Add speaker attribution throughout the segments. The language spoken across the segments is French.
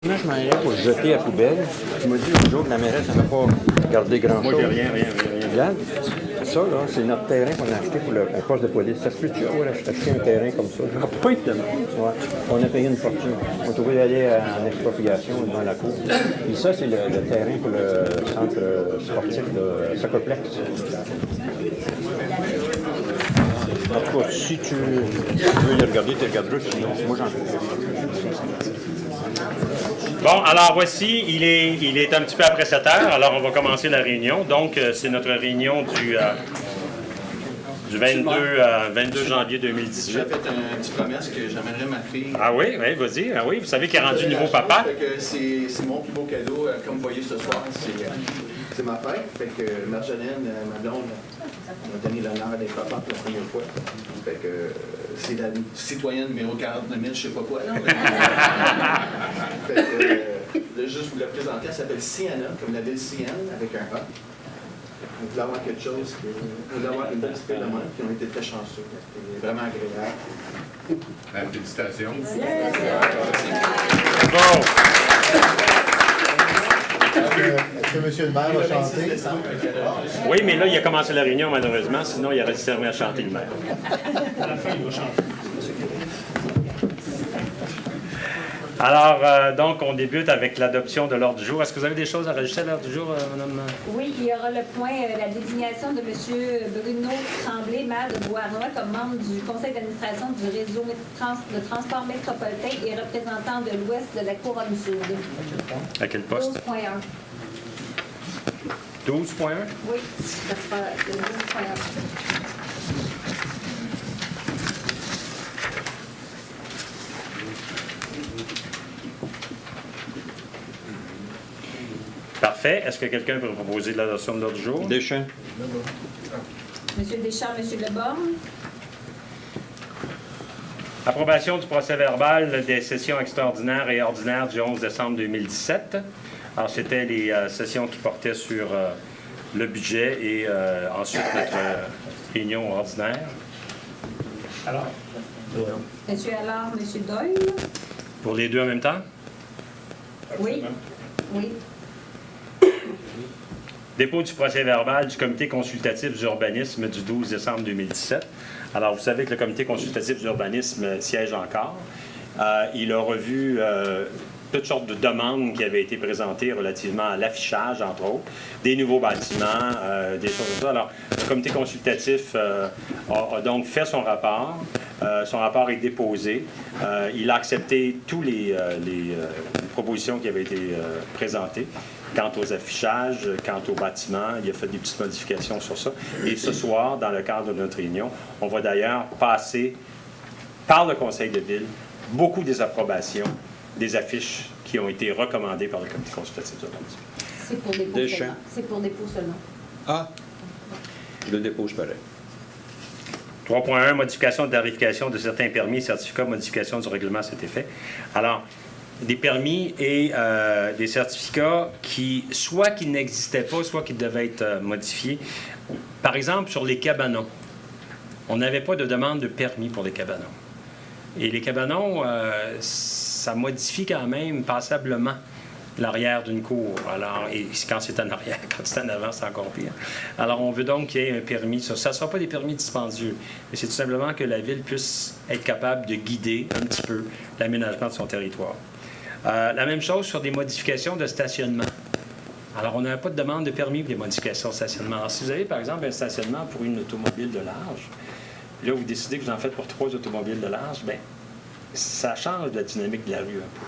Speaker 1: Moi, je m'en allais pour le jeter à la poubelle. Je me dis, le jour que la mairesse n'avait pas gardé grand-chose.
Speaker 2: Moi, j'ai rien.
Speaker 1: Regarde, ça, là, c'est notre terrain qu'on a acheté pour le poste de police. Ça se peut-tu avoir acheté un terrain comme ça?
Speaker 2: Pas étonnant.
Speaker 1: Ouais. On a payé une fortune. On est obligé d'aller en expropriation devant la cour. Puis ça, c'est le terrain pour le centre sportif de Soccerplex. En tout cas, si tu veux les regarder, tu les regarderas, sinon, moi, j'en fais.
Speaker 2: Bon, alors voici, il est un petit peu après 7 heures, alors on va commencer la réunion. Donc, c'est notre réunion du 22 janvier 2018.
Speaker 3: J'ai fait une petite promesse que j'amènerais ma fille.
Speaker 2: Ah oui, vas-y. Ah oui, vous savez qu'il est rendu niveau papa.
Speaker 3: C'est mon plus beau cadeau. Comme vous voyez ce soir, c'est ma fête. Fait que Marjolaine, ma blonde, m'a donné l'honneur d'être papa pour la première fois. Fait que c'est la citoyenne numéro 49 000, je sais pas quoi. Là, fait que, juste vous la présenter, elle s'appelle Sienna, comme la ville Sienne, avec un A. Vous voulez avoir quelque chose, vous voulez avoir une belle petite de moi, qui ont été très chanceux. C'était vraiment agréable.
Speaker 4: Félicitations.
Speaker 2: Bon.
Speaker 5: Est-ce que M. le maire va chanter?
Speaker 2: Oui, mais là, il a commencé la réunion, malheureusement, sinon il aurait servi à chanter le maire.
Speaker 6: À la fin, il va chanter.
Speaker 2: Alors, donc, on débute avec l'adoption de l'ordre du jour. Est-ce que vous avez des choses à rajouter à l'ordre du jour, Mme?
Speaker 7: Oui, il y aura le point, la désignation de M. Bruno Tremblay, maire de Beauharnois, comme membre du conseil d'administration du réseau de transport métropolitain et représentant de l'Ouest de la Couronne-Sud.
Speaker 2: À quel poste?
Speaker 7: 12.1.
Speaker 2: 12.1?
Speaker 7: Oui, ça sera le 12.1.
Speaker 2: Parfait. Est-ce que quelqu'un peut proposer l'adoption de l'ordre du jour?
Speaker 1: Deschamps.
Speaker 7: Monsieur Deschamps, M. Leborgne.
Speaker 2: Approbation du procès-verbal des sessions extraordinaires et ordinaires du 11 décembre 2017. Alors, c'était les sessions qui portaient sur le budget et ensuite notre réunion ordinaire.
Speaker 6: Alors,
Speaker 7: M. Allard, M. Doyle.
Speaker 2: Pour les deux en même temps?
Speaker 7: Oui. Oui.
Speaker 2: Dépôt du procès-verbal du comité consultatif d'urbanisme du 12 décembre 2017. Alors, vous savez que le comité consultatif d'urbanisme siège encore. Il a revu toutes sortes de demandes qui avaient été présentées relativement à l'affichage, entre autres, des nouveaux bâtiments, des choses comme ça. Alors, le comité consultatif a donc fait son rapport. Son rapport est déposé. Il a accepté toutes les propositions qui avaient été présentées. Quant aux affichages, quant aux bâtiments, il a fait des petites modifications sur ça. Et ce soir, dans le cadre de notre réunion, on va d'ailleurs passer par le conseil de ville beaucoup des approbations des affiches qui ont été recommandées par le comité consultatif d'urbanisme.
Speaker 7: C'est pour dépôt
Speaker 1: Deschamps.
Speaker 7: seulement. C'est pour dépôt seulement.
Speaker 1: Ah! Je le dépose pareil.
Speaker 2: 3.1, modification de tarification de certains permis et certificats, modification du règlement à cet effet. Alors, des permis et des certificats soit qui n'existaient pas, soit qui devaient être modifiés. Par exemple, sur les cabanons, on n'avait pas de demande de permis pour les cabanons. Et les cabanons, ça modifie quand même passablement l'arrière d'une cour. Alors, et quand c'est en arrière, quand c'est en avant, c'est encore pire. Alors, on veut donc qu'il y ait un permis. Ça ne sera pas des permis dispendieux, mais c'est tout simplement que la Ville puisse être capable de guider un petit peu l'aménagement de son territoire. La même chose sur des modifications de stationnement. Alors, on n'avait pas de demande de permis pour les modifications de stationnement. Alors, si vous avez, par exemple, un stationnement pour une automobile de large, là, vous décidez que vous en faites pour 3 automobiles de large, bien, ça change la dynamique de la rue un peu.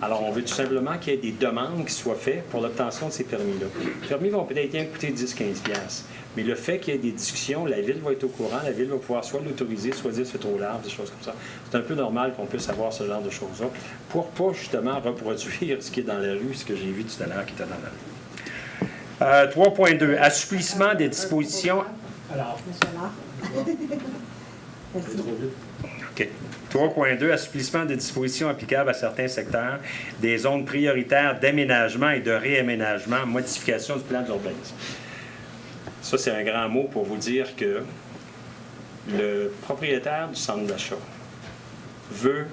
Speaker 2: Alors, on veut tout simplement qu'il y ait des demandes qui soient faites pour l'obtention de ces permis-là. Les permis vont peut-être bien coûter 10-15$. Mais le fait qu'il y ait des discussions, la Ville va être au courant, la Ville va pouvoir soit l'autoriser, soit dire c'est trop large, des choses comme ça. C'est un peu normal qu'on puisse avoir ce genre de choses-là pour pas justement reproduire ce qui est dans la rue, ce que j'ai vu tout à l'heure qui était dans la rue. 3.2. Assouplissement des dispositions.
Speaker 6: alors,
Speaker 7: Monsieur Allard. Merci.
Speaker 2: OK. 3.2, assouplissement des dispositions applicables à certains secteurs des zones prioritaires d'aménagement et de réaménagement, modification du plan d'urbanisme. Ça, c'est un grand mot pour vous dire que le propriétaire du centre d'achat veut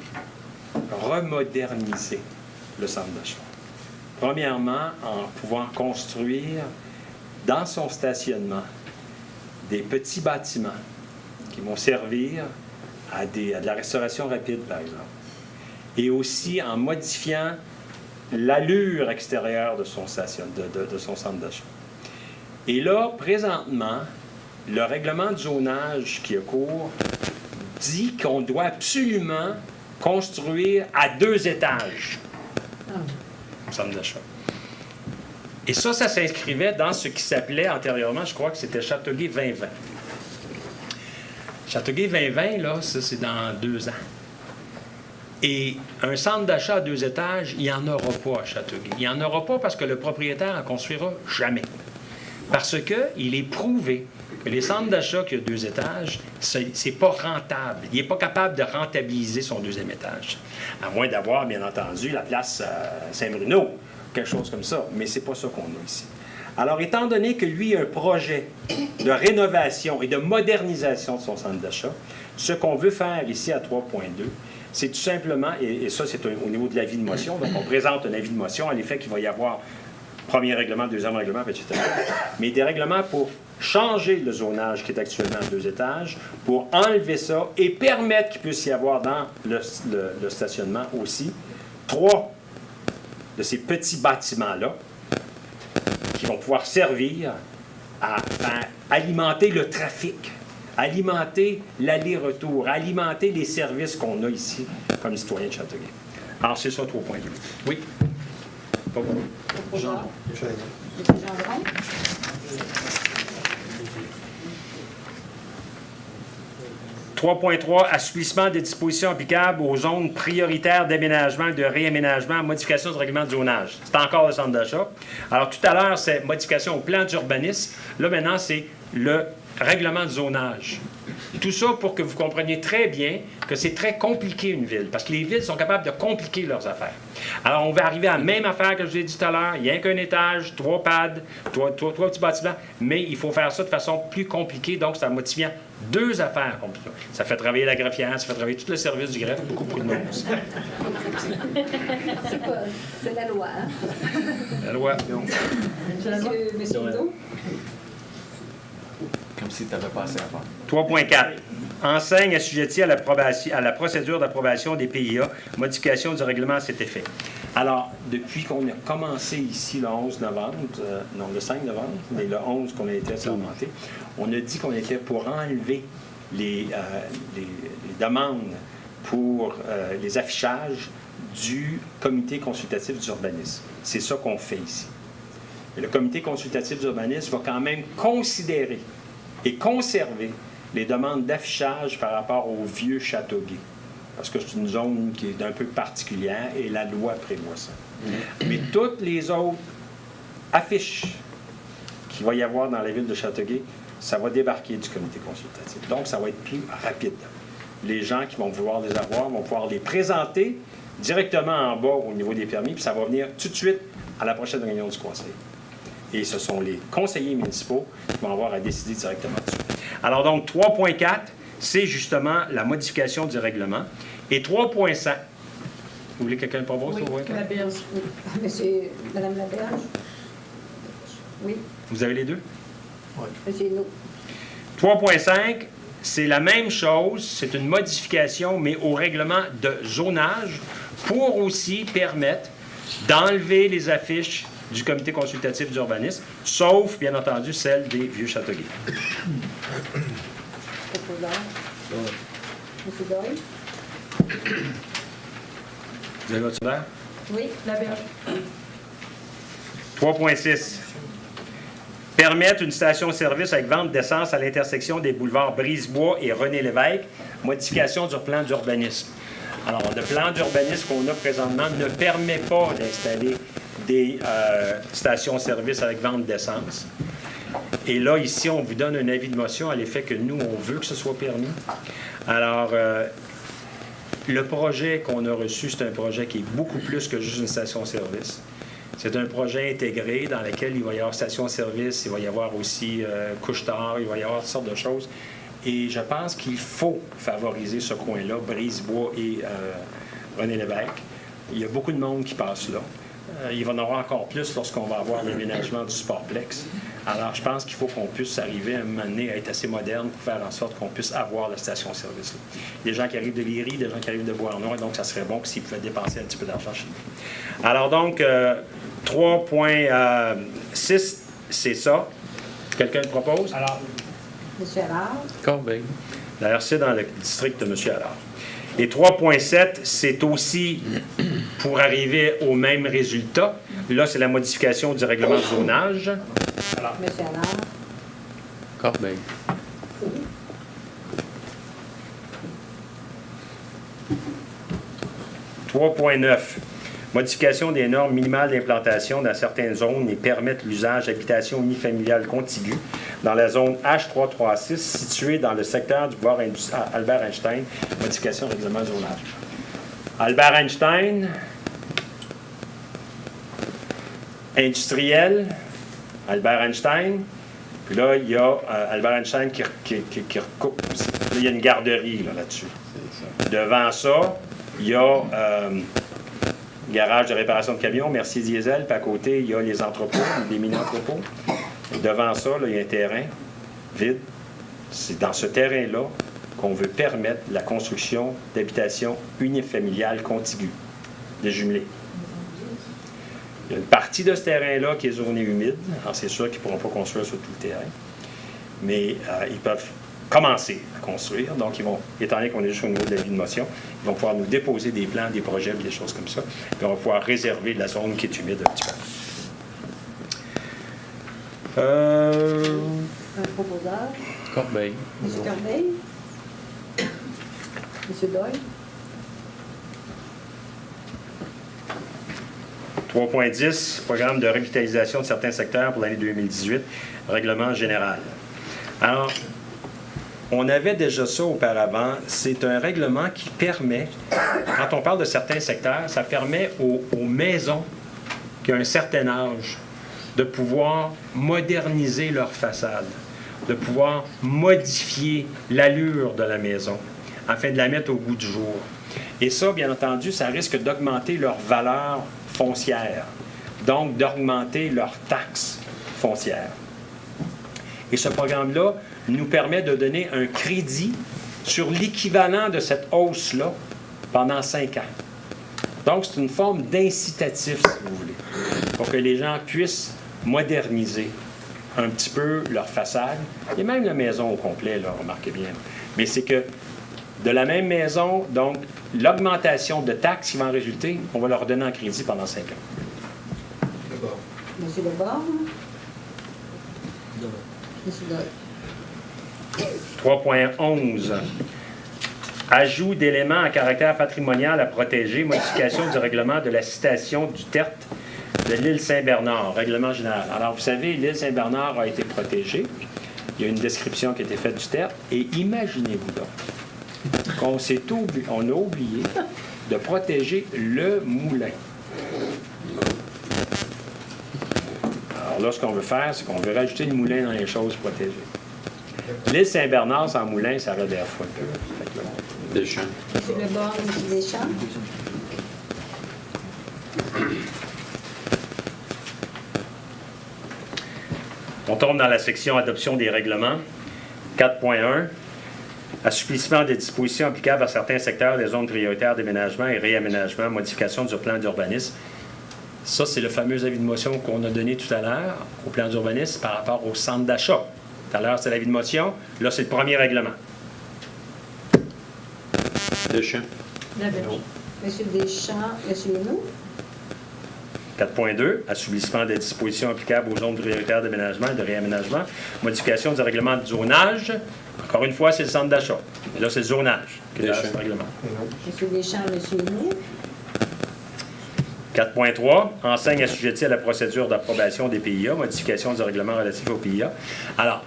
Speaker 2: remoderniser le centre d'achat. Premièrement, en pouvant construire dans son stationnement des petits bâtiments qui vont servir à de la restauration rapide, par exemple. Et aussi en modifiant l'allure extérieure de son centre d'achat. Et là, présentement, le règlement de zonage qui est court dit qu'on doit absolument construire à 2 étages le centre d'achat. Et ça s'inscrivait dans ce qui s'appelait antérieurement, je crois que c'était Châteauguay 2020. Châteauguay 2020, là, ça, c'est dans 2 ans. Et un centre d'achat à 2 étages, il n'y en aura pas à Châteauguay. Il n'y en aura pas parce que le propriétaire n'en construira jamais. Parce qu'il est prouvé que les centres d'achat qui ont 2 étages, c'est pas rentable. Il n'est pas capable de rentabiliser son 2e étage. À moins d'avoir, bien entendu, la place Saint-Bruno, quelque chose comme ça. Mais c'est pas ça qu'on a ici. Alors, étant donné que lui a un projet de rénovation et de modernisation de son centre d'achat, ce qu'on veut faire ici à 3.2, c'est tout simplement, et ça c'est au niveau de l'avis de motion, donc on présente un avis de motion à l'effet qu'il va y avoir premier règlement, 2e règlement, etc. Mais des règlements pour changer le zonage qui est actuellement à 2 étages, pour enlever ça et permettre qu'il puisse y avoir dans le stationnement aussi 3 de ces petits bâtiments-là qui vont pouvoir servir à alimenter le trafic, alimenter l'aller-retour, alimenter les services qu'on a ici comme citoyens de Châteauguay. Alors, c'est ça, 3.2. Oui? Pas bon.
Speaker 7: Jean.
Speaker 5: Monsieur
Speaker 7: Gendron.
Speaker 2: 3.3, assouplissement des dispositions applicables aux zones prioritaires d'aménagement et de réaménagement, modification du règlement de zonage. C'est encore le centre d'achat. Alors, tout à l'heure, c'est modification au plan d'urbanisme. Là, maintenant, c'est le règlement de zonage. Tout ça pour que vous compreniez très bien que c'est très compliqué une ville, parce que les villes sont capables de compliquer leurs affaires. Alors, on va arriver à la même affaire que je vous ai dit tout à l'heure, il n'y a qu'un étage, 3 pads, 3 petits bâtiments, mais il faut faire ça de façon plus compliquée, donc c'est en modifiant 2 affaires compliquées. Ça fait travailler la greffière, ça fait travailler tout le service du greffe, beaucoup de monde.
Speaker 7: C'est la loi, hein?
Speaker 2: La loi.
Speaker 7: Monsieur Nadeau?
Speaker 3: Comme si tu n'avais pas assez à faire.
Speaker 2: 3.4. Enseigne assujettie à la procédure d'approbation des PIA, modification du règlement à cet effet. Alors, depuis qu'on a commencé ici le 11 novembre, non, le 5 novembre, mais le 11 qu'on a été assermenté, on a dit qu'on était pour enlever les demandes pour les affichages du comité consultatif d'urbanisme. C'est ça qu'on fait ici. Et le comité consultatif d'urbanisme va quand même considérer et conserver les demandes d'affichage par rapport au vieux Châteauguay. Parce que c'est une zone qui est un peu particulière et la loi prévoit ça. Mais toutes les autres affiches qu'il va y avoir dans la ville de Châteauguay, ça va débarquer du comité consultatif. Donc, ça va être plus rapide. Les gens qui vont vouloir les avoir vont pouvoir les présenter directement en bas au niveau des permis, puis ça va venir tout de suite à la prochaine réunion du conseil. Et ce sont les conseillers municipaux qui vont avoir à décider directement dessus. Alors donc, 3.4, c'est justement la modification du règlement. Et 3.5, vous voulez quelqu'un pour vous?
Speaker 8: Oui, la berge.
Speaker 7: Madame Laberge? Oui,
Speaker 2: Vous avez les deux?
Speaker 7: monsieur Hénaud.
Speaker 2: 3.5, c'est la même chose, c'est une modification, mais au règlement de zonage, pour aussi permettre d'enlever les affiches du comité consultatif d'urbanisme, sauf, bien entendu, celle des vieux Châteauguay.
Speaker 7: Proposeur. Monsieur Doyle?
Speaker 2: Vous avez votre secondaire?
Speaker 7: Oui,
Speaker 8: La berge.
Speaker 2: 3.6. Permettre une station-service avec vente d'essence à l'intersection des boulevards Brisebois et René-Lévesque, modification du plan d'urbanisme. Alors, le plan d'urbanisme qu'on a présentement ne permet pas d'installer des stations-service avec vente d'essence. Et là, ici, on vous donne un avis de motion à l'effet que nous, on veut que ce soit permis. Alors, le projet qu'on a reçu, c'est un projet qui est beaucoup plus que juste une station-service. C'est un projet intégré dans lequel il va y avoir station-service, il va y avoir aussi couche-tard, il va y avoir toutes sortes de choses. Et je pense qu'il faut favoriser ce coin-là, Brisebois et René-Lévesque, Il y a beaucoup de monde qui passe là. Il va y en avoir encore plus lorsqu'on va avoir l'aménagement du Sportplex. Alors, je pense qu'il faut qu'on puisse arriver à un moment donné à être assez moderne pour faire en sorte qu'on puisse avoir la station-service. Des gens qui arrivent de Léry, des gens qui arrivent de Beauharnois, donc ça serait bon s'ils pouvaient dépenser un petit peu d'argent chez nous. Alors donc, 3.6, c'est ça. Quelqu'un le propose?
Speaker 6: Alors,
Speaker 7: Monsieur Allard.
Speaker 8: Corbeil.
Speaker 2: D'ailleurs, c'est dans le district de M. Allard. Et 3.7, c'est aussi pour arriver au même résultat. Là, c'est la modification du règlement de zonage.
Speaker 7: Monsieur Allard.
Speaker 8: Corbeil.
Speaker 2: « 3.9. Modification des normes minimales d'implantation dans certaines zones et permettre l'usage d'habitations unifamiliales contiguës dans la zone H336 située dans le secteur du boulevard Albert Einstein. Modification règlement de zonage. Albert Einstein, industriel, Albert Einstein, puis là, il y a Albert Einstein qui recoupe. Là, il y a une garderie là-dessus. Devant ça, il y a garage de réparation de camions, Mercier Diesel, puis à côté, il y a les entrepôts, les mini-entrepôts. Et devant ça, là, il y a un terrain vide. C'est dans ce terrain-là qu'on veut permettre la construction d'habitations unifamiliales contiguës, des jumelés. Il y a une partie de ce terrain-là qui est zonée humide. Alors, c'est sûr qu'ils ne pourront pas construire sur tout le terrain. Mais ils peuvent commencer à construire. Donc, ils vont, étant donné qu'on est juste au niveau de l'avis de motion, ils vont pouvoir nous déposer des plans, des projets, des choses comme ça. Puis on va pouvoir réserver la zone qui est humide un petit peu.
Speaker 7: Un proposeur.
Speaker 8: Corbeil.
Speaker 7: Monsieur Corbeil. Monsieur Doyle.
Speaker 2: 3.10, programme de revitalisation de certains secteurs pour l'année 2018, règlement général. Alors, on avait déjà ça auparavant. C'est un règlement qui permet, quand on parle de certains secteurs, ça permet aux maisons qui ont un certain âge de pouvoir moderniser leur façade, de pouvoir modifier l'allure de la maison afin de la mettre au goût du jour. Et ça, bien entendu, ça risque d'augmenter leur valeur foncière, donc d'augmenter leurs taxes foncières. Et ce programme-là nous permet de donner un crédit sur l'équivalent de cette hausse-là pendant 5 ans. Donc, c'est une forme d'incitatif, si vous voulez, pour que les gens puissent moderniser un petit peu leur façade, et même la maison au complet, là, remarquez bien. Mais c'est que de la même maison, donc, l'augmentation de taxes qui va en résulter, on va leur donner en crédit pendant 5 ans.
Speaker 7: Monsieur Leborgne. Monsieur Doyle.
Speaker 2: 3.11. Ajout d'éléments à caractère patrimonial à protéger, modification du règlement de la citation du TERT de l'île Saint-Bernard, règlement général. Alors, vous savez, l'île Saint-Bernard a été protégée. Il y a une description qui a été faite du TERT. Et imaginez-vous donc qu'on a oublié de protéger le moulin. Alors là, ce qu'on veut faire, c'est qu'on veut rajouter le moulin dans les choses protégées. L'île Saint-Bernard sans moulin, ça aurait l'air fou un peu.
Speaker 8: Deschamps.
Speaker 7: Monsieur Leborgne, monsieur Deschamps.
Speaker 2: On tombe dans la section adoption des règlements. 4.1. Assouplissement des dispositions applicables à certains secteurs des zones prioritaires d'aménagement et réaménagement, modification du plan d'urbanisme. Ça, c'est le fameux avis de motion qu'on a donné tout à l'heure au plan d'urbanisme par rapport au centre d'achat. Tout à l'heure, c'est l'avis de motion. Là, c'est le premier règlement.
Speaker 8: Deschamps.
Speaker 7: Monsieur Deschamps, monsieur Lenou.
Speaker 2: 4.2, assouplissement des dispositions applicables aux zones prioritaires d'aménagement et de réaménagement, modification du règlement de zonage. Encore une fois, c'est le centre d'achat. Et là, c'est le zonage qui est dans ce règlement.
Speaker 7: Monsieur Deschamps, monsieur Lenou.
Speaker 2: 4.3, enseigne assujettie à la procédure d'approbation des PIA, modification du règlement relatif aux PIA. Alors,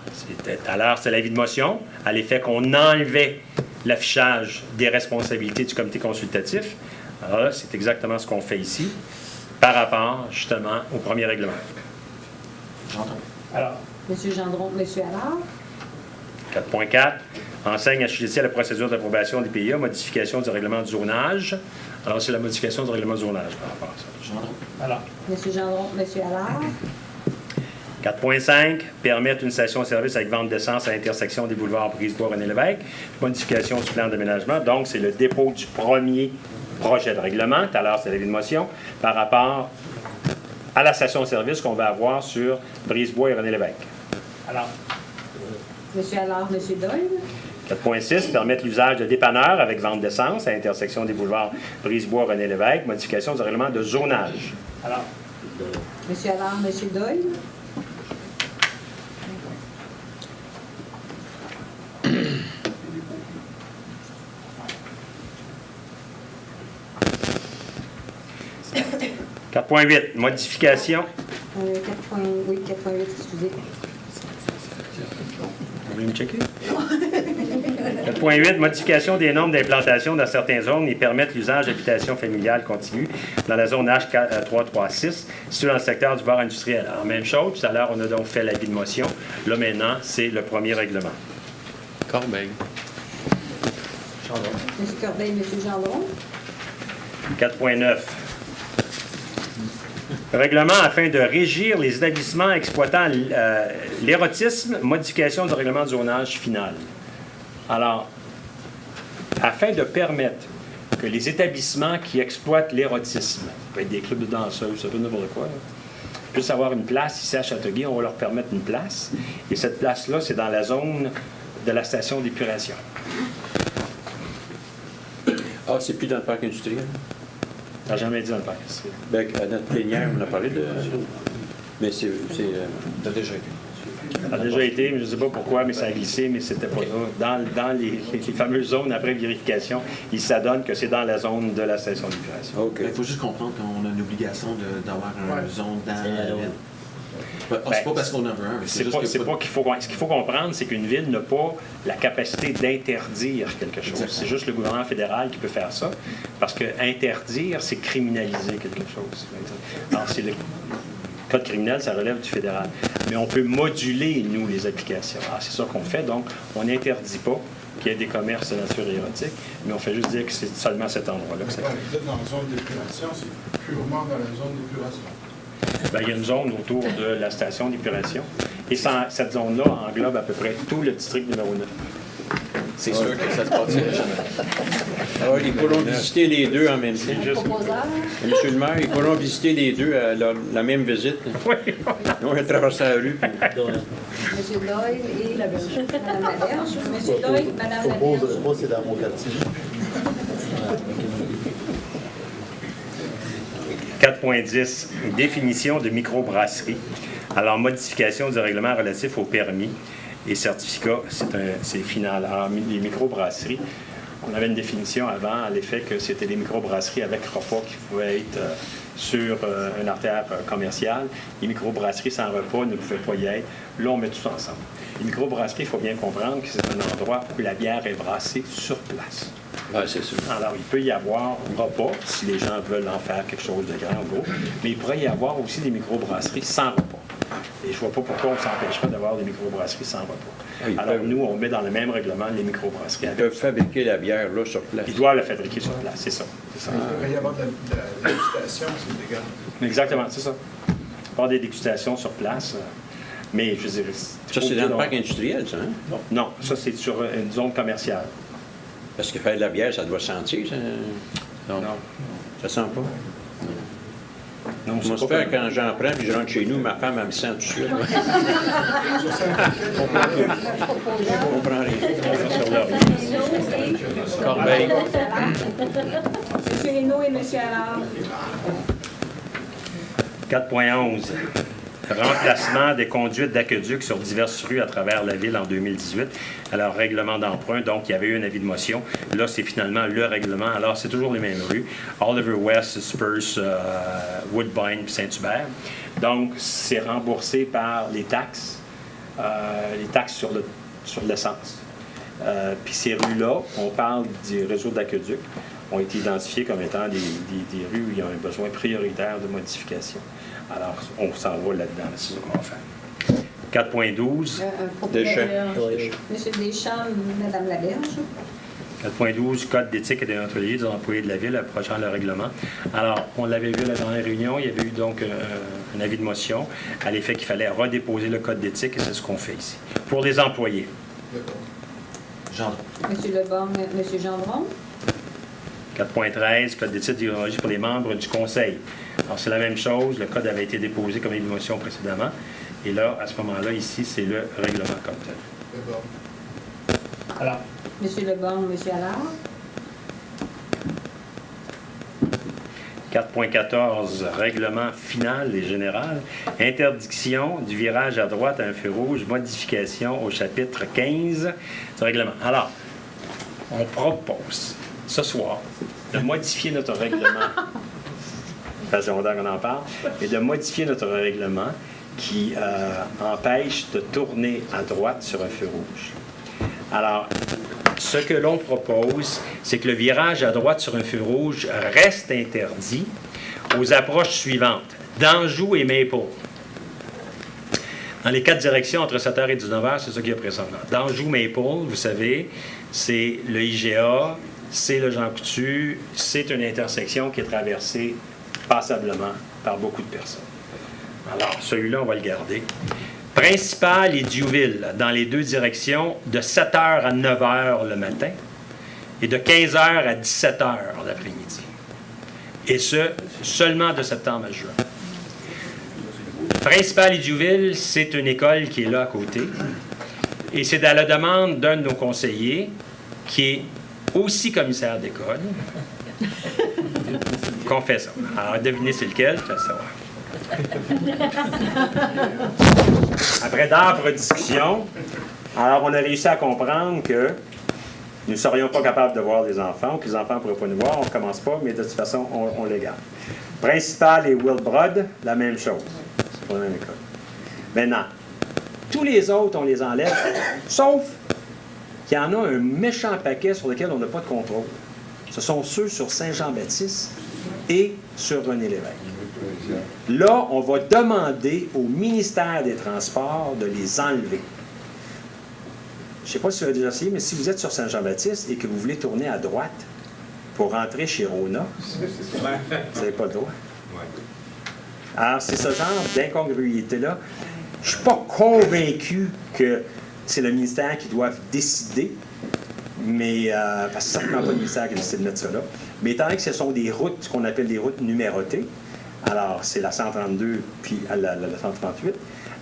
Speaker 2: à l'heure, c'est l'avis de motion, à l'effet qu'on enlevait l'affichage des responsabilités du comité consultatif. Alors là, c'est exactement ce qu'on fait ici, par rapport, justement, au premier règlement.
Speaker 6: alors,
Speaker 7: Monsieur Gendron, monsieur Allard.
Speaker 2: 4.4, enseigne assujetti à la procédure d'approbation des PIA, modification du règlement du zonage. Alors, c'est la modification du règlement du zonage par rapport à ça.
Speaker 6: Alors,
Speaker 7: M. Gendron, M. Allard.
Speaker 2: 4.5, permettre une station-service avec vente d'essence à l'intersection des boulevards Brisebois-René-Lévesque. Modification du plan d'aménagement. Donc, c'est le dépôt du premier projet de règlement. Tout à l'heure, c'est l'avis de motion par rapport à la station-service qu'on va avoir sur Brisebois et René-Lévesque.
Speaker 6: alors,
Speaker 7: M. Allard, M. Doyle.
Speaker 2: 4.6, permettre l'usage de dépanneurs avec vente d'essence à l'intersection des boulevards Brisebois-René-Lévesque. Modification du règlement de zonage.
Speaker 6: alors,
Speaker 7: M. Allard, M. Doyle.
Speaker 2: « 4.8, modification.
Speaker 7: 4.8, excusez.
Speaker 2: Vous voulez me checker? 4.8, modification des normes d'implantation dans certaines zones et permettre l'usage d'habitations familiales continues dans la zone H336, située dans le secteur du bar industriel. Alors, même chose, tout à l'heure, on a donc fait l'avis de motion. Là, maintenant, c'est le premier règlement.
Speaker 8: Corbeil.
Speaker 7: M. Corbeil, M. Gendron.
Speaker 2: 4.9. Règlement afin de régir les établissements exploitant l'érotisme, modification du règlement de zonage final. Alors, afin de permettre que les établissements qui exploitent l'érotisme, ça peut être des clubs de danseuses, ça peut être n'importe quoi, puissent avoir une place ici à Châteauguay, on va leur permettre une place. Et cette place-là, c'est dans la zone de la station d'épuration.
Speaker 8: Ah, c'est plus dans le parc industriel?
Speaker 2: Ça n'a jamais dit dans le parc.
Speaker 8: Ben, à notre plénière, on a parlé de... Mais c'est
Speaker 1: Ça a déjà été.
Speaker 2: Ça a déjà été, mais je ne sais pas pourquoi, mais ça a glissé, mais c'était pas ça. Dans les fameuses zones après vérification, il s'adonne que c'est dans la zone de la station d'épuration.
Speaker 8: OK.
Speaker 9: Il faut juste comprendre qu'on a une obligation d'avoir une zone dans la ville. C'est pas parce qu'on en veut un.
Speaker 2: C'est pas qu'il faut... Ce qu'il faut comprendre, c'est qu'une ville n'a pas la capacité d'interdire quelque chose. C'est juste le gouvernement fédéral qui peut faire ça, parce que interdire, c'est criminaliser quelque chose. Alors, c'est le code criminel, ça relève du fédéral. Mais on peut moduler, nous, les applications. Alors, c'est ça qu'on fait. Donc, on n'interdit pas qu'il y ait des commerces de nature érotique, mais on fait juste dire que c'est seulement cet endroit-là que ça
Speaker 10: Vous êtes dans la zone d'épuration, c'est purement dans la zone d'épuration.
Speaker 2: Bien, il y a une zone autour de la station d'épuration. Et cette zone-là englobe à peu près tout le district numéro 9.
Speaker 9: C'est sûr que ça se passe jamais.
Speaker 8: Alors, ils pourront visiter les deux en même temps.
Speaker 7: Proposeur.
Speaker 8: Monsieur le maire, ils pourront visiter les deux à la même visite.
Speaker 2: Oui.
Speaker 8: On va traverser la rue.
Speaker 7: M. Doyle et Mme Laberge. M. Doyle, Mme Laberge.
Speaker 5: Moi, c'est dans mon quartier.
Speaker 2: 4.10, définition de microbrasserie. Alors, modification du règlement relatif aux permis et certificats, c'est final. Alors, les microbrasseries, on avait une définition avant à l'effet que c'était les microbrasseries avec repas qui pouvaient être sur une artère commerciale. Les microbrasseries sans repas ne pouvaient pas y être. Là, on met tout ensemble. Les microbrasseries, il faut bien comprendre que c'est un endroit où la bière est brassée sur place.
Speaker 8: Ah, c'est sûr.
Speaker 2: Alors, il peut y avoir repas, si les gens veulent en faire quelque chose de grand ou gros, mais il pourrait y avoir aussi des microbrasseries sans repas. Et je ne vois pas pourquoi on s'empêcherait d'avoir des microbrasseries sans repas. Alors, nous, on met dans le même règlement les microbrasseries.
Speaker 8: Ils peuvent fabriquer la bière là sur place.
Speaker 2: Ils doivent la fabriquer sur place, c'est ça. C'est ça.
Speaker 10: Il va y avoir de la dégustation, c'est légal.
Speaker 2: Exactement, c'est ça. Pas des dégustations sur place, mais je veux dire...
Speaker 8: Ça, c'est dans le parc industriel, ça, hein?
Speaker 2: Non, ça, c'est sur une zone commerciale.
Speaker 8: Parce que faire de la bière, ça doit sentir, ça.
Speaker 2: Non.
Speaker 8: Ça sent pas.
Speaker 2: Non,
Speaker 8: Moi,
Speaker 2: c'est
Speaker 8: se faire quand j'en prends puis je rentre chez nous, ma femme, elle me sent tout de suite. On prend rien.
Speaker 2: sur leur...
Speaker 8: Corbeil.
Speaker 7: M. Hénaud et M. Allard.
Speaker 2: 4.11. Remplacement des conduites d'aqueduc sur diverses rues à travers la ville en 2018. Alors, règlement d'emprunt, donc il y avait eu un avis de motion. Là, c'est finalement le règlement. Alors, c'est toujours les mêmes rues. Oliver West, Spurs, Woodbine, puis Saint-Hubert. Donc, c'est remboursé par les taxes sur l'essence. Puis ces rues-là, on parle des réseaux d'aqueduc, ont été identifiées comme étant des rues où il y a un besoin prioritaire de modification. Alors, on s'en va là-dedans, c'est ce qu'on va faire. 4.12.
Speaker 7: Propriétaire. Monsieur Deschamps, Madame Laberge.
Speaker 2: 4.12, Code d'éthique et de déontologie des employés de la Ville approchant le règlement. Alors, on l'avait vu à la dernière réunion, il y avait eu donc un avis de motion à l'effet qu'il fallait redéposer le Code d'éthique et c'est ce qu'on fait ici. Pour les employés.
Speaker 9: Gendron.
Speaker 7: Monsieur Leborgne, Monsieur Gendron.
Speaker 2: 4.13, Code d'éthique et de déontologie pour les membres du Conseil. Alors, c'est la même chose, le Code avait été déposé comme avis de motion précédemment. Et là, à ce moment-là, ici, c'est le règlement comme tel.
Speaker 10: D'accord.
Speaker 6: Alors,
Speaker 7: Monsieur Leborgne, Monsieur Allard.
Speaker 2: 4.14, règlement final et général. Interdiction du virage à droite à un feu rouge, modification au chapitre 15 du règlement. Alors, on propose ce soir de modifier notre règlement. Ça fait longtemps qu'on en parle, et de modifier notre règlement qui empêche de tourner à droite sur un feu rouge. Alors, ce que l'on propose, c'est que le virage à droite sur un feu rouge reste interdit aux approches suivantes, d'Anjou et Maple. Dans les 4 directions entre 7h et 19h, c'est ça qui est présentement. D'Anjou, Maple, vous savez, c'est le IGA, c'est le Jean Coutu, c'est une intersection qui est traversée passablement par beaucoup de personnes. Alors, celui-là, on va le garder. Principal et Diouville, dans les 2 directions, de 7h à 9h le matin et de 15h à 17h l'après-midi. Et ce, seulement de septembre à juin. Principal et Diouville, c'est une école qui est là à côté. Et c'est à la demande d'un de nos conseillers, qui est aussi commissaire d'école, qu'on fait ça. Alors, devinez c'est lequel, tu vas savoir. Après d'âpres discussions, alors on a réussi à comprendre que nous ne serions pas capables de voir les enfants, ou que les enfants ne pourraient pas nous voir, on ne recommence pas, mais de toute façon, on les garde. Principal et Wilbrod, la même chose. C'est pour la même école. Maintenant, tous les autres, on les enlève, sauf qu'il y en a un méchant paquet sur lequel on n'a pas de contrôle. Ce sont ceux sur Saint-Jean-Baptiste et sur René-Lévesque. Là, on va demander au ministère des Transports de les enlever. Je ne sais pas si vous avez déjà essayé, mais si vous êtes sur Saint-Jean-Baptiste et que vous voulez tourner à droite pour rentrer chez Rona, vous n'avez pas le droit. Alors, c'est ce genre d'incongruité-là. Je ne suis pas convaincu que c'est le ministère qui doit décider, mais parce que c'est certainement pas le ministère qui décide de mettre ça là. Mais étant donné que ce sont des routes, ce qu'on appelle des routes numérotées, alors c'est la 132 puis la 138,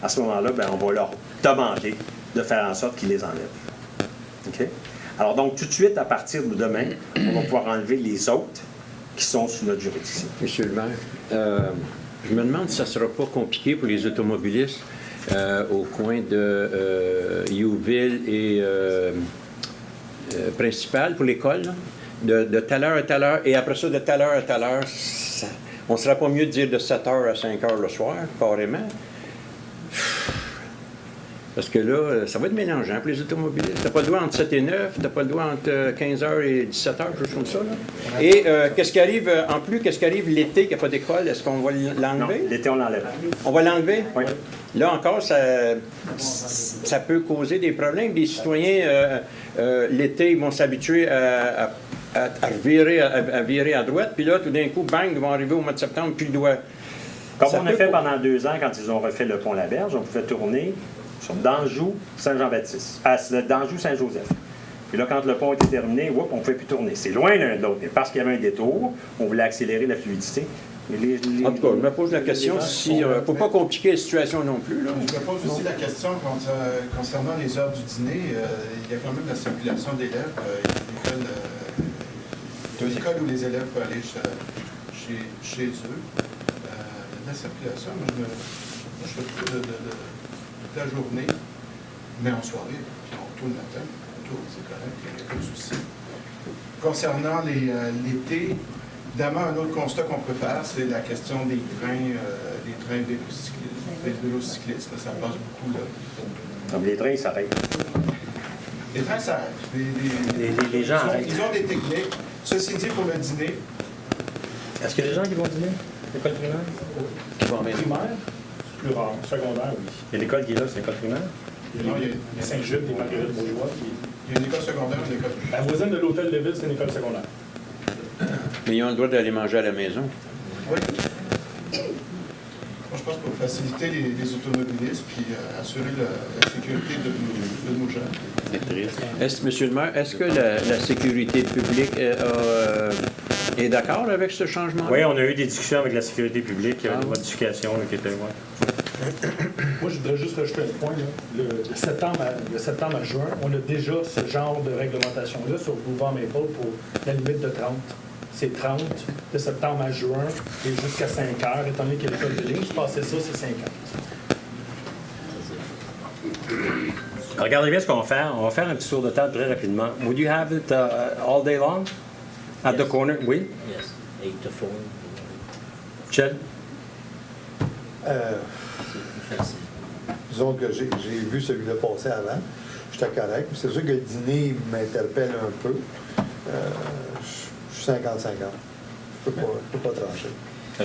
Speaker 2: à ce moment-là, ben, on va leur demander de faire en sorte qu'ils les enlèvent. OK? Alors donc, tout de suite, à partir de demain, on va pouvoir enlever les autres qui sont sous notre juridiction.
Speaker 1: Monsieur le maire, je me demande si ça ne sera pas compliqué pour les automobilistes au coin de Youville et Principal, pour l'école, de telle heure à telle heure, et après ça, de telle heure à telle heure, on ne serait pas mieux de dire de 7h à 5h le soir, carrément? Parce que là, ça va être mélangeant pour les automobilistes. Tu n'as pas le droit entre 7 et 9, tu n'as pas le droit entre 15h et 17h, quelque chose comme ça. Là. Et qu'est-ce qui arrive, en plus, qu'est-ce qui arrive l'été, qu'il n'y a pas d'école? Est-ce qu'on va l'enlever?
Speaker 2: Non, l'été, on l'enlève.
Speaker 1: On va l'enlever?
Speaker 2: Oui.
Speaker 1: Là encore, ça peut causer des problèmes. Les citoyens, l'été, ils vont s'habituer à virer à droite, puis là, tout d'un coup, bang, ils vont arriver au mois de septembre, puis ils doivent...
Speaker 2: Comme on a fait pendant 2 ans, quand ils ont refait le pont Laberge, on pouvait tourner sur d'Anjou, Saint-Jean-Baptiste, d'Anjou, Saint-Joseph. Puis là, quand le pont était terminé, on ne pouvait plus tourner. C'est loin l'un de l'autre, mais parce qu'il y avait un détour, on voulait accélérer la fluidité.
Speaker 1: En tout cas, je me pose la question si... Il ne faut pas compliquer la situation non plus. Là.
Speaker 10: Je me pose aussi la question concernant les heures du dîner. Il y a quand même la circulation d'élèves. Il y a des écoles où les élèves peuvent aller chez eux. La circulation, moi, je fais plus de la journée, mais en soirée, puis tôt le matin, c'est correct, il n'y a pas de souci. Concernant l'été, évidemment, un autre constat qu'on peut faire, c'est la question des trains vélocyclistes. Ça passe beaucoup. Là.
Speaker 2: Comme les trains, ils s'arrêtent.
Speaker 10: Les trains s'arrêtent.
Speaker 2: Les gens arrêtent.
Speaker 10: Ils ont des techniques. Ceci dit, pour le dîner...
Speaker 2: Est-ce qu'il y a des gens qui vont dîner? L'école primaire?
Speaker 9: Qui vont en
Speaker 10: Primaire?
Speaker 6: Plus rare. Secondaire, oui.
Speaker 2: Il y a l'école qui est là, c'est l'école primaire?
Speaker 10: Non, il y a
Speaker 6: Saint-Jude, des Marguerite Bourgeois.
Speaker 10: il y a une école secondaire, une école
Speaker 6: La voisine de l'hôtel de ville, c'est une école secondaire.
Speaker 1: Mais ils ont le droit d'aller manger à la maison.
Speaker 10: Oui. Moi, je pense pour faciliter les automobilistes puis assurer la sécurité de nos gens.
Speaker 8: C'est triste.
Speaker 1: Monsieur le maire, est-ce que la sécurité publique est d'accord avec ce changement?
Speaker 2: Oui, on a eu des discussions avec la sécurité publique. Il y a une modification qui était. Ouais.
Speaker 6: Moi, je voudrais juste rajouter un point. Là. De septembre à juin, on a déjà ce genre de réglementation-là sur Boulevard Maple pour la limite de 30. C'est 30 de septembre à juin et jusqu'à 5 heures. Étant donné qu'il y a l'école de ligne, je passais ça, c'est 50.
Speaker 2: Regardez bien ce qu'on va faire. On va faire un petit tour de table très rapidement. Would you have it all day long? At the corner? Oui?
Speaker 11: Yes, 8 to 4.
Speaker 2: Ched?
Speaker 11: C'est plus facile.
Speaker 5: Disons que j'ai vu celui-là passer avant. J'étais correct. C'est sûr que le dîner m'interpelle un peu. Je suis 50-50. Je peux pas trancher.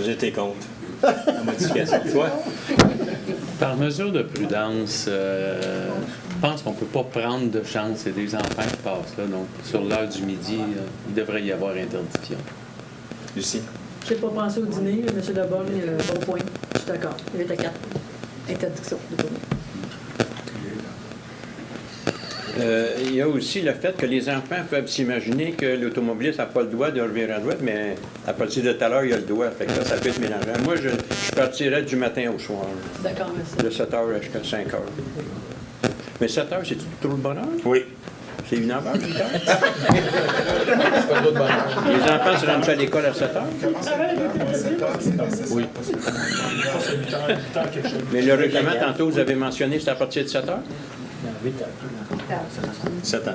Speaker 2: J'étais contre la modification. Toi?
Speaker 8: Par mesure de prudence, je pense qu'on ne peut pas prendre de chance. C'est des enfants qui passent là. Donc, sur l'heure du midi, il devrait y avoir interdiction.
Speaker 2: Lucie?
Speaker 12: Je n'ai pas pensé au dîner, mais M. Lebon, bon point. Je suis d'accord. Il est à 4. Interdiction de tourner.
Speaker 1: Il y a aussi le fait que les enfants peuvent s'imaginer que l'automobiliste n'a pas le droit de revirer à droite, mais à partir de tout à l'heure, il a le droit. Fait que ça peut être mélangeant. Moi, je partirais du matin au soir.
Speaker 12: D'accord, merci.
Speaker 1: De 7h jusqu'à 5h. Mais 7h, c'est trop le bonheur?
Speaker 2: Oui.
Speaker 1: C'est 1h, 8h?
Speaker 3: C'est pas trop de bonheur.
Speaker 1: Les enfants se rendent à l'école à 7h?
Speaker 10: Oui.
Speaker 6: C'est 8 heures quelque chose.
Speaker 1: Mais le règlement, tantôt, vous avez mentionné, c'est à partir de 7h?
Speaker 6: 8 heures.
Speaker 2: 7 ans.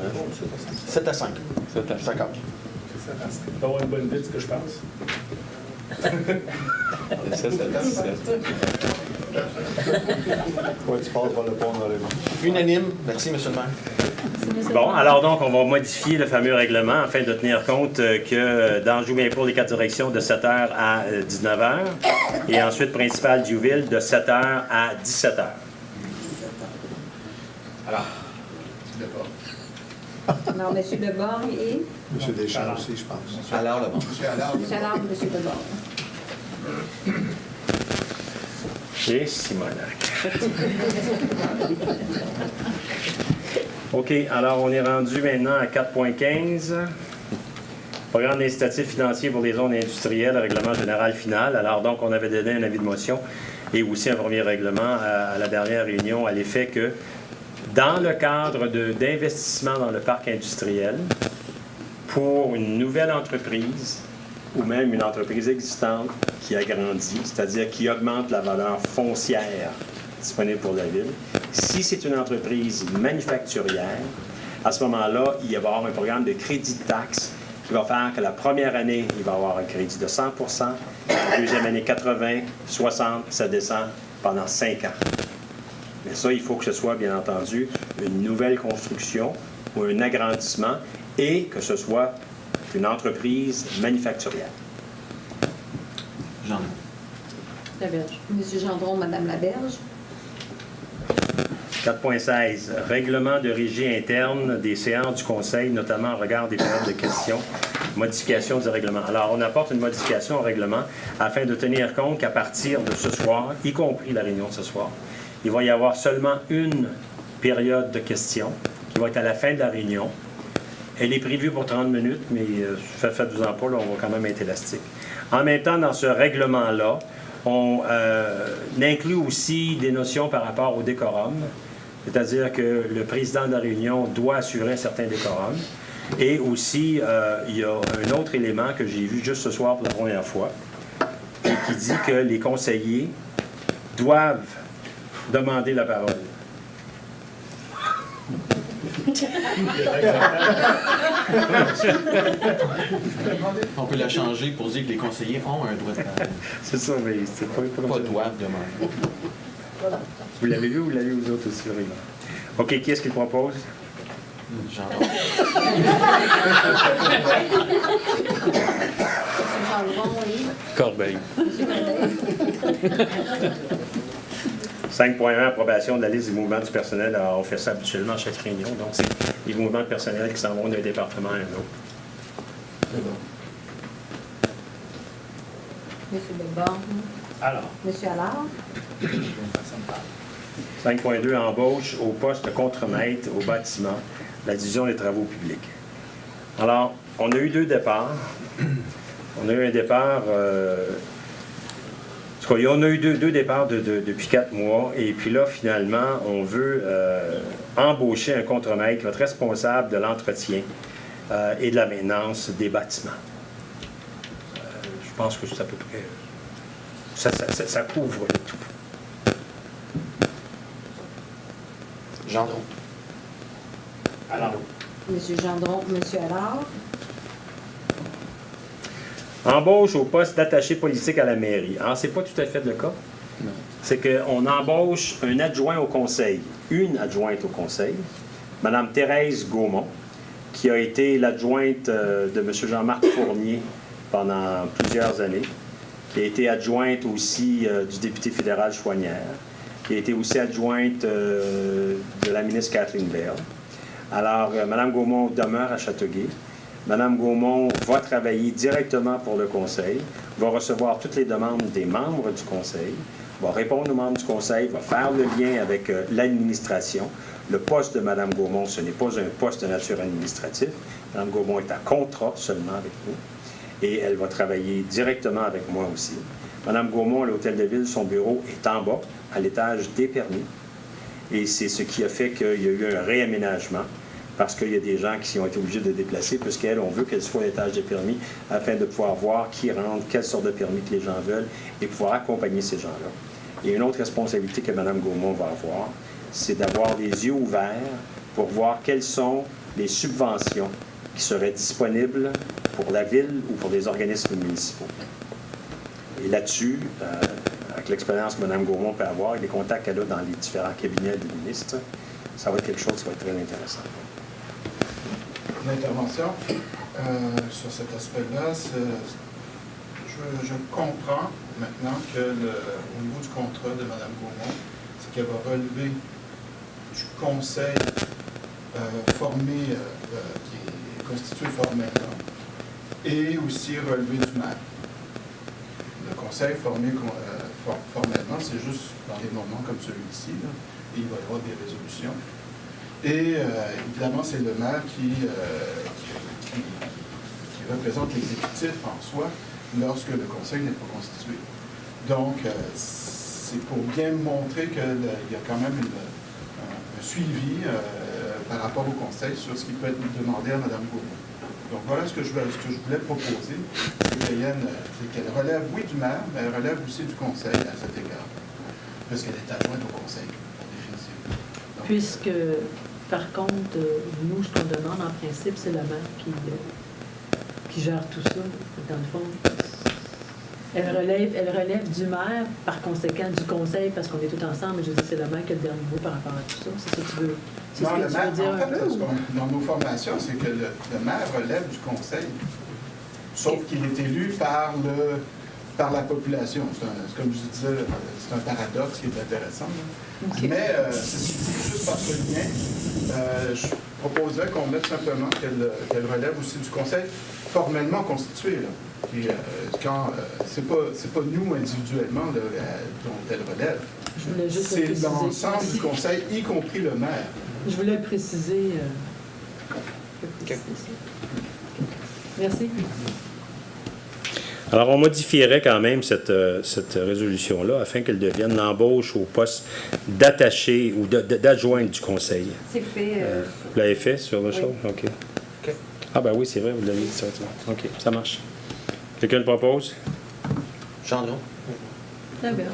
Speaker 3: 7 à 5.
Speaker 8: 7 à
Speaker 3: 5 heures.
Speaker 6: Il va avoir une bonne idée de ce que je pense.
Speaker 8: Ça, c'est 17.
Speaker 5: Ouais, tu passes par le pont dans les mains.
Speaker 3: Unanime. Merci, monsieur le maire.
Speaker 2: Bon, alors donc, on va modifier le fameux règlement afin de tenir compte que d'Anjou-Mainport, les 4 directions de 7h à 19h et ensuite principal Diouville de 7h à 17h. Alors,
Speaker 7: Alors, M. Leborgne et
Speaker 5: M. Deschamps aussi, je pense.
Speaker 3: Alors, là-bas.
Speaker 7: M. Allard et M. Leborgne.
Speaker 2: et Simonac. OK, alors on est rendu maintenant à 4.15. Programme d'incitatif financier pour les zones industrielles, règlement général final. Alors donc, on avait donné un avis de motion et aussi un premier règlement à la dernière réunion à l'effet que dans le cadre d'investissement dans le parc industriel, pour une nouvelle entreprise ou même une entreprise existante qui agrandit, c'est-à-dire qui augmente la valeur foncière disponible pour la ville, si c'est une entreprise manufacturière, à ce moment-là, il va y avoir un programme de crédit de taxe qui va faire que la première année, il va y avoir un crédit de 100 %, la deuxième année 80, 60, ça descend pendant 5 ans. Mais ça, il faut que ce soit, bien entendu, une nouvelle construction ou un agrandissement et que ce soit une entreprise manufacturière.
Speaker 9: Jean.
Speaker 12: Laberge.
Speaker 7: M. Gendron, Mme Laberge.
Speaker 2: 4.16. Règlement de régie interne des séances du Conseil, notamment en regard des périodes de questions. Modification du règlement. Alors, on apporte une modification au règlement afin de tenir compte qu'à partir de ce soir, y compris la réunion de ce soir, il va y avoir seulement une période de questions qui va être à la fin de la réunion. Elle est prévue pour 30 minutes, mais faites-vous-en pas, là, on va quand même être élastique. En même temps, dans ce règlement-là, on inclut aussi des notions par rapport au décorum, c'est-à-dire que le président de la réunion doit assurer un certain décorum. Et aussi, il y a un autre élément que j'ai vu juste ce soir pour la première fois, et qui dit que les conseillers doivent demander la parole.
Speaker 9: On peut la changer pour dire que les conseillers ont un droit de parole.
Speaker 2: C'est ça, mais c'est pas
Speaker 9: Pas doivent demander.
Speaker 2: Vous l'avez vu ou vous l'avez vous autres aussi, Rémi? OK, qui est-ce qu'il propose?
Speaker 9: J'entends.
Speaker 7: M. Gendron et
Speaker 8: Corbeil.
Speaker 7: M. Corbeil.
Speaker 2: 5.1, approbation de la liste des mouvements du personnel. Alors, on fait ça habituellement à chaque réunion. Donc, c'est les mouvements de personnel qui s'en vont d'un département à un autre.
Speaker 3: C'est bon.
Speaker 7: Monsieur Belborgne.
Speaker 6: Alors,
Speaker 7: Monsieur Allard.
Speaker 2: 5.2, embauche au poste de contremaître au bâtiment, la division des travaux publics. Alors, on a eu 2 départs. On a eu un départ... on a eu deux départs depuis 4 mois, et puis là, finalement, on veut embaucher un contremaître qui va être responsable de l'entretien et de la maintenance des bâtiments. Je pense que c'est à peu près... Ça couvre le tout.
Speaker 9: Gendron.
Speaker 6: alors,
Speaker 7: Monsieur Gendron, Monsieur Allard.
Speaker 2: Embauche au poste d'attaché politique à la mairie. Alors, c'est pas tout à fait le cas.
Speaker 8: Non.
Speaker 2: C'est qu'on embauche un adjoint au conseil, une adjointe au conseil, Mme Thérèse Gaumont, qui a été l'adjointe de M. Jean-Marc Fournier pendant plusieurs années, qui a été adjointe aussi du député fédéral Chouanière, qui a été aussi adjointe de la ministre Kathleen Bell. Alors, Mme Gaumont demeure à Châteauguay. Mme Gaumont va travailler directement pour le conseil, va recevoir toutes les demandes des membres du conseil, va répondre aux membres du conseil, va faire le lien avec l'administration. Le poste de Mme Gaumont, ce n'est pas un poste de nature administrative. Mme Gaumont est à contrat seulement avec nous. Et elle va travailler directement avec moi aussi. Mme Gaumont, à l'Hôtel de Ville, son bureau est en bas, à l'étage des permis. Et c'est ce qui a fait qu'il y a eu un réaménagement, parce qu'il y a des gens qui ont été obligés de déplacer, puisqu'elle, on veut qu'elle soit à l'étage des permis, afin de pouvoir voir qui rentre, quelle sorte de permis que les gens veulent, et pouvoir accompagner ces gens-là. Et une autre responsabilité que Mme Gaumont va avoir, c'est d'avoir les yeux ouverts pour voir quelles sont les subventions qui seraient disponibles pour la ville ou pour des organismes municipaux. Et là-dessus, avec l'expérience que Mme Gaumont peut avoir et les contacts qu'elle a dans les différents cabinets du ministre, ça va être quelque chose qui va être très intéressant.
Speaker 10: Une intervention sur cet aspect-là. Je comprends maintenant que au niveau du contrat de Mme Gaumont, c'est qu'elle va relever du conseil formé, qui est constitué formellement, et aussi relever du maire. Le conseil formé formellement, c'est juste dans des moments comme celui-ci, et il va y avoir des résolutions. Et évidemment, c'est le maire qui représente l'exécutif en soi lorsque le conseil n'est pas constitué. Donc, c'est pour bien montrer qu'il y a quand même un suivi par rapport au conseil sur ce qui peut être demandé à Mme Gaumont. Donc, voilà ce que je voulais proposer. C'est qu'elle relève, oui, du maire, mais elle relève aussi du conseil à cet égard, puisqu'elle est adjointe au conseil, en définitive. Donc,
Speaker 12: Puisque, par contre, nous, ce qu'on demande, en principe, c'est la maire qui gère tout ça. Dans le fond, elle relève du maire, par conséquent, du conseil, parce qu'on est tous ensemble, mais je dis c'est la maire qui a le dernier mot par rapport à tout ça. C'est ça que tu veux, c'est
Speaker 10: non,
Speaker 12: ce que
Speaker 10: le
Speaker 12: tu
Speaker 10: maire,
Speaker 12: veux dire
Speaker 10: en
Speaker 12: un
Speaker 10: fait,
Speaker 12: peu?
Speaker 10: dans nos formations, c'est que le maire relève du conseil, sauf qu'il est élu par la population. Comme je disais, c'est un paradoxe qui est intéressant.
Speaker 12: Okay.
Speaker 10: Mais c'est juste par ce lien, je proposerais qu'on mette simplement qu'elle relève aussi du conseil formellement constitué. Là. Puis, c'est pas nous individuellement là, dont elle relève. C'est l'ensemble du conseil, y compris le maire.
Speaker 12: Je voulais le préciser. Merci.
Speaker 2: Alors, on modifierait quand même cette résolution-là afin qu'elle devienne l'embauche au poste d'attaché ou d'adjointe du conseil.
Speaker 7: C'est fait.
Speaker 2: Vous l'avez fait sur le show?
Speaker 7: Oui.
Speaker 2: OK. Ah ben oui, c'est vrai, vous l'avez dit. OK, ça marche. Quelqu'un le propose?
Speaker 9: Gendron.
Speaker 12: Très bien.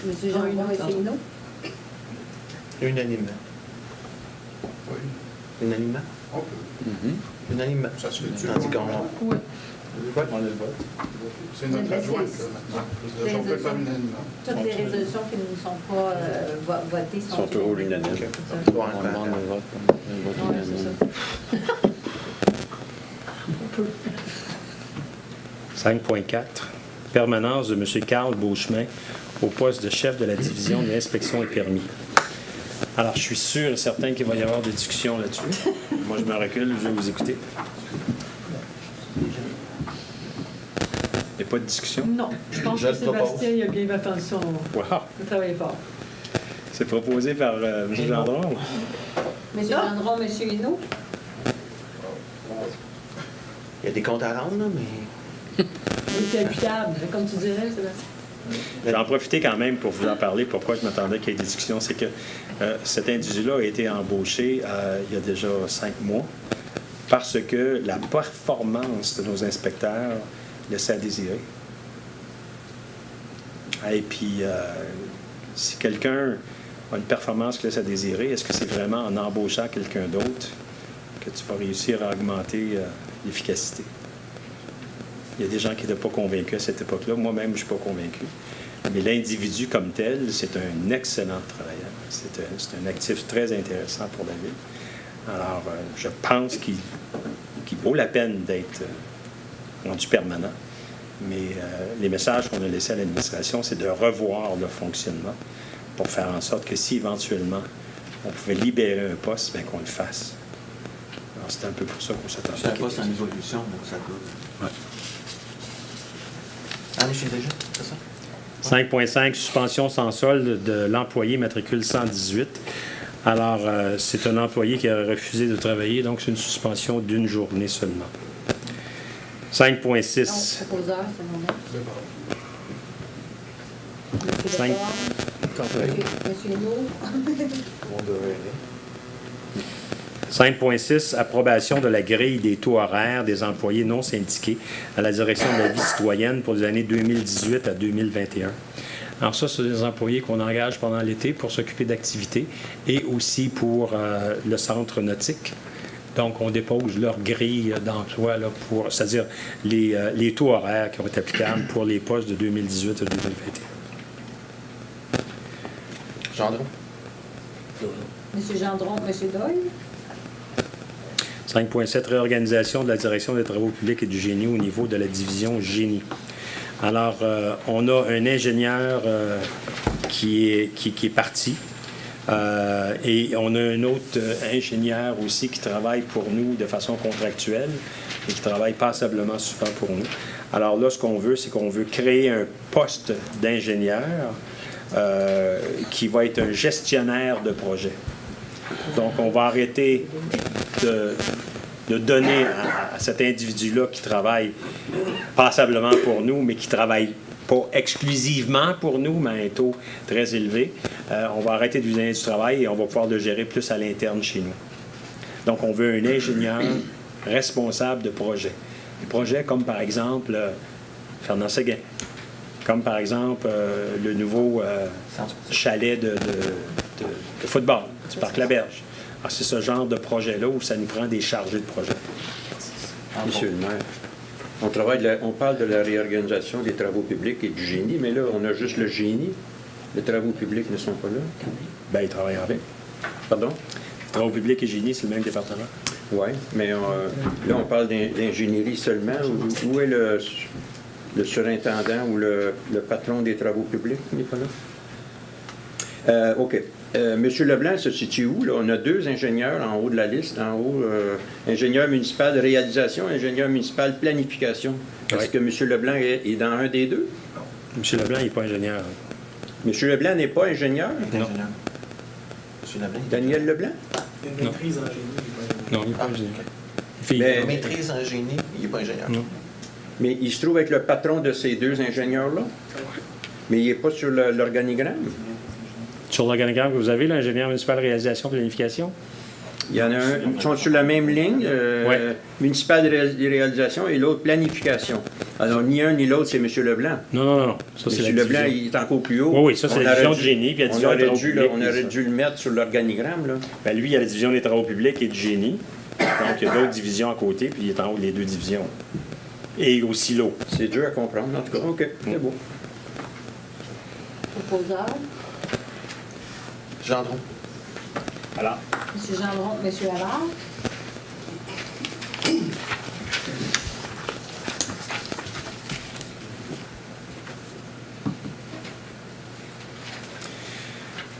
Speaker 7: Monsieur Gendron et Chéminot.
Speaker 9: Unanimement.
Speaker 10: Oui,
Speaker 9: Unanimement?
Speaker 10: on peut.
Speaker 9: Unanimement.
Speaker 10: Ça se fait-tu?
Speaker 9: Tandis qu'on...
Speaker 12: Oui.
Speaker 10: On le vote. C'est notre adjointe, là, maintenant. On peut faire unanimement.
Speaker 7: Toutes les résolutions qui ne sont pas votées sont
Speaker 8: toujours unanimes.
Speaker 9: On demande
Speaker 8: un vote unanime. 5.4. Permanence de M. Carl Beauchemin
Speaker 2: au poste de chef de la division de l'inspection et permis. Alors, je suis sûr et certain qu'il va y avoir des discussions là-dessus. Moi, je me recule, je vais vous écouter. Il n'y a pas de discussion?
Speaker 12: Non, je pense
Speaker 5: Je
Speaker 12: que
Speaker 5: le propose.
Speaker 12: Sébastien, il a bien fait son...
Speaker 2: Wow!
Speaker 12: Il a travaillé fort.
Speaker 2: C'est proposé par M. Gendron.
Speaker 7: Monsieur Gendron, Monsieur Hinault.
Speaker 9: Il y a des comptes à rendre, là, mais...
Speaker 12: Il est imputable, comme tu dirais, Sébastien.
Speaker 2: Je vais en profiter quand même pour vous en parler. Pourquoi je m'attendais qu'il y ait des discussions? C'est que cet individu-là a été embauché il y a déjà 5 mois parce que la performance de nos inspecteurs laissait à désirer. Et puis, si quelqu'un a une performance qui laisse à désirer, est-ce que c'est vraiment en embauchant quelqu'un d'autre que tu vas réussir à augmenter l'efficacité? Il y a des gens qui n'étaient pas convaincus à cette époque-là. Moi-même, je ne suis pas convaincu. Mais l'individu comme tel, c'est un excellent travailleur. C'est un actif très intéressant pour la Ville. Alors, je pense qu'il vaut la peine d'être rendu permanent. Mais les messages qu'on a laissés à l'administration, c'est de revoir le fonctionnement pour faire en sorte que si éventuellement on pouvait libérer un poste, bien qu'on le fasse. Alors, c'est un peu pour ça qu'on s'attend.
Speaker 9: C'est un poste en évolution, donc ça coûte.
Speaker 2: Ouais.
Speaker 9: Ah, mais je suis déjà, c'est ça?
Speaker 2: 5.5, suspension sans solde de l'employé matricule 118. Alors, c'est un employé qui a refusé de travailler, donc c'est une suspension d'une journée seulement. 5.6.
Speaker 7: Proposeur, c'est mon nom. Monsieur
Speaker 2: Cinq.
Speaker 7: Deborah. Monsieur Hinault.
Speaker 5: On devrait aider.
Speaker 2: 5.6, approbation de la grille des taux horaires des employés non syndiqués à la direction de la vie citoyenne pour les années 2018 à 2021. Alors ça, c'est des employés qu'on engage pendant l'été pour s'occuper d'activités et aussi pour le centre nautique. Donc, on dépose leur grille d'emploi, là, c'est-à-dire les taux horaires qui vont être applicables pour les postes de 2018 à 2021.
Speaker 9: Gendron?
Speaker 7: Monsieur Gendron, Monsieur Doyle.
Speaker 2: 5.7, réorganisation de la direction des travaux publics et du génie au niveau de la division génie. Alors, on a un ingénieur qui est parti et on a un autre ingénieur aussi qui travaille pour nous de façon contractuelle et qui travaille passablement souvent pour nous. Alors là, ce qu'on veut, c'est qu'on veut créer un poste d'ingénieur qui va être un gestionnaire de projet. Donc, on va arrêter de donner à cet individu-là qui travaille passablement pour nous, mais qui ne travaille pas exclusivement pour nous, mais à un taux très élevé. On va arrêter de lui donner du travail et on va pouvoir le gérer plus à l'interne chez nous. Donc, on veut un ingénieur responsable de projets. Des projets comme, par exemple, Fernand Séguin, comme, par exemple, le nouveau chalet de football du Parc Laberge. Alors, c'est ce genre de projet-là où ça nous prend des chargés de projet.
Speaker 1: Monsieur le maire, on parle de la réorganisation des travaux publics et du génie, mais là, on a juste le génie. Les travaux publics ne sont pas là.
Speaker 2: Bien, ils travaillent avec.
Speaker 1: Pardon?
Speaker 2: Travaux publics et génie, c'est le même département.
Speaker 1: Oui, mais là, on parle d'ingénierie seulement. Où est le surintendant ou le patron des travaux publics? Il n'est pas là? OK. Monsieur Leblanc se situe où? Là? On a 2 ingénieurs en haut de la liste. En haut, ingénieur municipal de réalisation, ingénieur municipal de planification. Est-ce que M. Leblanc est dans un des deux?
Speaker 2: M. Leblanc, il n'est pas ingénieur.
Speaker 1: M. Leblanc n'est pas ingénieur?
Speaker 9: Non. Monsieur Leblanc?
Speaker 1: Daniel Leblanc?
Speaker 6: Une maîtrise en génie.
Speaker 2: Non, il n'est pas ingénieur.
Speaker 1: Mais-
Speaker 9: Une maîtrise en génie, il n'est pas ingénieur.
Speaker 2: Non.
Speaker 1: Mais il se trouve avec le patron de ces 2 ingénieurs-là? Mais il n'est pas sur l'organigramme?
Speaker 2: Sur l'organigramme que vous avez, l'ingénieur municipal de réalisation et planification?
Speaker 1: Il y en a un, ils sont sur la même ligne,
Speaker 2: Ouais.
Speaker 1: municipal de réalisation et l'autre planification. Alors, ni un ni l'autre, c'est M. Leblanc.
Speaker 2: Non. Ça, c'est
Speaker 1: M.
Speaker 2: la
Speaker 1: Leblanc,
Speaker 2: division.
Speaker 1: il est encore plus haut.
Speaker 2: Oui, ça, c'est
Speaker 1: On
Speaker 2: la
Speaker 1: aurait
Speaker 2: division
Speaker 1: dû-
Speaker 2: de génie, puis la
Speaker 1: on
Speaker 2: division
Speaker 1: aurait
Speaker 2: des travaux
Speaker 1: dû,
Speaker 2: publics,
Speaker 1: on
Speaker 2: puis
Speaker 1: aurait
Speaker 2: ça.
Speaker 1: dû le mettre sur l'organigramme, là.
Speaker 2: Ben, lui, il y a la division des travaux publics et du génie. Donc, il y a d'autres divisions à côté, puis il est en haut des 2 divisions. Et aussi l'eau.
Speaker 1: C'est dur à comprendre, en tout cas. OK, c'est beau.
Speaker 7: Proposeur.
Speaker 9: Gendron?
Speaker 2: Voilà.
Speaker 7: Monsieur Gendron, Monsieur Allard.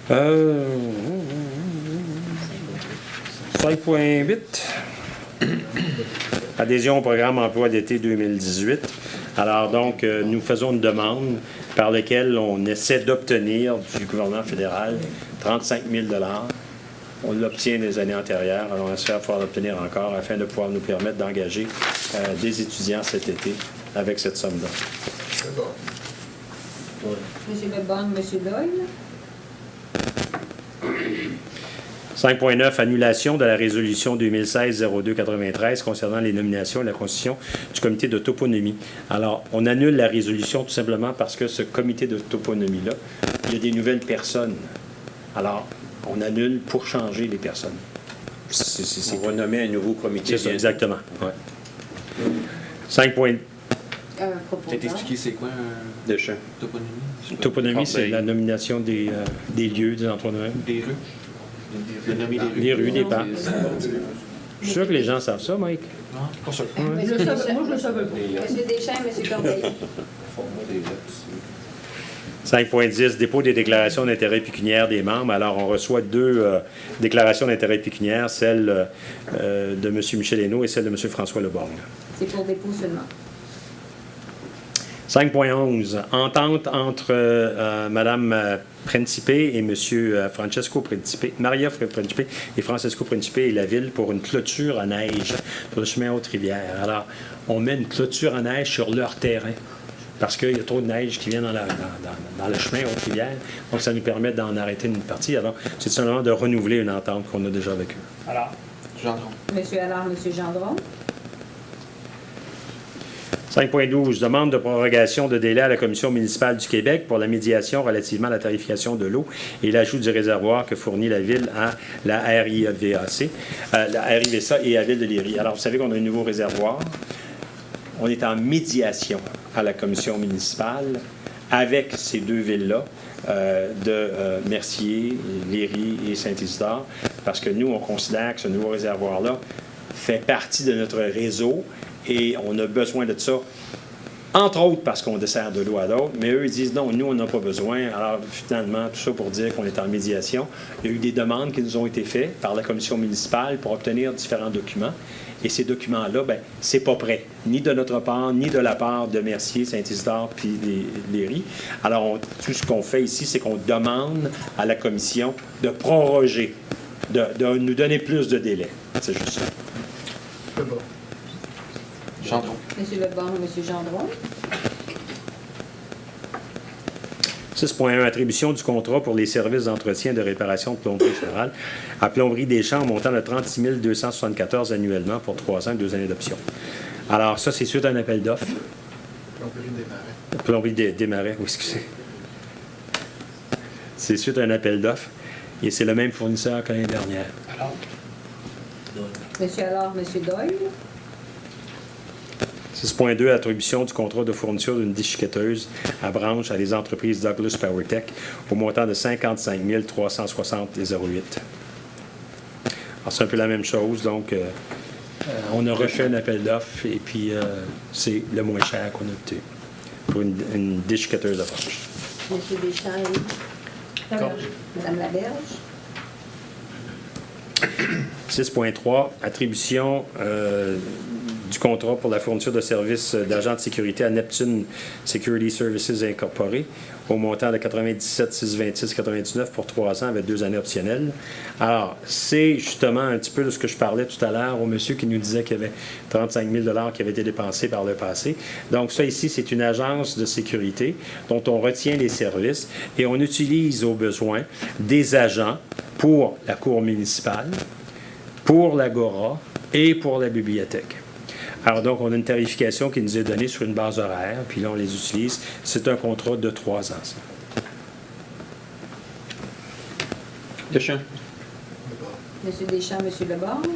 Speaker 2: 5.8. Adhésion au programme emploi d'été 2018. Alors donc, nous faisons une demande par laquelle on essaie d'obtenir du gouvernement fédéral 35 000 $. On l'obtient des années antérieures, alors on espère pouvoir l'obtenir encore afin de pouvoir nous permettre d'engager des étudiants cet été avec cette somme-là.
Speaker 10: C'est bon.
Speaker 7: Monsieur Leborgne, Monsieur Doyle.
Speaker 2: 5.9, annulation de la résolution 2016-02-93 concernant les nominations et la constitution du comité de toponymie. Alors, on annule la résolution tout simplement parce que ce comité de toponymie-là, il y a des nouvelles personnes. Alors, on annule pour changer les personnes.
Speaker 1: On va nommer un nouveau comité.
Speaker 2: C'est ça, exactement. Ouais. 5.
Speaker 9: Peut-être expliquer c'est quoi
Speaker 1: De champ.
Speaker 9: toponymie?
Speaker 2: Toponymie, c'est la nomination des lieux, des endroits de même.
Speaker 9: Des rues? De nommer
Speaker 2: Des rues, des parcs. Je suis sûr que les gens savent ça, Mike.
Speaker 9: Non, pas sûr.
Speaker 12: Moi, je le savais pas.
Speaker 7: Monsieur Deschamps, Monsieur Corbeil.
Speaker 2: 5.10, dépôt des déclarations d'intérêt pécuniaire des membres. Alors, on reçoit 2 déclarations d'intérêt pécuniaire, celle de M. Michel Hainaut et celle de M. François Leborgne.
Speaker 7: C'est pour dépôt seulement.
Speaker 2: 5.11, entente entre Mme Principe et M. Francesco Principe, Maria Principe et Francesco Principe et la ville pour une clôture à neige sur le chemin Haute-Rivière. Alors, on met une clôture à neige sur leur terrain parce qu'il y a trop de neige qui vient dans le chemin Haute-Rivière. Donc, ça nous permet d'en arrêter une partie. Alors, c'est simplement de renouveler une entente qu'on a déjà avec eux.
Speaker 6: Alors,
Speaker 9: Gendron.
Speaker 7: Monsieur Allard, Monsieur Gendron.
Speaker 2: 5.12, demande de prorogation de délai à la Commission municipale du Québec pour la médiation relativement à la tarification de l'eau et l'ajout du réservoir que fournit la Ville à la RIVAC, la RIVSA et à la Ville de Léry. Alors, vous savez qu'on a un nouveau réservoir. On est en médiation à la Commission municipale avec ces 2 villes-là, de Mercier, Léry et Saint-Isidore, parce que nous, on considère que ce nouveau réservoir-là fait partie de notre réseau. Et on a besoin de ça, entre autres parce qu'on dessert de l'eau à d'autres, mais eux, ils disent non, nous, on n'a pas besoin. Alors, finalement, tout ça pour dire qu'on est en médiation. Il y a eu des demandes qui nous ont été faites par la commission municipale pour obtenir différents documents. Et ces documents-là, bien, c'est pas prêt, ni de notre part, ni de la part de Mercier, Saint-Isidore, puis Léry. Alors, tout ce qu'on fait ici, c'est qu'on demande à la commission de proroger, de nous donner plus de délai. C'est juste ça.
Speaker 10: C'est bon.
Speaker 9: Gendron.
Speaker 7: Monsieur Leborgne, Monsieur Gendron.
Speaker 2: 6.1, attribution du contrat pour les services d'entretien et de réparation de plomberie générale à Plomberie des Champs, montant de 36 274 annuellement pour 3 ans et 2 années d'option. Alors, ça, c'est suite à un appel d'offres.
Speaker 10: Plomberie des Marais.
Speaker 2: Plomberie des Marais, oui, excusez. C'est suite à un appel d'offres et c'est le même fournisseur que l'année dernière.
Speaker 6: alors,
Speaker 7: Monsieur Allard, Monsieur Doyle.
Speaker 2: 6.2, attribution du contrat de fourniture d'une déchiquetteuse à branche à les entreprises Douglas PowerTech au montant de 55 360,08 $. Alors, c'est un peu la même chose. Donc, on a refait un appel d'offres et puis c'est le moins cher qu'on a obtenu pour une déchiquetteuse à branche.
Speaker 7: Monsieur Deschamps. Madame Laberge.
Speaker 2: 6.3, attribution du contrat pour la fourniture de services d'agents de sécurité à Neptune Security Services Incorporé au montant de 97 626 99 pour 3 ans avec 2 années optionnelles. Alors, c'est justement un petit peu de ce que je parlais tout à l'heure au monsieur qui nous disait qu'il y avait 35 000 $ qui avaient été dépensés par le passé. Donc, ça ici, c'est une agence de sécurité dont on retient les services et on utilise au besoin des agents pour la cour municipale, pour l'Agora et pour la bibliothèque. Alors donc, on a une tarification qui nous est donnée sur une base horaire, puis là, on les utilise. C'est un contrat de 3 ans, ça.
Speaker 9: Deschamps.
Speaker 7: Monsieur Deschamps, Monsieur Leborgne.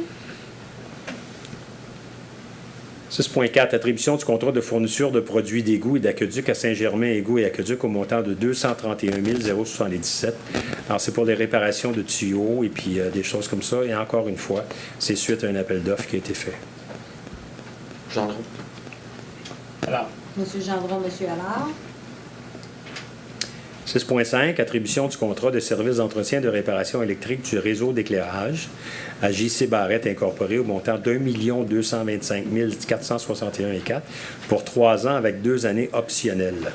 Speaker 2: 6.4, attribution du contrat de fourniture de produits d'égout et d'aqueduc à Saint-Germain, égout et aqueduc au montant de 231 077. Alors, c'est pour les réparations de tuyaux et puis des choses comme ça. Et encore une fois, c'est suite à un appel d'offres qui a été fait.
Speaker 9: Gendron.
Speaker 6: alors,
Speaker 7: Monsieur Gendron, Monsieur Allard.
Speaker 2: 6.5, attribution du contrat de service d'entretien de réparation électrique du réseau d'éclairage à JC Barrette Incorporé au montant d'1 225 461,4 pour 3 ans avec 2 années optionnelles.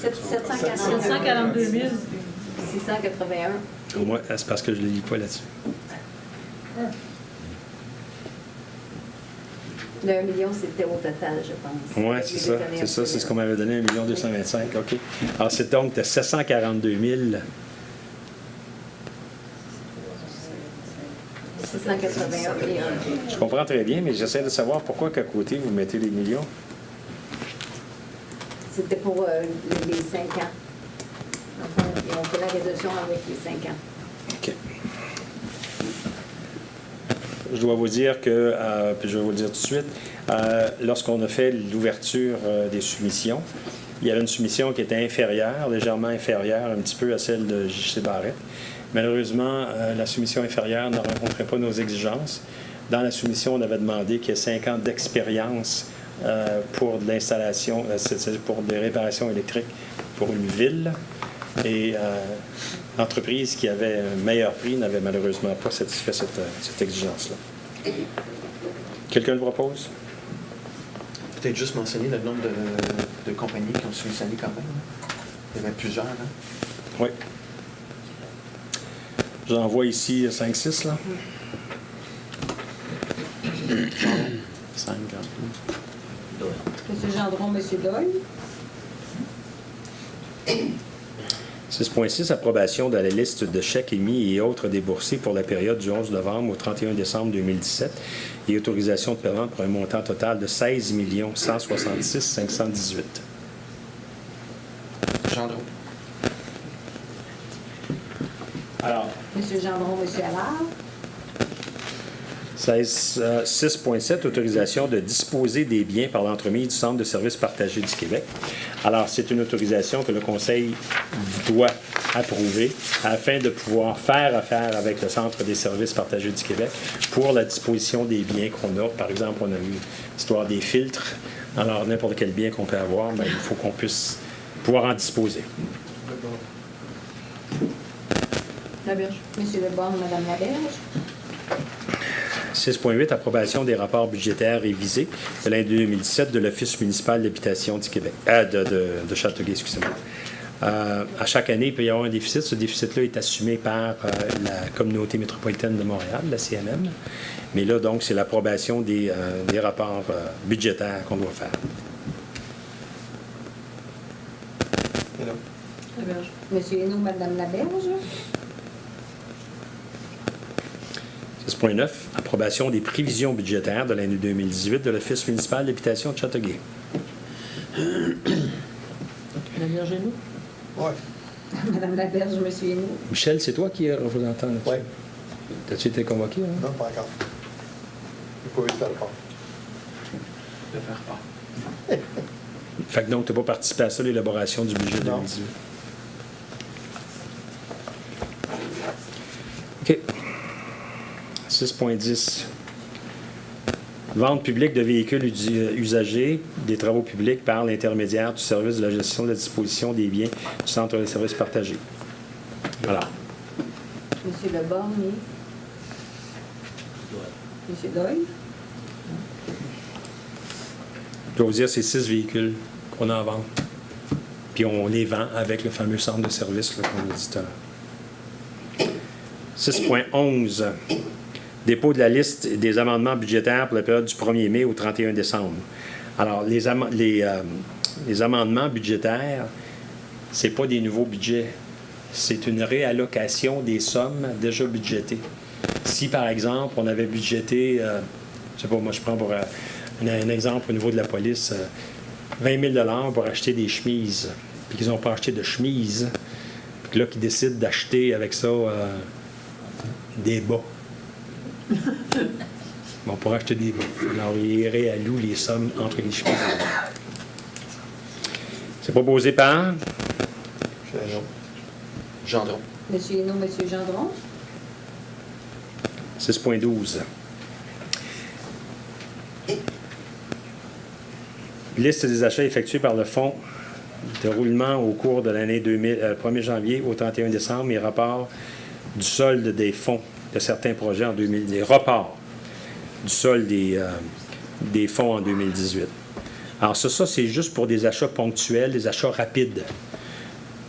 Speaker 12: 742 000.
Speaker 7: 681.
Speaker 2: Moi, c'est parce que je ne le lis pas là-dessus.
Speaker 7: Le 1 million, c'était au total, je pense.
Speaker 2: Oui, c'est ça. C'est ça, c'est ce qu'on m'avait donné, 1 225 000. OK. Alors, c'est donc de 742 000.
Speaker 7: 681 et 1.
Speaker 2: Je comprends très bien, mais j'essaie de savoir pourquoi qu'à côté, vous mettez les millions.
Speaker 7: C'était pour les 5 ans. Enfin, et on fait la résolution avec les 5 ans.
Speaker 2: OK. Je dois vous dire que, puis je vais vous le dire tout de suite, lorsqu'on a fait l'ouverture des soumissions, il y avait une soumission qui était inférieure, légèrement inférieure un petit peu à celle de JC Barrette. Malheureusement, la soumission inférieure ne rencontrait pas nos exigences. Dans la soumission, on avait demandé qu'il y ait 5 ans d'expérience pour de l'installation, pour des réparations électriques pour une ville. Et l'entreprise qui avait un meilleur prix n'avait malheureusement pas satisfait cette exigence-là. Quelqu'un le propose?
Speaker 9: Peut-être juste mentionner le nombre de compagnies qui ont soumissionné quand même. Il y en a plusieurs, là.
Speaker 2: Oui. J'en vois ici 5-6, là.
Speaker 8: 5
Speaker 7: Monsieur Gendron, Monsieur Doyle.
Speaker 2: 6.6, approbation de la liste de chèques émis et autres déboursés pour la période du 11 novembre au 31 décembre 2017 et autorisation de paiement pour un montant total de 16 166 518.
Speaker 9: Gendron.
Speaker 2: Alors,
Speaker 7: Monsieur Gendron, Monsieur Allard.
Speaker 2: 6.7, autorisation de disposer des biens par l'entremise du Centre de services partagés du Québec. Alors, c'est une autorisation que le Conseil doit approuver afin de pouvoir faire affaire avec le Centre des services partagés du Québec pour la disposition des biens qu'on a. Par exemple, on a eu l'histoire des filtres. Alors, n'importe quel bien qu'on peut avoir, bien, il faut qu'on puisse pouvoir en disposer.
Speaker 12: Laberge.
Speaker 7: Monsieur Leborgne, Madame Laberge.
Speaker 2: 6.8, approbation des rapports budgétaires révisés de l'année 2017 de l'Office municipal d'habitation du Québec, de Châteauguay, excusez-moi. À chaque année, il peut y avoir un déficit. Ce déficit-là est assumé par la Communauté métropolitaine de Montréal, la CMM. Mais là, donc, c'est l'approbation des rapports budgétaires qu'on doit faire.
Speaker 12: Laberge.
Speaker 7: Monsieur Hainaut, Madame Laberge.
Speaker 2: 6.9, approbation des prévisions budgétaires de l'année 2018 de l'Office municipal d'habitation de Châteauguay.
Speaker 12: Laberge et nous.
Speaker 5: Oui.
Speaker 7: Madame Laberge, Monsieur Hainaut.
Speaker 2: Michel, c'est toi qui es représentant là-dessus?
Speaker 5: Oui.
Speaker 2: T'as-tu été convoqué? Hein?
Speaker 5: Non, pas encore. Je n'ai pas eu de faire part.
Speaker 9: De faire part.
Speaker 2: Fait que donc, tu n'as pas participé à ça, l'élaboration du budget
Speaker 5: Non.
Speaker 2: 2018. OK. 6.10. Vente publique de véhicules usagés des travaux publics par l'intermédiaire du service de la gestion de la disposition des biens du Centre des services partagés. Voilà.
Speaker 7: Monsieur Leborgne et Monsieur Doyle.
Speaker 2: Je dois vous dire, c'est 6 véhicules qu'on a en vente. Puis on les vend avec le fameux centre de service là, qu'on a dit tout à l'heure. 6.11. Dépôt de la liste des amendements budgétaires pour la période du 1er mai au 31 décembre. Alors, les amendements budgétaires, ce n'est pas des nouveaux budgets. C'est une réallocation des sommes déjà budgétées. Si, par exemple, on avait budgété, je ne sais pas, moi je prends pour un exemple au niveau de la police, 20 000 pour acheter des chemises, puis qu'ils n'ont pas acheté de chemises, puis que là, qu'ils décident d'acheter avec ça des bas. On pourrait acheter des bas. Alors, ils réallouent les sommes entre les chemises. C'est proposé par
Speaker 9: Gendron.
Speaker 7: Monsieur Hainaut, Monsieur Gendron.
Speaker 2: 6.12. Liste des achats effectués par le Fonds de roulement au cours de l'année 1er janvier au 31 décembre et rapport du solde des fonds de certains projets en 2000, les reports du solde des fonds en 2018. Alors ça, c'est juste pour des achats ponctuels, des achats rapides,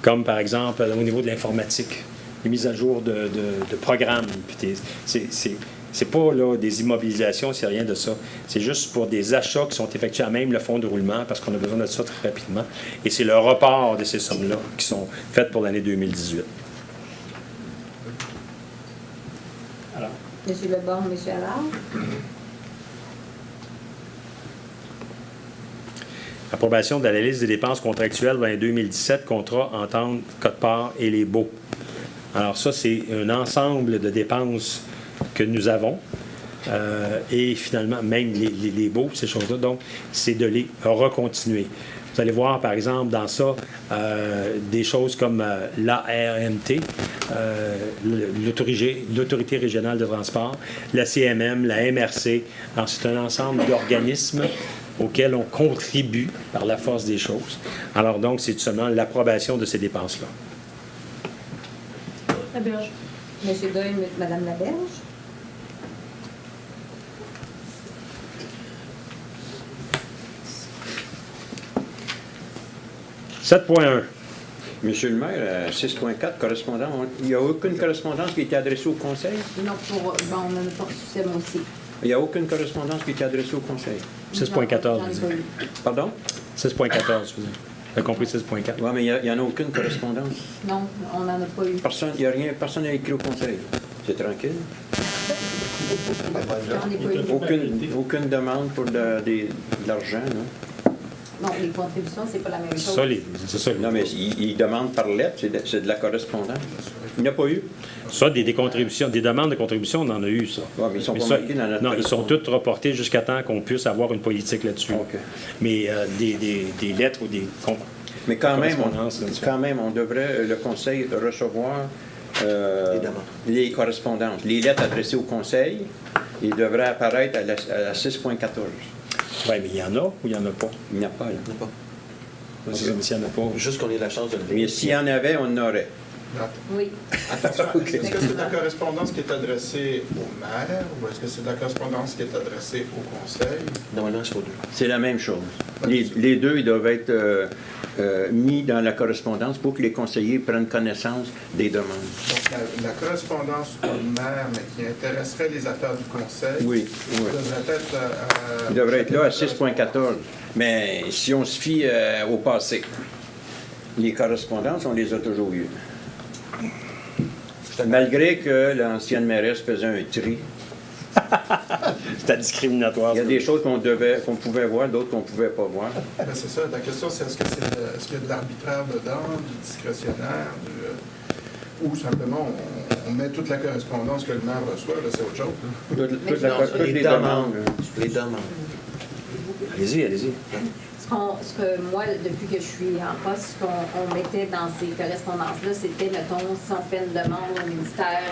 Speaker 2: comme par exemple au niveau de l'informatique, les mises à jour de programmes. C'est pas là, des immobilisations, c'est rien de ça. C'est juste pour des achats qui sont effectués à même le fonds de roulement parce qu'on a besoin de ça très rapidement. Et c'est le report de ces sommes-là qui sont faites pour l'année 2018.
Speaker 6: Alors,
Speaker 7: M. Lebon, M. Allard.
Speaker 2: Approbation de la liste des dépenses contractuelles dans l'année 2017, contrats, ententes, quote-part et les baux. Alors ça, c'est un ensemble de dépenses que nous avons. Et finalement, même les baux, ces choses-là, donc, c'est de les recontinuer. Vous allez voir, par exemple, dans ça, des choses comme l'ARMT, l'Autorité régionale de transport, la CMM, la MRC. Alors, c'est un ensemble d'organismes auxquels on contribue par la force des choses. Alors, donc, c'est tout seulement l'approbation de ces dépenses-là.
Speaker 12: Laberge.
Speaker 7: M. Doyle, Mme Laberge.
Speaker 2: « 7.1.
Speaker 1: Monsieur le maire, 6.4, correspondant. Il n'y a aucune correspondance qui a été adressée au conseil?
Speaker 7: Non, bon, on n'en a pas reçu ça, moi aussi.
Speaker 1: Il n'y a aucune correspondance qui a été adressée au conseil.
Speaker 2: 6.14,
Speaker 7: J'en ai pas eu.
Speaker 1: Pardon?
Speaker 2: 6.14, vous avez compris 6.4.
Speaker 1: Oui, mais il n'y en a aucune correspondance.
Speaker 7: Non, on n'en a pas eu.
Speaker 1: Personne n'a écrit au conseil. C'est tranquille.
Speaker 7: J'en ai pas eu.
Speaker 1: Aucune demande pour de l'argent, non?
Speaker 7: Non, les contributions, c'est pas la même chose.
Speaker 2: C'est ça.
Speaker 1: Non, mais il demande par lettre, c'est de la correspondance. Il n'y a pas eu.
Speaker 2: Ça, des contributions, des demandes de contributions, on en a eu, ça.
Speaker 1: Ouais, mais ils sont pas
Speaker 2: ça,
Speaker 1: marqués dans notre
Speaker 2: non, ils sont
Speaker 1: correspondance.
Speaker 2: toutes reportées jusqu'à temps qu'on puisse avoir une politique là-dessus.
Speaker 1: OK.
Speaker 2: Mais des lettres ou des
Speaker 1: Mais quand même,
Speaker 2: correspondances là-dessus.
Speaker 1: on devrait, le conseil, recevoir
Speaker 9: Les demandes.
Speaker 1: les correspondances. Les lettres adressées au conseil, ils devraient apparaître à la 6.14.
Speaker 2: Oui, mais il y en a ou il n'y en a pas?
Speaker 1: Il n'y en a pas, là.
Speaker 9: Il n'y en a pas.
Speaker 2: S'il n'y en a pas.
Speaker 9: Juste qu'on ait la chance de le
Speaker 1: Mais
Speaker 9: lire.
Speaker 1: s'il y en avait, on en aurait.
Speaker 7: Oui.
Speaker 10: Attention, est-ce que c'est de la correspondance qui est adressée au maire ou est-ce que c'est de la correspondance qui est adressée au conseil?
Speaker 9: Normalement, c'est aux deux.
Speaker 1: C'est la même chose. Les deux, ils doivent être mis dans la correspondance pour que les conseillers prennent connaissance des demandes.
Speaker 10: Donc, la correspondance au maire, mais qui intéresserait les affaires du conseil,
Speaker 1: Oui, oui.
Speaker 10: devrait être
Speaker 1: Il devrait être là à 6.14. Mais si on se fie au passé, les correspondances, on les a toujours eues. Malgré que l'ancienne mairesse faisait un tri.
Speaker 2: C'était discriminatoire.
Speaker 1: Il y a des choses qu'on pouvait voir, d'autres qu'on ne pouvait pas voir.
Speaker 10: Ben, c'est ça. La question, c'est est-ce qu'il y a de l'arbitraire dedans, du discrétionnaire, ou simplement on met toute la correspondance que le maire reçoit, là, c'est autre chose.
Speaker 1: Toutes les demandes.
Speaker 9: Les demandes.
Speaker 2: Allez-y.
Speaker 7: Ce que moi, depuis que je suis en poste, ce qu'on mettait dans ces correspondances-là, c'était, mettons, si on fait une demande au ministère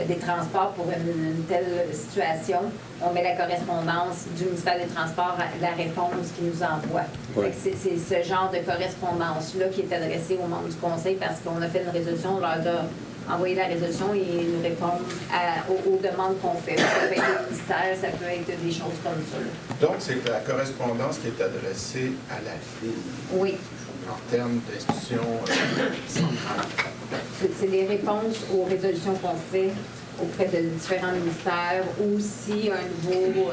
Speaker 7: des Transports pour une telle situation, on met la correspondance du ministère des Transports à la réponse qu'ils nous envoie.
Speaker 1: Ouais.
Speaker 7: C'est ce genre de correspondance-là qui est adressée aux membres du conseil parce qu'on a fait une résolution, on leur a envoyé la résolution et ils nous répondent aux demandes qu'on fait. Ça peut être des ministères, ça peut être des choses comme ça, là.
Speaker 10: Donc, c'est la correspondance qui est adressée à la ville
Speaker 7: Oui.
Speaker 10: en termes d'institution centrale.
Speaker 7: C'est des réponses aux résolutions qu'on fait auprès de différents ministères, ou si un nouveau...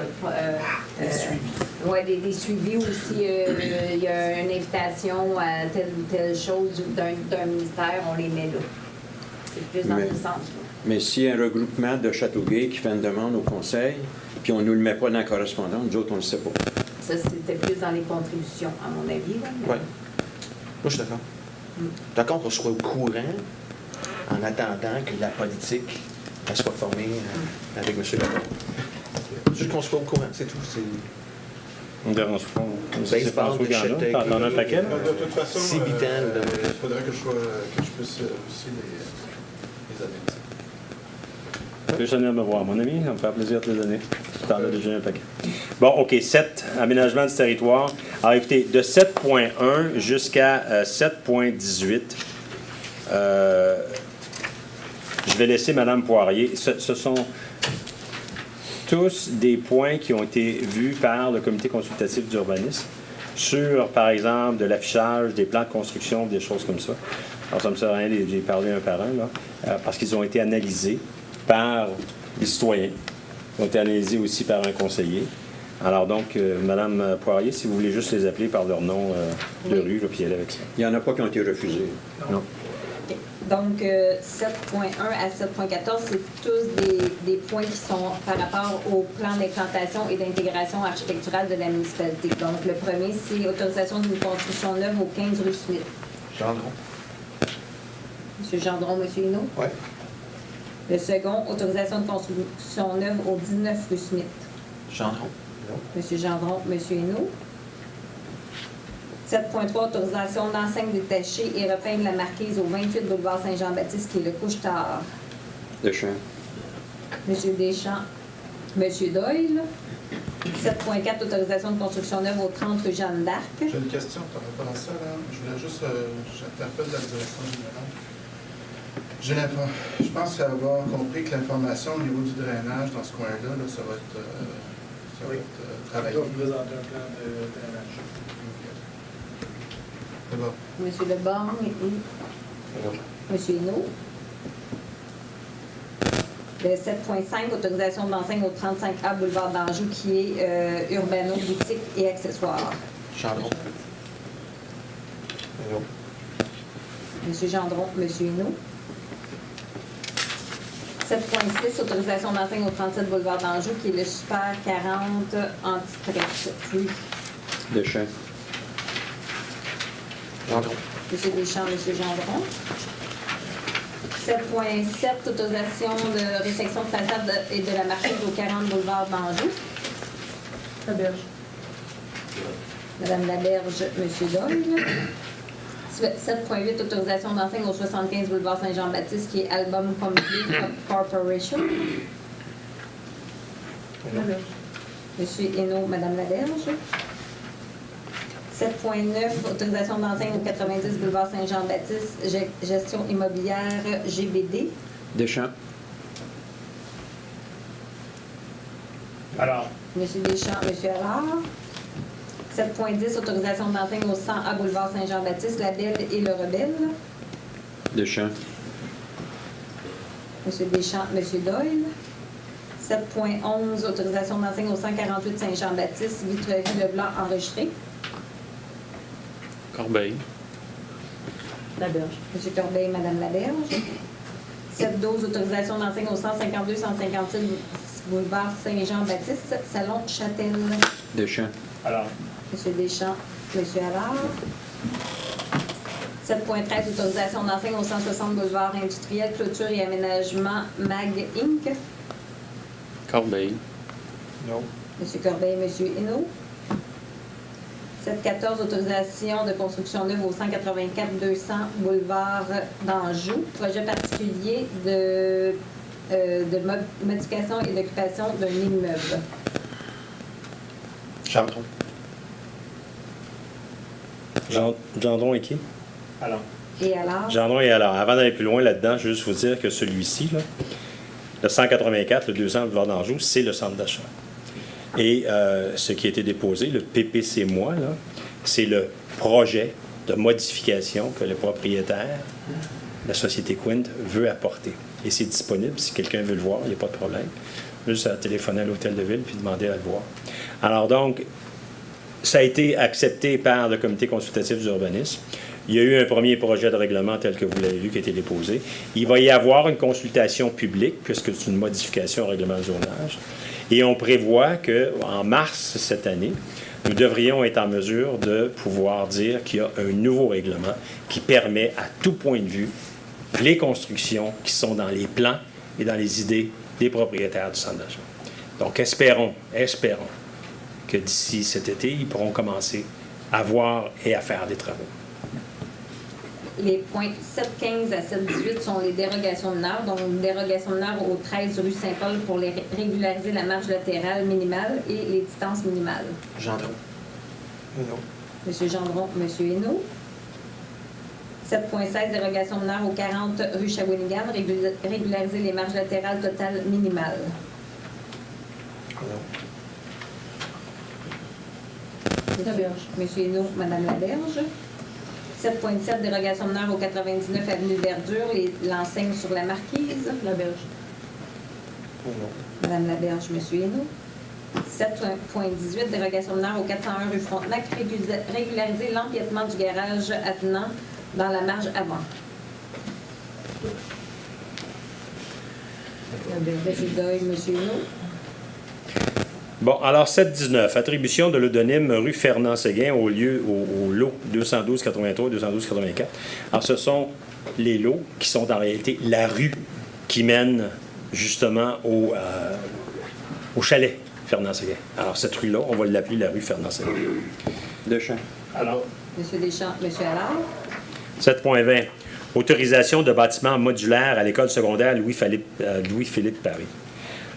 Speaker 7: des suivis, ou si il y a une invitation à telle ou telle chose d'un ministère, on les met là. C'est plus dans ce sens-là.
Speaker 1: Mais s'il y a un regroupement de Châteauguay qui fait une demande au conseil, puis on ne nous le met pas dans la correspondance, nous autres, on ne le sait pas.
Speaker 7: Ça, c'était plus dans les contributions, à mon avis. Là, mais-
Speaker 9: Oui. Moi, je suis d'accord. D'accord qu'on soit au courant en attendant que la politique elle soit formée avec M. Lebon. Juste qu'on soit au courant, c'est tout.
Speaker 2: On ne dérange pas.
Speaker 9: Baseball,
Speaker 2: Il y en a.
Speaker 9: Châteauguay.
Speaker 2: T'en as un paquet, là?
Speaker 10: De toute façon,
Speaker 9: Si
Speaker 10: il
Speaker 9: vital,
Speaker 10: faudrait que je puisse aussi les analyser.
Speaker 2: Tu veux venir me voir, mon ami? Ça me fait plaisir de te les donner. Tu t'en as déjà un paquet. Bon, OK, 7, aménagement du territoire. Alors, écoutez, de 7.1 jusqu'à 7.18, je vais laisser Mme Poirier. Ce sont tous des points qui ont été vus par le comité consultatif d'urbanisme sur, par exemple, de l'affichage, des plans de construction, des choses comme ça. Alors, ça me sert à rien de les parler un par un, là, parce qu'ils ont été analysés par les citoyens. Ils ont été analysés aussi par un conseiller. Alors donc, Mme Poirier, si vous voulez juste les appeler par leur nom de rue, là, puis aller avec ça.
Speaker 1: Il n'y en a pas qui ont été refusés.
Speaker 2: Non.
Speaker 7: Donc, 7.1 à 7.14, c'est tous des points qui sont par rapport au plan d'implantation et d'intégration architecturale de la municipalité. Donc, le premier, c'est autorisation d'une construction neuve au 15 rue Smith.
Speaker 9: Gendron.
Speaker 7: M. Gendron, M. Hinault.
Speaker 9: Oui.
Speaker 7: Le second, autorisation de construction neuve au 19 rue Smith.
Speaker 9: Gendron.
Speaker 7: M. Gendron, M. Hinault. 7.3, autorisation d'enseigne détachée et repeindre la marquise au 28 boulevard Saint-Jean-Baptiste, qui est le couche-tard.
Speaker 1: Deschamps.
Speaker 7: M. Deschamps, M. Doyle. 7.4, autorisation de construction neuve au 30 rue Jeanne d'Arc.
Speaker 10: J'ai une question par rapport à ça. Là. Je voulais juste, j'interpelle la direction générale. Je pense avoir compris que l'information au niveau du drainage dans ce coin-là, là, ça va être travaillé.
Speaker 6: On va vous présenter un plan de drainage.
Speaker 10: C'est bon.
Speaker 7: M. Leborgne et M. Hinault. Le 7.5, autorisation d'enseigne au 35A boulevard d'Anjou, qui est Urbano, boutique et accessoires.
Speaker 9: Gendron.
Speaker 7: M. Gendron, M. Hinault. 7.6, autorisation d'enseigne au 37 boulevard d'Anjou, qui est le Super 40 anti-stress free.
Speaker 1: Deschamps.
Speaker 9: Gendron.
Speaker 7: M. Deschamps, M. Gendron. 7.7, autorisation de réfection de façade et de la marquise au 40 boulevard d'Anjou.
Speaker 12: Laberge.
Speaker 7: Madame Laberge, M. Doyle. 7.8, autorisation d'enseigne au 75 boulevard Saint-Jean-Baptiste, qui est Album Complete Corporation.
Speaker 12: Laberge.
Speaker 7: M. Hainaut, Madame Laberge. 7.9, autorisation d'enseigne au 90 boulevard Saint-Jean-Baptiste, gestion immobilière GBD.
Speaker 1: Deschamps.
Speaker 6: Alors,
Speaker 7: M. Deschamps, M. Allard. 7.10, autorisation d'enseigne au 100A boulevard Saint-Jean-Baptiste, La Belle et le Rebelle.
Speaker 1: Deschamps.
Speaker 7: M. Deschamps, M. Doyle. 7.11, autorisation d'enseigne au 148 Saint-Jean-Baptiste, Vitrerie Leblanc enregistré.
Speaker 8: Corbeil.
Speaker 12: Laberge.
Speaker 7: M. Corbeil, Mme Laberge. 7.12, autorisation d'enseigne au 152-156 boulevard Saint-Jean-Baptiste, Salon Châtel.
Speaker 1: Deschamps.
Speaker 6: alors,
Speaker 7: M. Deschamps, M. Allard. 7.13, autorisation d'enseigne au 160 boulevard industriel, clôture et aménagement MAG Inc.
Speaker 8: Corbeil.
Speaker 6: non.
Speaker 7: M. Corbeil, M. Hinault. 7.14, autorisation de construction neuve au 184-200 boulevard d'Anjou. Projet particulier de modification et d'occupation d'un immeuble.
Speaker 9: Gendron.
Speaker 2: Gendron et qui?
Speaker 6: Alors,
Speaker 7: Et alors?
Speaker 2: Gendron et alors, avant d'aller plus loin là-dedans, je veux juste vous dire que celui-ci, là, le 184, le 200 boulevard d'Anjou, c'est le centre d'achat. Et ce qui a été déposé, le PPC moi, là, c'est le projet de modification que le propriétaire, la société Quint, veut apporter. Et c'est disponible. Si quelqu'un veut le voir, il n'y a pas de problème. Juste à téléphoner à l'hôtel de ville puis demander à le voir. Alors donc, ça a été accepté par le comité consultatif d'urbanisme. Il y a eu un premier projet de règlement tel que vous l'avez vu qui a été déposé. Il va y avoir une consultation publique puisque c'est une modification au règlement de zonage. Et on prévoit qu'en mars cette année, nous devrions être en mesure de pouvoir dire qu'il y a un nouveau règlement qui permet à tout point de vue les constructions qui sont dans les plans et dans les idées des propriétaires du centre d'achat. Donc espérons que d'ici cet été, ils pourront commencer à voir et à faire des travaux.
Speaker 7: les points 7.15 à 7.18 sont les dérogations de NAR, donc une dérogation de NAR au 13 rue Saint-Paul pour régulariser la marge latérale minimale et les distances minimales.
Speaker 9: Gendron.
Speaker 7: Monsieur Gendron, Monsieur Hainaut. 7.16, dérogation de NAR au 40 rue Shawinigan, régulariser les marges latérales totales minimales. Monsieur Hainaut, Madame Laberge. 7.7, dérogation de NAR au 99 avenue Verdure, l'enseigne sur la marquise.
Speaker 12: Laberge.
Speaker 7: Madame Laberge, Monsieur Hainaut. 7.18, dérogation de NAR au 401 rue Frontenac, régulariser l'empiètement du garage attenant dans la marge avant. Monsieur Doyle, Monsieur Hainaut.
Speaker 2: Bon, alors 7-19, attribution de l'odonyme rue Fernand-Séguin au lot 212-83-212-84. Alors, ce sont les lots qui sont en réalité la rue qui mène justement au chalet Fernand-Séguin. Alors, cette rue-là, on va l'appeler la rue Fernand-Séguin.
Speaker 1: Deschamps.
Speaker 2: Alors,
Speaker 7: Monsieur Deschamps, Monsieur Allard.
Speaker 2: 7.20, autorisation de bâtiment modulaire à l'école secondaire Louis-Philippe Paris.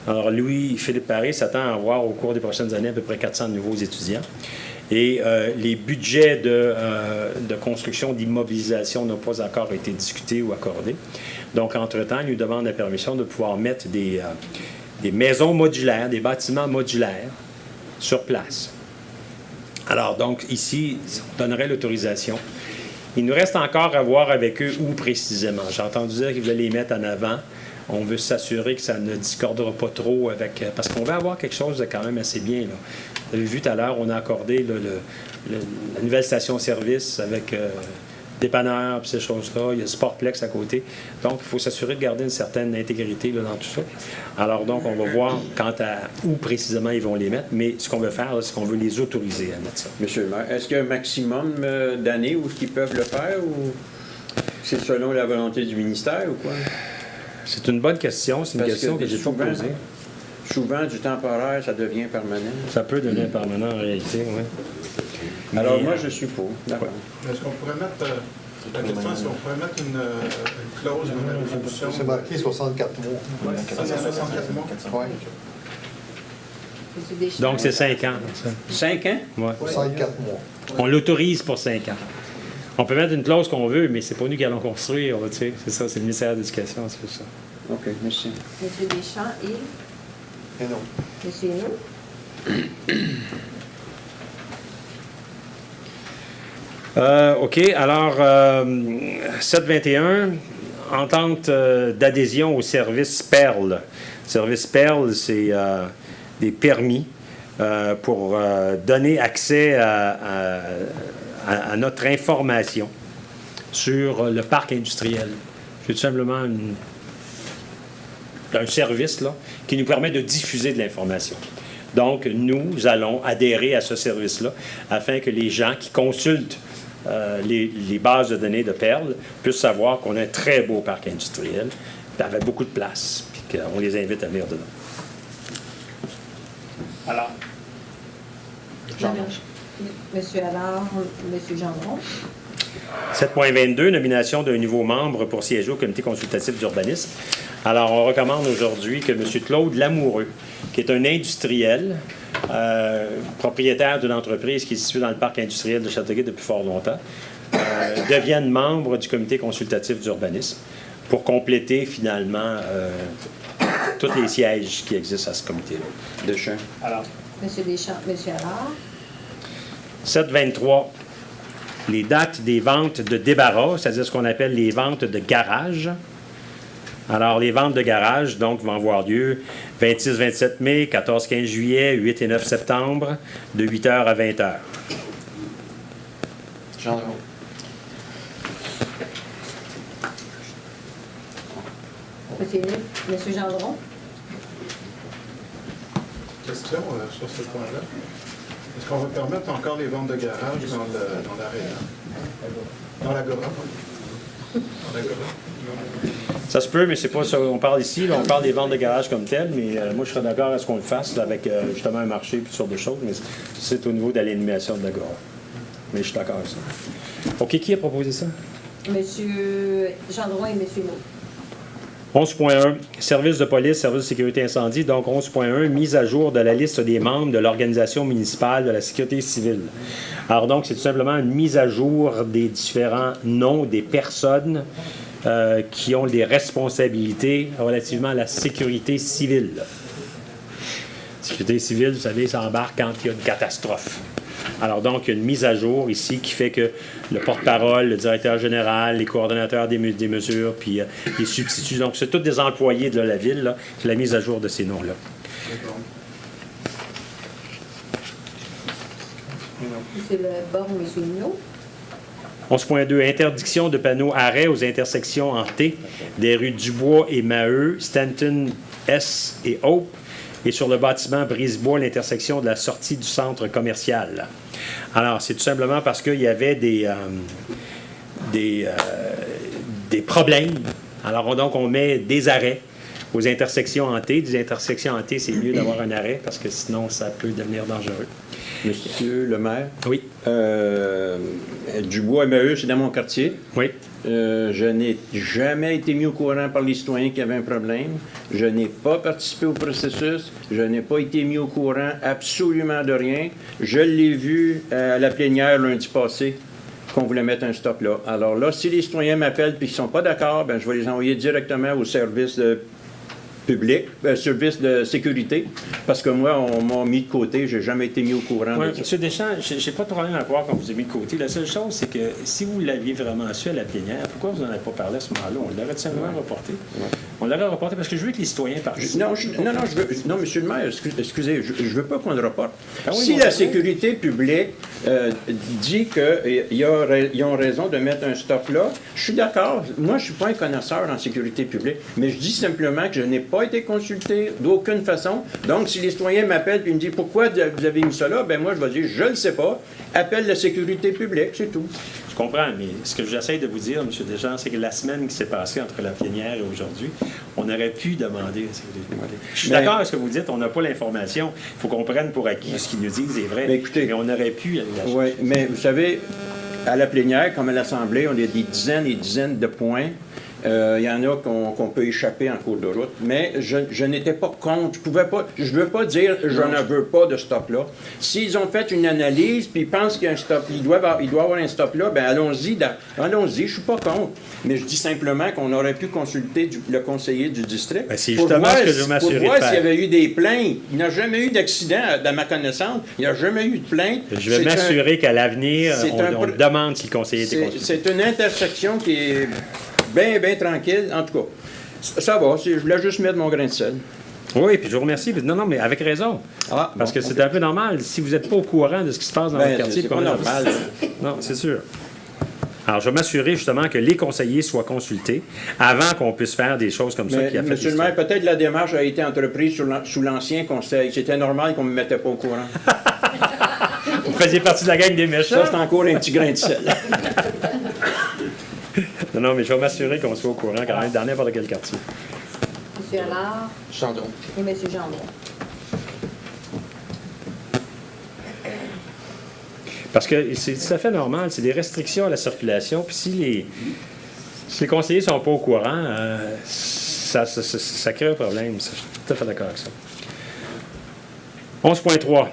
Speaker 2: Alors, Louis-Philippe Paris s'attend à avoir au cours des prochaines années à peu près 400 nouveaux étudiants. Et les budgets de construction, d'immobilisation n'ont pas encore été discutés ou accordés. Donc, entre-temps, ils nous demandent la permission de pouvoir mettre des maisons modulaires, des bâtiments modulaires sur place. Alors, donc, ici, on donnerait l'autorisation. Il nous reste encore à voir avec eux où précisément. J'ai entendu dire qu'ils voulaient les mettre en avant. On veut s'assurer que ça ne discordera pas trop avec... Parce qu'on va avoir quelque chose de quand même assez bien. Là. Vous avez vu tout à l'heure, on a accordé la nouvelle station-service avec dépanneur et ces choses-là. Il y a le Sportplex à côté. Donc, il faut s'assurer de garder une certaine intégrité là, dans tout ça. Alors, donc, on va voir quant à où précisément ils vont les mettre. Mais ce qu'on veut faire, c'est qu'on veut les autoriser à mettre ça.
Speaker 1: Monsieur le maire, est-ce qu'il y a un maximum d'années où ils peuvent le faire ou c'est selon la volonté du ministère ou quoi?
Speaker 2: C'est une bonne question. C'est une question que j'ai pas posée.
Speaker 1: Souvent, du temporaire, ça devient permanent.
Speaker 2: Ça peut devenir permanent en réalité, oui.
Speaker 1: Alors, moi, je suis pour. D'accord.
Speaker 10: Est-ce qu'on pourrait mettre... la question, est-ce qu'on pourrait mettre une clause dans la résolution?
Speaker 5: C'est marqué 64 mois.
Speaker 10: Oui, c'est 64 mois.
Speaker 5: Oui.
Speaker 7: Monsieur Deschamps.
Speaker 2: Donc, c'est 5 ans. Ça.
Speaker 1: 5 ans?
Speaker 2: Ouais.
Speaker 5: 64 mois.
Speaker 2: On l'autorise pour 5 ans. On peut mettre une clause qu'on veut, mais c'est pas nous qui allons construire. Tu sais. C'est ça, c'est le ministère de l'Éducation, c'est ça.
Speaker 1: OK, merci.
Speaker 7: Monsieur Deschamps et
Speaker 5: Et non.
Speaker 7: Monsieur
Speaker 2: Hainaut. OK. Alors, 721, entente d'adhésion au service PERL. Service PERL, c'est des permis pour donner accès à notre information sur le parc industriel. C'est tout simplement un service là, qui nous permet de diffuser de l'information. Donc, nous allons adhérer à ce service-là afin que les gens qui consultent les bases de données de Perle puissent savoir qu'on a un très beau parc industriel avec beaucoup de place, puis qu'on les invite à venir dedans. Alors,
Speaker 7: Monsieur Allard, Monsieur Gendron.
Speaker 2: 7.22, nomination d'un nouveau membre pour siéger au comité consultatif d'urbanisme. Alors, on recommande aujourd'hui que M. Claude Lamoureux, qui est un industriel, propriétaire d'une entreprise qui est située dans le parc industriel de Châteauguay depuis fort longtemps, devienne membre du comité consultatif d'urbanisme pour compléter finalement tous les sièges qui existent à ce comité-là.
Speaker 1: Deschamps.
Speaker 2: Alors.
Speaker 7: Monsieur Deschamps, Monsieur Allard.
Speaker 2: 7.23, les dates des ventes de débarras, c'est-à-dire ce qu'on appelle les ventes de garage. Alors, les ventes de garage, donc, vont avoir lieu 26-27 mai, 14-15 juillet, 8 et 9 septembre, de 8h à 20h.
Speaker 9: Gendron.
Speaker 7: Monsieur Gendron.
Speaker 10: Question sur ce point-là. Est-ce qu'on va permettre encore les ventes de garage dans l'agora? Dans l'agora?
Speaker 2: Ça se peut, mais c'est pas ça. On parle ici, là, on parle des ventes de garage comme telles, mais moi, je serais d'accord à ce qu'on le fasse là, avec justement un marché et toutes sortes de choses, mais c'est au niveau de l'animation de l'agora. Mais je suis d'accord avec ça. OK, qui a proposé ça?
Speaker 7: M. Gendron et M. Naud.
Speaker 2: 11.1, service de police, service de sécurité incendie. Donc, 11.1, mise à jour de la liste des membres de l'organisation municipale de la sécurité civile. Alors, donc, c'est tout simplement une mise à jour des différents noms des personnes qui ont des responsabilités relativement à la sécurité civile. Sécurité civile, vous savez, ça embarque quand il y a une catastrophe. Alors donc, il y a une mise à jour ici qui fait que le porte-parole, le directeur général, les coordonnateurs des mesures, puis les substituts, donc c'est tous des employés de la ville, là, c'est la mise à jour de ces noms-là.
Speaker 7: M. Leborgne, M. Naud.
Speaker 2: 11.2, interdiction de panneaux arrêt aux intersections en T des rues Dubois et Maheu, Stanton S et Hope, et sur le bâtiment Brisebois, l'intersection de la sortie du centre commercial. Alors, c'est tout simplement parce qu'il y avait des problèmes. Alors, donc, on met des arrêts aux intersections en T. Des intersections en T, c'est mieux d'avoir un arrêt parce que sinon, ça peut devenir dangereux.
Speaker 1: Monsieur le maire?
Speaker 2: Oui.
Speaker 1: Dubois et Maheu, c'est dans mon quartier.
Speaker 2: Oui.
Speaker 1: Je n'ai jamais été mis au courant par les citoyens qu'il y avait un problème. Je n'ai pas participé au processus. Je n'ai pas été mis au courant absolument de rien. Je l'ai vu à la plénière lundi passé qu'on voulait mettre un stop là. Alors là, si les citoyens m'appellent et qu'ils ne sont pas d'accord, ben, je vais les envoyer directement au service public, service de sécurité, parce que moi, on m'a mis de côté, j'ai jamais été mis au courant.
Speaker 2: Oui,
Speaker 1: de ça.
Speaker 2: M. Deschamps, je n'ai pas de problème à voir qu'on vous a mis de côté. La seule chose, c'est que si vous l'aviez vraiment su à la plénière, pourquoi vous n'en avez pas parlé à ce moment-là? On l'aurait tout simplement reporté. On l'aurait reporté parce que je veux que les citoyens participent.
Speaker 1: Non, monsieur le maire, excusez, je ne veux pas qu'on le reporte.
Speaker 2: Ah oui,
Speaker 1: Si la sécurité publique dit qu'ils ont raison de mettre un stop là, je suis d'accord. Moi, je ne suis pas un connaisseur en sécurité publique, mais je dis simplement que je n'ai pas été consulté d'aucune façon. Donc, si les citoyens m'appellent et me disent pourquoi vous avez mis ça là, ben moi, je vais dire je ne le sais pas. Appelle la sécurité publique, c'est tout.
Speaker 2: Je comprends, mais ce que j'essaie de vous dire, M. Deschamps, c'est que la semaine qui s'est passée entre la plénière et aujourd'hui, on aurait pu demander à la sécurité publique. Je suis d'accord avec ce que vous dites, on n'a pas l'information. Il faut qu'on prenne pour acquis ce qu'ils nous disent est vrai.
Speaker 1: Mais écoutez,
Speaker 2: on aurait pu aller la chercher.
Speaker 1: Oui, mais vous savez, à la plénière, comme à l'Assemblée, on a des dizaines et dizaines de points. Il y en a qu'on peut échapper en cours de route, mais je n'étais pas contre. Je ne veux pas dire je ne veux pas de stop-là. S'ils ont fait une analyse puis ils pensent qu'il y a un stop, il doit avoir un stop-là, bien allons-y, je ne suis pas contre. Mais je dis simplement qu'on aurait pu consulter le conseiller du district
Speaker 2: c'est justement ce que je veux m'assurer de faire.
Speaker 1: Pour voir s'il y avait eu des plaintes. Il n'y a jamais eu d'accident, dans ma connaissance. Il n'y a jamais eu de plainte.
Speaker 2: Je vais m'assurer qu'à l'avenir, on demande si le conseiller était consulté.
Speaker 1: C'est une intersection qui est bien tranquille. En tout cas, ça va. Je voulais juste mettre mon grain de sel.
Speaker 2: Oui, puis je vous remercie. Non, mais avec raison. Parce que c'est un peu normal. Si vous n'êtes pas au courant de ce qui se passe dans votre quartier...
Speaker 1: C'est pas normal.
Speaker 2: Non, c'est sûr. Alors, je vais m'assurer justement que les conseillers soient consultés avant qu'on puisse faire des choses comme ça qui affectent.
Speaker 1: Monsieur le maire, peut-être la démarche a été entreprise sous l'ancien conseil. C'était normal qu'on ne me mettait pas au courant.
Speaker 2: Vous faisiez partie de la gang des méchants?
Speaker 1: Ça, c'est encore un petit grain de sel.
Speaker 2: Non, mais je vais m'assurer qu'on soit au courant quand même dans n'importe quel quartier.
Speaker 7: M. Allard.
Speaker 9: Gendron.
Speaker 7: Et M. Gendron.
Speaker 2: Parce que c'est tout à fait normal, c'est des restrictions à la circulation. Puis si les conseillers ne sont pas au courant, ça crée un problème. Je suis tout à fait d'accord avec ça. 11.3.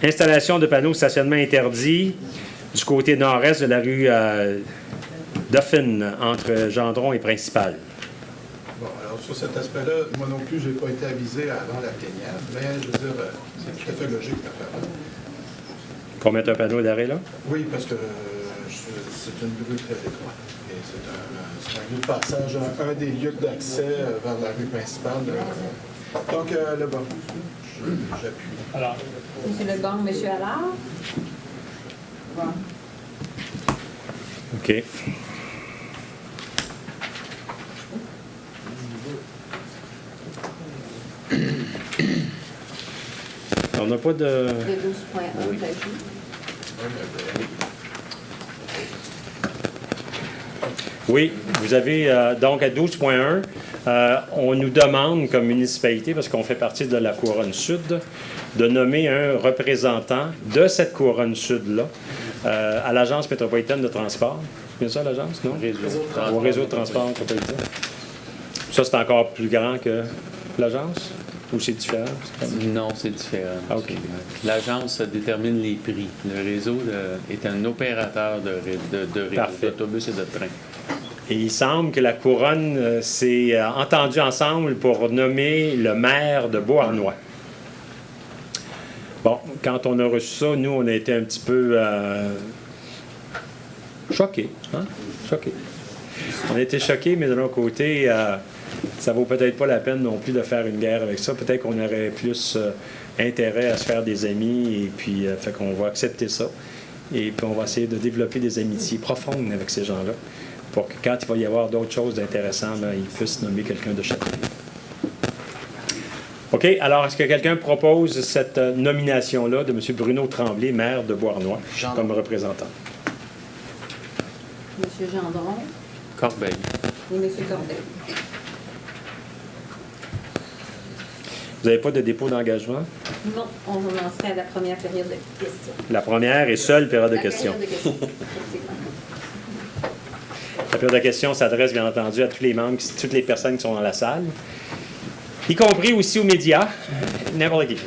Speaker 2: Installation de panneaux de stationnement interdits du côté nord-est de la rue Dauphine, entre Gendron et Principal.
Speaker 10: Bon, alors sur cet aspect-là, moi non plus, je n'ai pas été avisé avant la plénière, mais je veux dire, c'est tout à fait logique cette affaire-là.
Speaker 2: Qu'on mette un panneau d'arrêt là?
Speaker 10: Oui, parce que c'est une rue très étroite. Et c'est un lieu de passage, un des lieux d'accès vers la rue principale. Donc, là, bon, j'appuie.
Speaker 6: Alors,
Speaker 7: M. Leborgne, M. Allard. Bon.
Speaker 2: OK. On n'a pas de...
Speaker 7: De 12.1,
Speaker 9: Oui.
Speaker 2: Oui, vous avez donc à 12.1, on nous demande comme municipalité, parce qu'on fait partie de la Couronne Sud, de nommer un représentant de cette Couronne Sud-là à l'Agence métropolitaine de transport. C'est bien ça, l'agence, non? Au réseau de transport métropolitain. Ça, c'est encore plus grand que l'agence? Ou c'est différent?
Speaker 8: Non, c'est différent.
Speaker 2: Ah, OK.
Speaker 8: L'agence détermine les prix. Le réseau est un opérateur de réseau d'autobus et de train.
Speaker 2: Et il semble que la couronne s'est entendue ensemble pour nommer le maire de Beauharnois. Bon, quand on a reçu ça, nous, on a été un petit peu choqués. Hein? Choqués. On a été choqués, mais de l'autre côté, ça vaut peut-être pas la peine non plus de faire une guerre avec ça. Peut-être qu'on aurait plus intérêt à se faire des amis, et puis fait qu'on va accepter ça. Et puis on va essayer de développer des amitiés profondes avec ces gens-là, pour que quand il va y avoir d'autres choses d'intéressantes, ils puissent nommer quelqu'un de chaque côté. OK. Alors, est-ce que quelqu'un propose cette nomination-là de M. Bruno Tremblay, maire de Beauharnois, comme représentant?
Speaker 7: M. Gendron
Speaker 8: Corbeil.
Speaker 7: et M. Corbeil.
Speaker 2: Vous n'avez pas de dépôt d'engagement?
Speaker 7: Non, on en serait à la première période de questions.
Speaker 2: La première et seule période de questions.
Speaker 7: Effectivement.
Speaker 2: La période de questions s'adresse, bien entendu, à tous les membres, toutes les personnes qui sont dans la salle, y compris aussi aux médias, n'importe qui.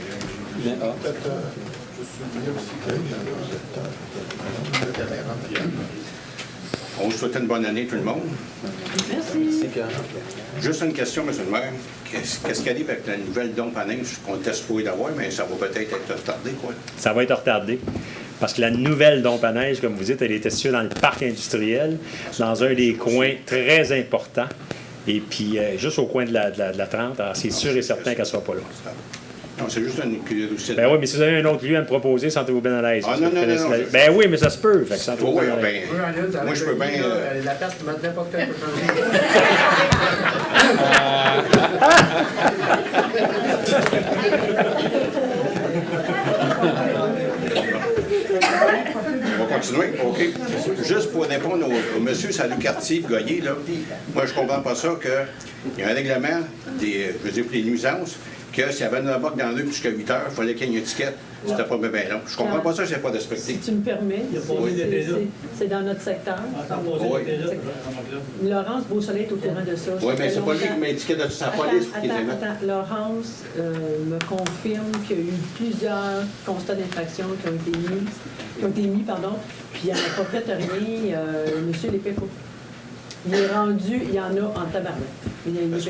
Speaker 13: On vous souhaite une bonne année, tout le monde.
Speaker 12: Merci.
Speaker 13: Juste une question, M. le maire. Qu'est-ce qui arrive avec la nouvelle dompe à neige qu'on était supposé d'avoir, mais ça va peut-être être retardé, quoi?
Speaker 2: Ça va être retardé. Parce que la nouvelle dompe à neige, comme vous dites, elle était située dans le parc industriel, dans un des coins très importants. Et puis, juste au coin de la 30, alors c'est sûr et certain qu'elle ne sera pas là.
Speaker 13: Non, c'est juste une curiosité.
Speaker 2: Ben oui, mais si vous avez un autre lieu à me proposer, sentez-vous bien à l'aise.
Speaker 13: Ah, non.
Speaker 2: Ben oui, mais ça se peut. Fait que sentez-vous
Speaker 13: Oui,
Speaker 2: bien à l'aise.
Speaker 13: ben, moi, je peux bien...
Speaker 10: La place, n'importe quel peut changer.
Speaker 13: On va continuer? OK. Juste pour répondre au monsieur Salut-Cartier-Goyer, là, moi, je comprends pas ça qu'il y a un règlement des, je veux dire, pour les nuisances, que s'il y avait une remorque dans la rue jusqu'à 8 heures, il fallait qu'il y ait une étiquette. C'était pas bien long. Je comprends pas ça, je n'ai pas respecté.
Speaker 12: Si tu me permets, c'est dans notre secteur.
Speaker 13: Oui.
Speaker 12: Laurence Beausoleil est au courant de ça.
Speaker 13: Oui, mais c'est pas lui qui m'a étiqueté de sa police qui les émet.
Speaker 12: Attends. Laurence me confirme qu'il y a eu plusieurs constats d'infraction qui ont été mis, puis il n'a pas fait rien, M. Lépéco. Il est rendu, il y en a en tabarouette. Il y a une
Speaker 13: tu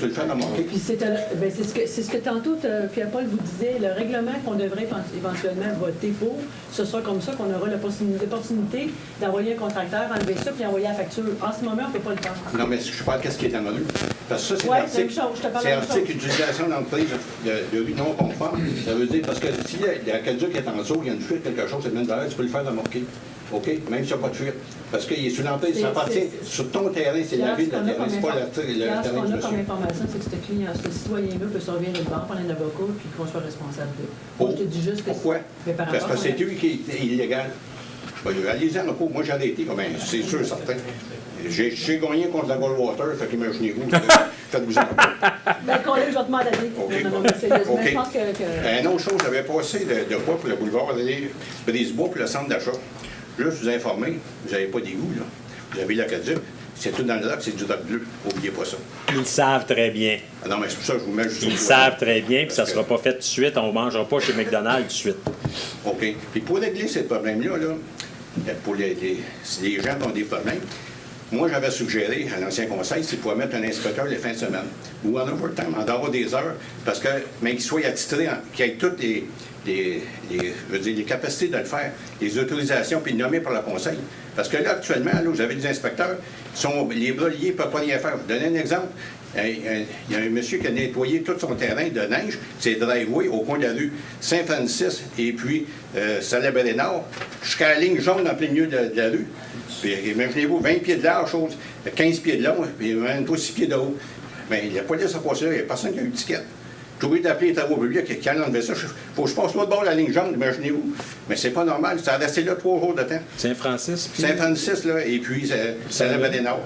Speaker 13: le fais dans mon cake.
Speaker 12: Puis c'est ce que tantôt Pierre-Paul vous disait, le règlement qu'on devrait éventuellement voter pour, ce sera comme ça qu'on aura l'opportunité d'envoyer un contracteur, enlever ça, puis envoyer la facture. En ce moment, on ne peut pas le faire.
Speaker 13: Non, mais je parle de ce qui est dans la rue. Parce que ça, c'est
Speaker 12: Ouais,
Speaker 13: l'article. C'est l'article
Speaker 12: chose.
Speaker 13: utilisation d'entreprise de rue non conforme. Ça veut dire, parce que s'il y a quelqu'un qui est en dessous, il y a une fuite, quelque chose, c'est même derrière, tu peux le faire remorquer. OK? Même s'il n'y a pas de fuite. Parce qu'il est sur l'entrée, ça appartient sur ton terrain, c'est la ville, le terrain, c'est pas le terrain
Speaker 12: Ce qu'on
Speaker 13: du
Speaker 12: a comme
Speaker 13: monsieur.
Speaker 12: information, c'est que ce citoyen-là peut se revirer de bord par un avocat puis qu'on soit responsable de. Moi, je te dis juste que.
Speaker 13: Pourquoi?
Speaker 12: Mais par
Speaker 13: Parce
Speaker 12: rapport
Speaker 13: que c'est lui qui est illégal. Ben, allez-y en repos. Moi, j'ai arrêté. Ben, c'est sûr, certain. J'ai gagné contre la Goldwater, fait qu'imaginez-vous. Faites-vous en repos.
Speaker 12: Ben, qu'on je vais te demander.
Speaker 13: OK.
Speaker 12: Non, mais
Speaker 13: OK.
Speaker 12: je pense que...
Speaker 13: Une autre chose, j'avais passé de quoi pour le boulevard Brisebois pour le centre d'achat. Juste vous informer, vous n'avez pas d'égout, là. Vous avez l'Acadie. C'est tout dans le lac, c'est du lac bleu. N'oubliez pas ça.
Speaker 2: Ils le savent très bien.
Speaker 13: Ah non, mais c'est pour ça que je vous mets juste...
Speaker 2: Ils le savent très bien, puis ça ne sera pas fait tout de suite. On ne mangera pas chez McDonald's tout de suite.
Speaker 13: OK. Puis pour régler ces problèmes-là, pour les gens qui ont des problèmes, moi, j'avais suggéré à l'ancien conseil s'il pouvait mettre un inspecteur les fins de semaine ou en overtime, en dehors des heures, parce que, mais qu'il soit attitré, qu'il ait toutes les capacités de le faire, les autorisations, puis nommé par le conseil. Parce que là, actuellement, là, vous avez des inspecteurs, les bras liés, ne peuvent pas rien faire. Je vous donne un exemple. Il y a un monsieur qui a nettoyé tout son terrain de neige, c'est driveway au coin de la rue Saint-Francis et puis Salaberry-Nord, jusqu'à la ligne jaune en plein milieu de la rue. Puis imaginez-vous, 20 pieds de large, 15 pieds de long, puis même pas 6 pieds de haut. Bien, la police a passé là, il n'y a personne qui a eu d'étiquette. J'ai oublié d'appeler les travaux publics qui a enlevé ça. Il faut que je passe l'autre bord de la ligne jaune, imaginez-vous. Mais c'est pas normal, ça a resté là 3 jours de temps.
Speaker 2: Saint-Francis, puis...
Speaker 13: Saint-Francis, là, et puis Salaberry-Nord.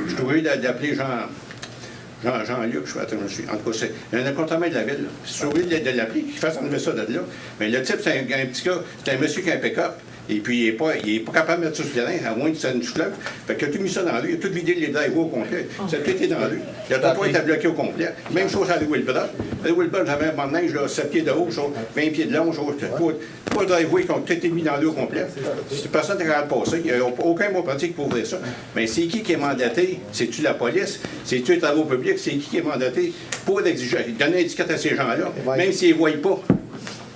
Speaker 13: J'ai oublié d'appeler Jean-Luc, je suis. En tout cas, c'est un contremaître de la ville. Si j'ai oublié de l'appeler, qu'il fasse enlever ça de là. Mais le type, c'est un petit gars, c'est un monsieur qui a un pick-up. Et puis, il n'est pas capable de mettre ça sur le terrain, à moins que ça ne fleuve. Fait qu'il a tout mis ça dans la rue, il a tout vidé les driveways au complet. Ça a tout été dans la rue. Le trottoir était bloqué au complet. Même chose à Louis-le-Bras. À Louis-le-Bras, j'avais un banc de neige, là, 7 pieds de haut, 20 pieds de long, 3 driveways qui ont tout été mis dans la rue au complet. Si personne n'est capable de passer, il n'y a aucun bon pratique pour ouvrir ça. Mais c'est qui est mandaté? C'est-tu la police? C'est-tu les travaux publics? C'est qui est mandaté pour exiger, donner un étiquette à ces gens-là, même s'ils ne voient pas?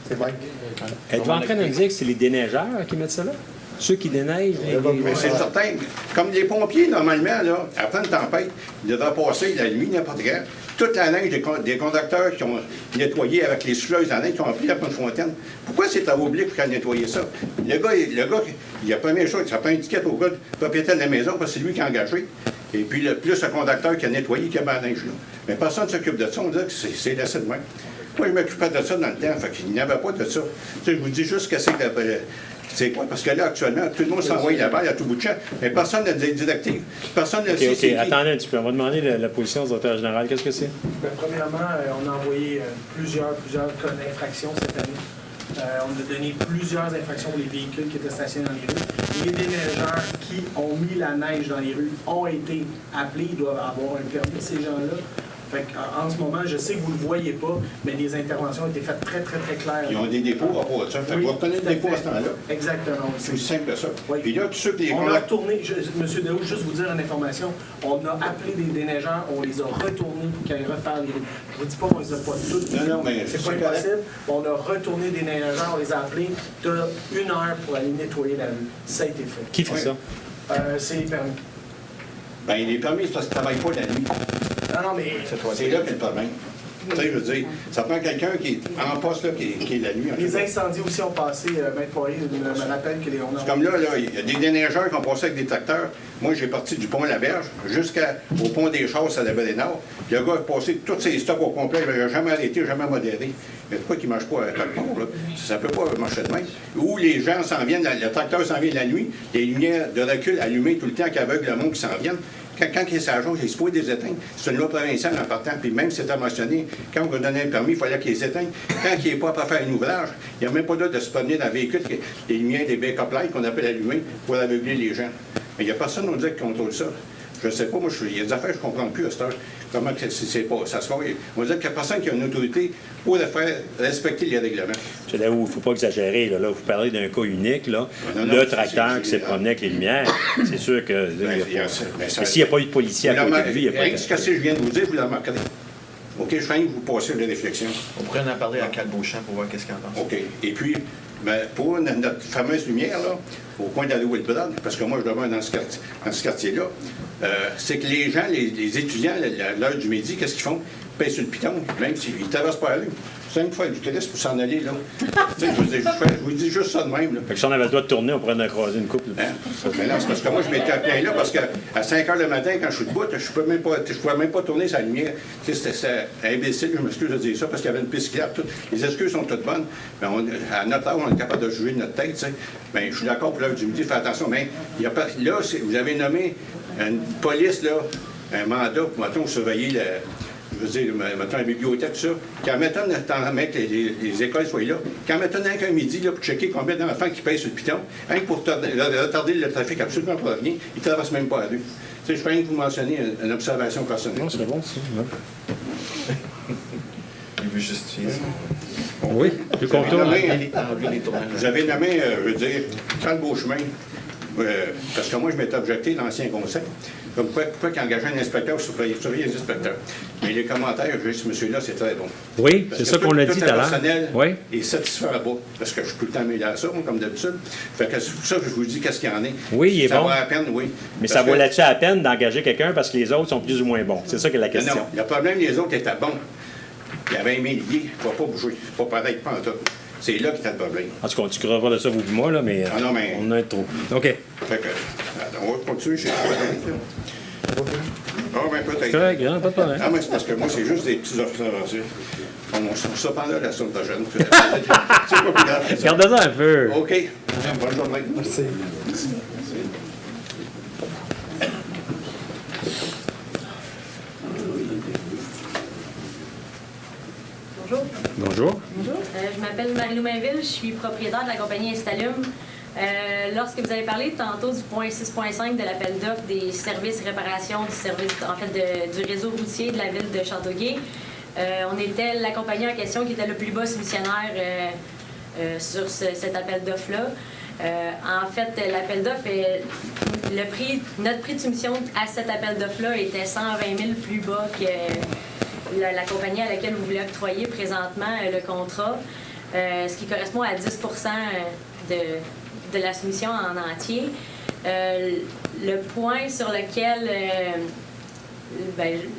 Speaker 5: C'est Mike.
Speaker 2: Êtes-vous en train de me dire que c'est les déneigeurs qui mettent ça là? Ceux qui déneigent?
Speaker 13: Mais c'est certain. Comme les pompiers, normalement, là, après une tempête, ils devraient passer la nuit, n'importe quand. Toute la neige des conducteurs qui ont nettoyé avec les souffleuses à neige, qui ont appris à une fontaine. Pourquoi c'est à obliger pour nettoyer ça? Le gars, il a pas première chose, ça prend une étiquette au gars, propriétaire de la maison, parce que c'est lui qui a engagé. Et puis, plus le conducteur qui a nettoyé, qui a mis la neige là. Mais personne ne s'occupe de ça. On dit que c'est laissé de même. Moi, je m'occupais de ça dans le temps, fait qu'il n'y avait pas de ça. Tu sais, je vous dis juste que c'est quoi? Parce que là, actuellement, tout le monde s'envoie la balle à tout bout de champ, mais personne n'a des directives. Personne ne sait.
Speaker 2: OK, attendez un petit peu. On va demander la position du directeur général. Qu'est-ce que c'est?
Speaker 6: Bien, premièrement, on a envoyé plusieurs cas d'infraction cette année. On a donné plusieurs infractions pour les véhicules qui étaient stationnés dans les rues. Les déneigeurs qui ont mis la neige dans les rues ont été appelés. Ils doivent avoir un permis, ces gens-là. Fait en ce moment, je sais que vous ne le voyez pas, mais des interventions ont été faites très, très, très claires.
Speaker 13: Ils ont des dépôts à rapport à ça. Fait que vous retenez le dépôt à ce temps-là.
Speaker 6: Exactement.
Speaker 13: C'est aussi simple que ça.
Speaker 6: Oui.
Speaker 13: Puis là, tous ceux qui les
Speaker 6: on a retourné, M. Dehaut, juste vous dire une information, on a appelé des déneigeurs, on les a retournés pour qu'ils aillent refaire les rues. Je ne vous dis pas qu'on les a pas toutes.
Speaker 13: Non, mais
Speaker 6: c'est pas impossible. On a retourné des déneigeurs, on les a appelés. Tu as 1 heure pour aller nettoyer la rue. Ça a été fait.
Speaker 2: Qui fait ça?
Speaker 6: C'est les permis.
Speaker 13: Bien, les permis, c'est parce qu'ils ne travaillent pas la nuit.
Speaker 6: Non, mais...
Speaker 13: C'est là qu'est le problème. Tu sais, je veux dire, ça prend quelqu'un qui est en poste, là, qui est la nuit.
Speaker 6: Les incendies aussi ont passé, Maître Poirier me rappelle que on a...
Speaker 13: Comme là, il y a des déneigeurs qui ont passé avec des tracteurs. Moi, j'ai parti du pont Laberge jusqu'au pont des Chasses à la Vallée-Nord. Le gars a passé tous ses stocks au complet, il n'a jamais arrêté, jamais modéré. Mais pourquoi qu'il ne marche pas à le pont, là? Ça ne peut pas marcher de même. Où les gens s'en viennent, le tracteur s'en vient la nuit, les lumières de recul allumées tout le temps qui aveuglent le monde qui s'en viennent. Quand il est sa jour, il est supposé les éteindre. C'est une loi provinciale en partant. Puis même si c'était mentionné, quand on va donner un permis, il fallait qu'il les éteigne. Quand il n'est pas à faire un ouvrage, il n'y a même pas d'autre de se promener dans le véhicule, les lumières des backup lights qu'on appelle allumées pour aveugler les gens. Mais il n'y a personne, on dit, qui contrôle ça. Je ne sais pas, moi, il y a des affaires que je ne comprends plus à cette heure. Comment c'est pas, ça se fait. On dit qu'il n'y a personne qui a une autorité pour faire respecter les règlements.
Speaker 2: C'est là où il ne faut pas exagérer. Là, vous parlez d'un cas unique. Là.
Speaker 13: Non,
Speaker 2: le tracteur qui s'est promené avec les lumières, c'est sûr que... Mais s'il n'y a pas eu de policier à côté de lui, il n'y a pas de...
Speaker 13: Ce que je viens de vous dire, vous le remarquerez. OK, je fais que vous passez la réflexion.
Speaker 9: On pourrait en parler à Cal Beauchamp pour voir qu'est-ce qu'il en pense.
Speaker 13: OK. Et puis, pour notre fameuse lumière, là, au coin de la rue Wilbrod, parce que moi, je demeure dans ce quartier-là, c'est que les gens, les étudiants, à l'heure du midi, qu'est-ce qu'ils font? Ils payent sur le piton, même s'ils ne traversent pas la rue. C'est une fois du tourisme pour s'en aller, là. Je vous dis juste ça de même, là.
Speaker 2: Fait que si on avait le droit de tourner, on pourrait en croiser une couple.
Speaker 13: Hein? Mais non, c'est parce que moi, je m'étais appelé là, parce qu'à 5 h le matin, quand je suis debout, je ne pouvais même pas tourner sa lumière. C'était imbécile, je m'excuse de dire ça, parce qu'il y avait une piste claire. Les excuses sont toutes bonnes. Mais à notre âge, on est capable de jouer de notre tête, tu sais. Mais je suis d'accord pour l'heure du midi, faites attention. Mais là, vous avez nommé une police, là, un mandat pour, mettons, surveiller je veux dire, mettons, la bibliothèque, tout ça. Quand mettons, les écoles soient là, quand mettons, un midi, là, pour checker combien d'enfants qui payent sur le piton, rien que pour retarder le trafic absolument pour rien, ils ne traversent même pas la rue. Tu sais, je fais rien que vous mentionner une observation personnelle.
Speaker 2: Non, c'est bon, ça.
Speaker 9: Il veut justifier ça.
Speaker 2: Oui, le contour.
Speaker 13: Vous avez nommé, je veux dire, Carl Beauchemin, parce que moi, je m'étais objecté dans l'ancien conseil. Comme pourquoi qu'il engageait un inspecteur pour surveiller les inspecteurs. Mais les commentaires, je dis, ce monsieur-là, c'est très bon.
Speaker 2: Oui, c'est ça qu'on a dit tout à l'heure.
Speaker 13: Le personnel
Speaker 2: oui.
Speaker 13: est satisfait à bas, parce que je suis tout le temps mêlé à ça, moi, comme d'habitude. Fait que c'est pour ça que je vous dis qu'est-ce qu'il y en a.
Speaker 2: Oui, il est
Speaker 13: ça
Speaker 2: bon.
Speaker 13: Ça vaut la peine, oui.
Speaker 2: Mais ça vaut-tu la peine d'engager quelqu'un parce que les autres sont plus ou moins bons? C'est ça qui est la question.
Speaker 13: Non, le problème, les autres étaient bons. Il y avait un millier, il ne va pas bouger. Pas pareil, pas en tout. C'est là qu'il y a le problème.
Speaker 2: En tout cas, tu ne pas de ça, vous et moi, là, mais,
Speaker 13: non, mais
Speaker 2: on en a trop. OK.
Speaker 13: Fait que, on va continuer chez nous. Ah, ben peut-être.
Speaker 2: C'est correct, hein, pas de problème.
Speaker 13: Ah, mais c'est parce que moi, c'est juste des petits observations. On se pendant la semaine prochaine. C'est pas plus grave.
Speaker 2: Regardez ça un peu.
Speaker 13: OK. Bonne journée.
Speaker 5: Merci.
Speaker 12: Bonjour.
Speaker 2: Bonjour.
Speaker 12: Bonjour. Je m'appelle Marie-Lou Mainville, je suis propriétaire de la compagnie Instalum.
Speaker 14: Lorsque vous avez parlé tantôt du point 6.5 de l'appel d'offres des services réparation du réseau routier de la ville de Châteauguay, on était la compagnie en question qui était le plus bas soumissionnaire sur cet appel d'offres-là. En fait, l'appel d'offres, notre prix de soumission à cet appel d'offres-là était 120 000 plus bas que la compagnie à laquelle vous voulez octroyer présentement le contrat, ce qui correspond à 10 de la soumission en entier. Le point sur lequel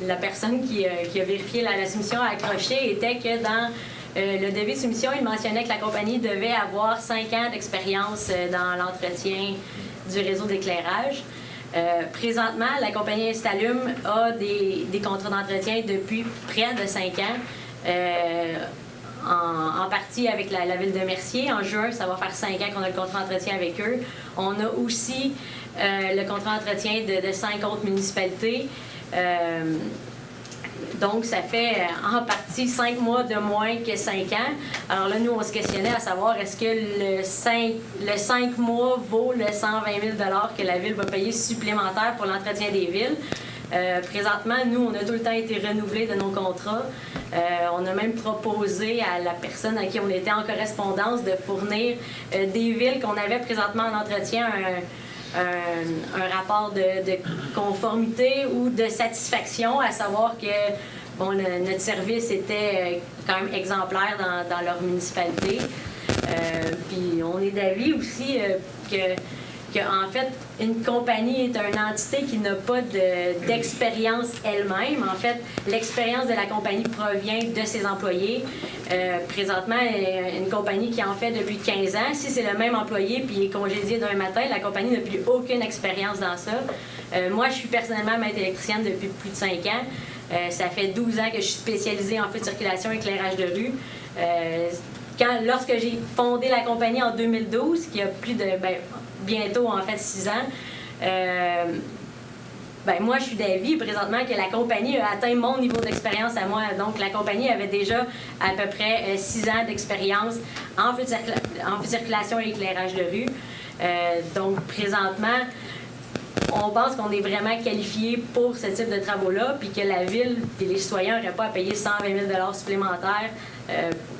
Speaker 14: la personne qui a vérifié la soumission a accroché était que dans le devis de soumission, il mentionnait que la compagnie devait avoir 5 ans d'expérience dans l'entretien du réseau d'éclairage. Présentement, la compagnie Instalum a des contrats d'entretien depuis près de 5 ans, en partie avec la ville de Mercier. En juin, ça va faire 5 ans qu'on a le contrat d'entretien avec eux. On a aussi le contrat d'entretien de 5 autres municipalités. Donc, ça fait en partie 5 mois de moins que 5 ans. Alors là, nous, on se questionnait à savoir est-ce que le 5 mois vaut le 120 000 $ que la Ville va payer supplémentaire pour l'entretien des villes. Présentement, nous, on a tout le temps été renouvelés de nos contrats. On a même proposé à la personne à qui on était en correspondance de fournir des villes qu'on avait présentement en entretien un rapport de conformité ou de satisfaction, à savoir que notre service était quand même exemplaire dans leur municipalité. Puis on est d'avis aussi que en fait, une compagnie est une entité qui n'a pas d'expérience elle-même. En fait, l'expérience de la compagnie provient de ses employés. Présentement, une compagnie qui en fait depuis 15 ans, si c'est le même employé puis il est congédié d'un matin, la compagnie n'a plus aucune expérience dans ça. Moi, je suis personnellement maître électricienne depuis plus de 5 ans. Ça fait 12 ans que je suis spécialisée en feu de circulation et éclairage de rue. Lorsque j'ai fondé la compagnie en 2012, qui a plus de... bientôt, en fait, 6 ans. Moi, je suis d'avis présentement que la compagnie a atteint mon niveau d'expérience à moi. Donc, la compagnie avait déjà à peu près 6 ans d'expérience en feu de circulation et éclairage de rue. Donc, présentement, on pense qu'on est vraiment qualifié pour ce type de travaux-là, puis que la Ville et les citoyens n'auraient pas à payer 120 000 $ supplémentaires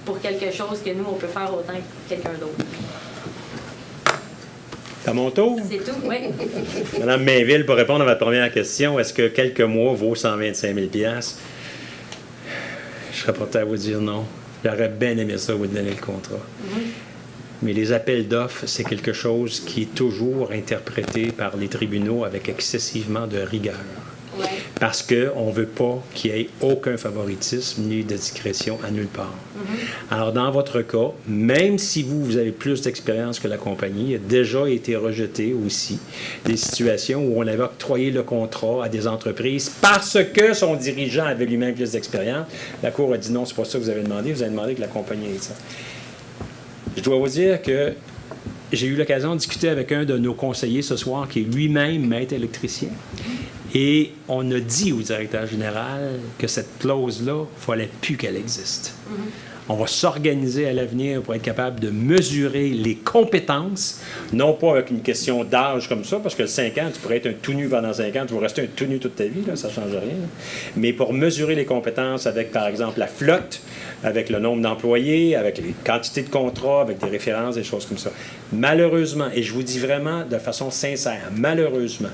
Speaker 14: pour quelque chose que nous, on peut faire autant que quelqu'un d'autre.
Speaker 2: À mon tour?
Speaker 14: C'est tout, oui.
Speaker 2: Madame Mainville, pour répondre à votre première question, est-ce que quelques mois vaut 125 000 $? Je serais porté à vous dire non. J'aurais bien aimé ça, vous donner le contrat. Mais les appels d'offres, c'est quelque chose qui est toujours interprété par les tribunaux avec excessivement de rigueur.
Speaker 14: Ouais.
Speaker 2: Parce qu'on ne veut pas qu'il y ait aucun favoritisme ni de discrétion à nulle part. Alors, dans votre cas, même si vous avez plus d'expérience que la compagnie, il a déjà été rejeté aussi des situations où on avait octroyé le contrat à des entreprises parce que son dirigeant avait lui-même plus d'expérience. La Cour a dit non, c'est pas ça que vous avez demandé que la compagnie ait ça. Je dois vous dire que j'ai eu l'occasion de discuter avec un de nos conseillers ce soir qui est lui-même maître électricien. Et on a dit au directeur général que cette clause-là, il ne fallait plus qu'elle existe. On va s'organiser à l'avenir pour être capable de mesurer les compétences, non pas avec une question d'âge comme ça, parce que 5 ans, tu pourrais être un tout nu pendant 5 ans, tu vas rester un tout nu toute ta vie, là, ça ne change rien. Mais pour mesurer les compétences avec, par exemple, la flotte, avec le nombre d'employés, avec les quantités de contrats, avec des références, des choses comme ça. Malheureusement, et je vous dis vraiment de façon sincère, malheureusement,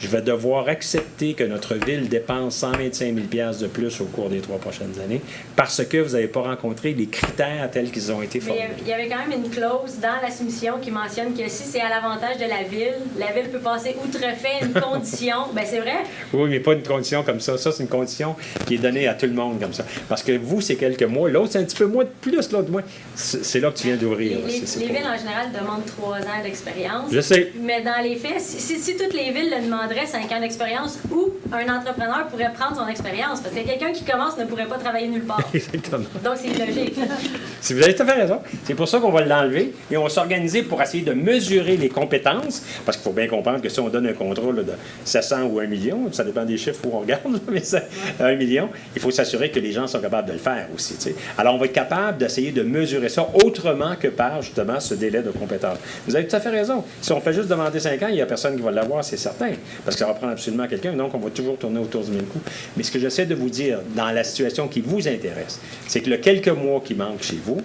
Speaker 2: je vais devoir accepter que notre ville dépense 125 000 $ de plus au cours des 3 prochaines années parce que vous n'avez pas rencontré les critères tels qu'ils ont été formulés.
Speaker 14: Il y avait quand même une clause dans la soumission qui mentionne que si c'est à l'avantage de la ville peut passer outre-fait une condition. Bien, c'est vrai?
Speaker 2: Oui, mais pas une condition comme ça. Ça, c'est une condition qui est donnée à tout le monde comme ça. Parce que vous, c'est quelques mois. L'autre, c'est un petit peu moins de plus. L'autre mois, c'est là que tu viens d'ouvrir.
Speaker 14: Les villes, en général, demandent 3 ans d'expérience.
Speaker 2: Je sais.
Speaker 14: Mais dans les faits, si toutes les villes le demandaient prendrait 5 ans d'expérience ou un entrepreneur pourrait prendre son expérience. Parce que quelqu'un qui commence ne pourrait pas travailler nulle part.
Speaker 2: Exactement.
Speaker 14: Donc, c'est illogique.
Speaker 2: Si vous avez tout à fait raison. C'est pour ça qu'on va l'enlever et on va s'organiser pour essayer de mesurer les compétences. Parce qu'il faut bien comprendre que si on donne un contrat là, de 700 ou 1 million, ça dépend des chiffres où on regarde, mais 1 million, il faut s'assurer que les gens sont capables de le faire aussi. T'sais. Alors, on va être capable d'essayer de mesurer ça autrement que par, justement, ce délai de compétence. Vous avez tout à fait raison. Si on fait juste demander 5 ans, il n'y a personne qui va l'avoir, c'est certain. Parce que ça va prendre absolument quelqu'un. Donc, on va toujours tourner autour du même coup. Mais ce que j'essaie de vous dire, dans la situation qui vous intéresse, c'est que le quelques mois qui manquent chez vous,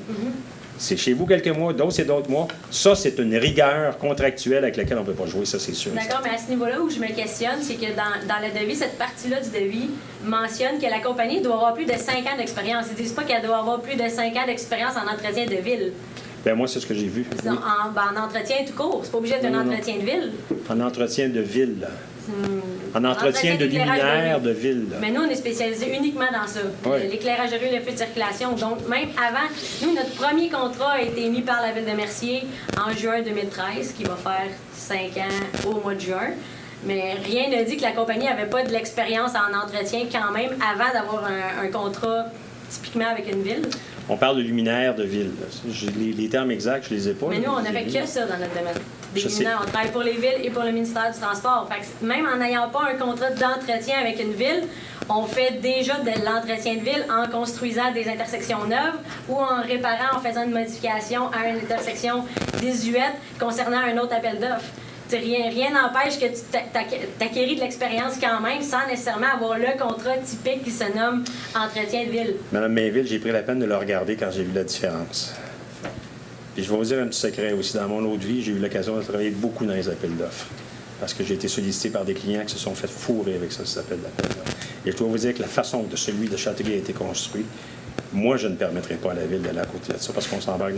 Speaker 2: c'est chez vous quelques mois, d'autres c'est d'autres mois. Ça, c'est une rigueur contractuelle avec laquelle on ne peut pas jouer, ça c'est sûr.
Speaker 14: D'accord, mais à ce niveau-là où je me questionne, c'est que dans le devis, cette partie-là du devis mentionne que la compagnie doit avoir plus de 5 ans d'expérience. Ils ne disent pas qu'elle doit avoir plus de 5 ans d'expérience en entretien de ville.
Speaker 2: Bien, moi, c'est ce que j'ai vu. Oui.
Speaker 14: En entretien tout court. C'est pas obligé d'être un entretien de ville.
Speaker 2: En entretien de ville, là. En entretien de luminaire de ville. Là.
Speaker 14: Mais nous, on est spécialisés uniquement dans ça.
Speaker 2: Oui.
Speaker 14: L'éclairage de rue, les feux de circulation. Donc, même avant, nous, notre premier contrat a été émis par la Ville de Mercier en juin 2013, qui va faire 5 ans au mois de juin. Mais rien ne dit que la compagnie n'avait pas de l'expérience en entretien quand même avant d'avoir un contrat typiquement avec une ville.
Speaker 2: On parle de luminaire de ville. Les termes exacts, je ne les ai pas.
Speaker 14: Mais nous, on n'avait que ça dans notre domaine. Des luminaires. On travaille pour les villes et pour le ministère du Transport. Fait que même en n'ayant pas un contrat d'entretien avec une ville, on fait déjà de l'entretien de ville en construisant des intersections neuves ou en réparant, en faisant une modification à une intersection désuète concernant un autre appel d'offres. Rien n'empêche que tu t'acquéris de l'expérience quand même sans nécessairement avoir le contrat typique qui se nomme entretien de ville.
Speaker 2: Madame Mainville, j'ai pris la peine de le regarder quand j'ai vu la différence. Puis je vais vous dire un petit secret aussi. Dans mon autre vie, j'ai eu l'occasion de travailler beaucoup dans les appels d'offres. Parce que j'ai été sollicité par des clients qui se sont fait fourrer avec ça, cet appel d'offres. Et je dois vous dire que la façon que celui de Châteauguay a été construit, moi, je ne permettrai pas à la Ville d'aller à côté de ça parce qu'on s'embarque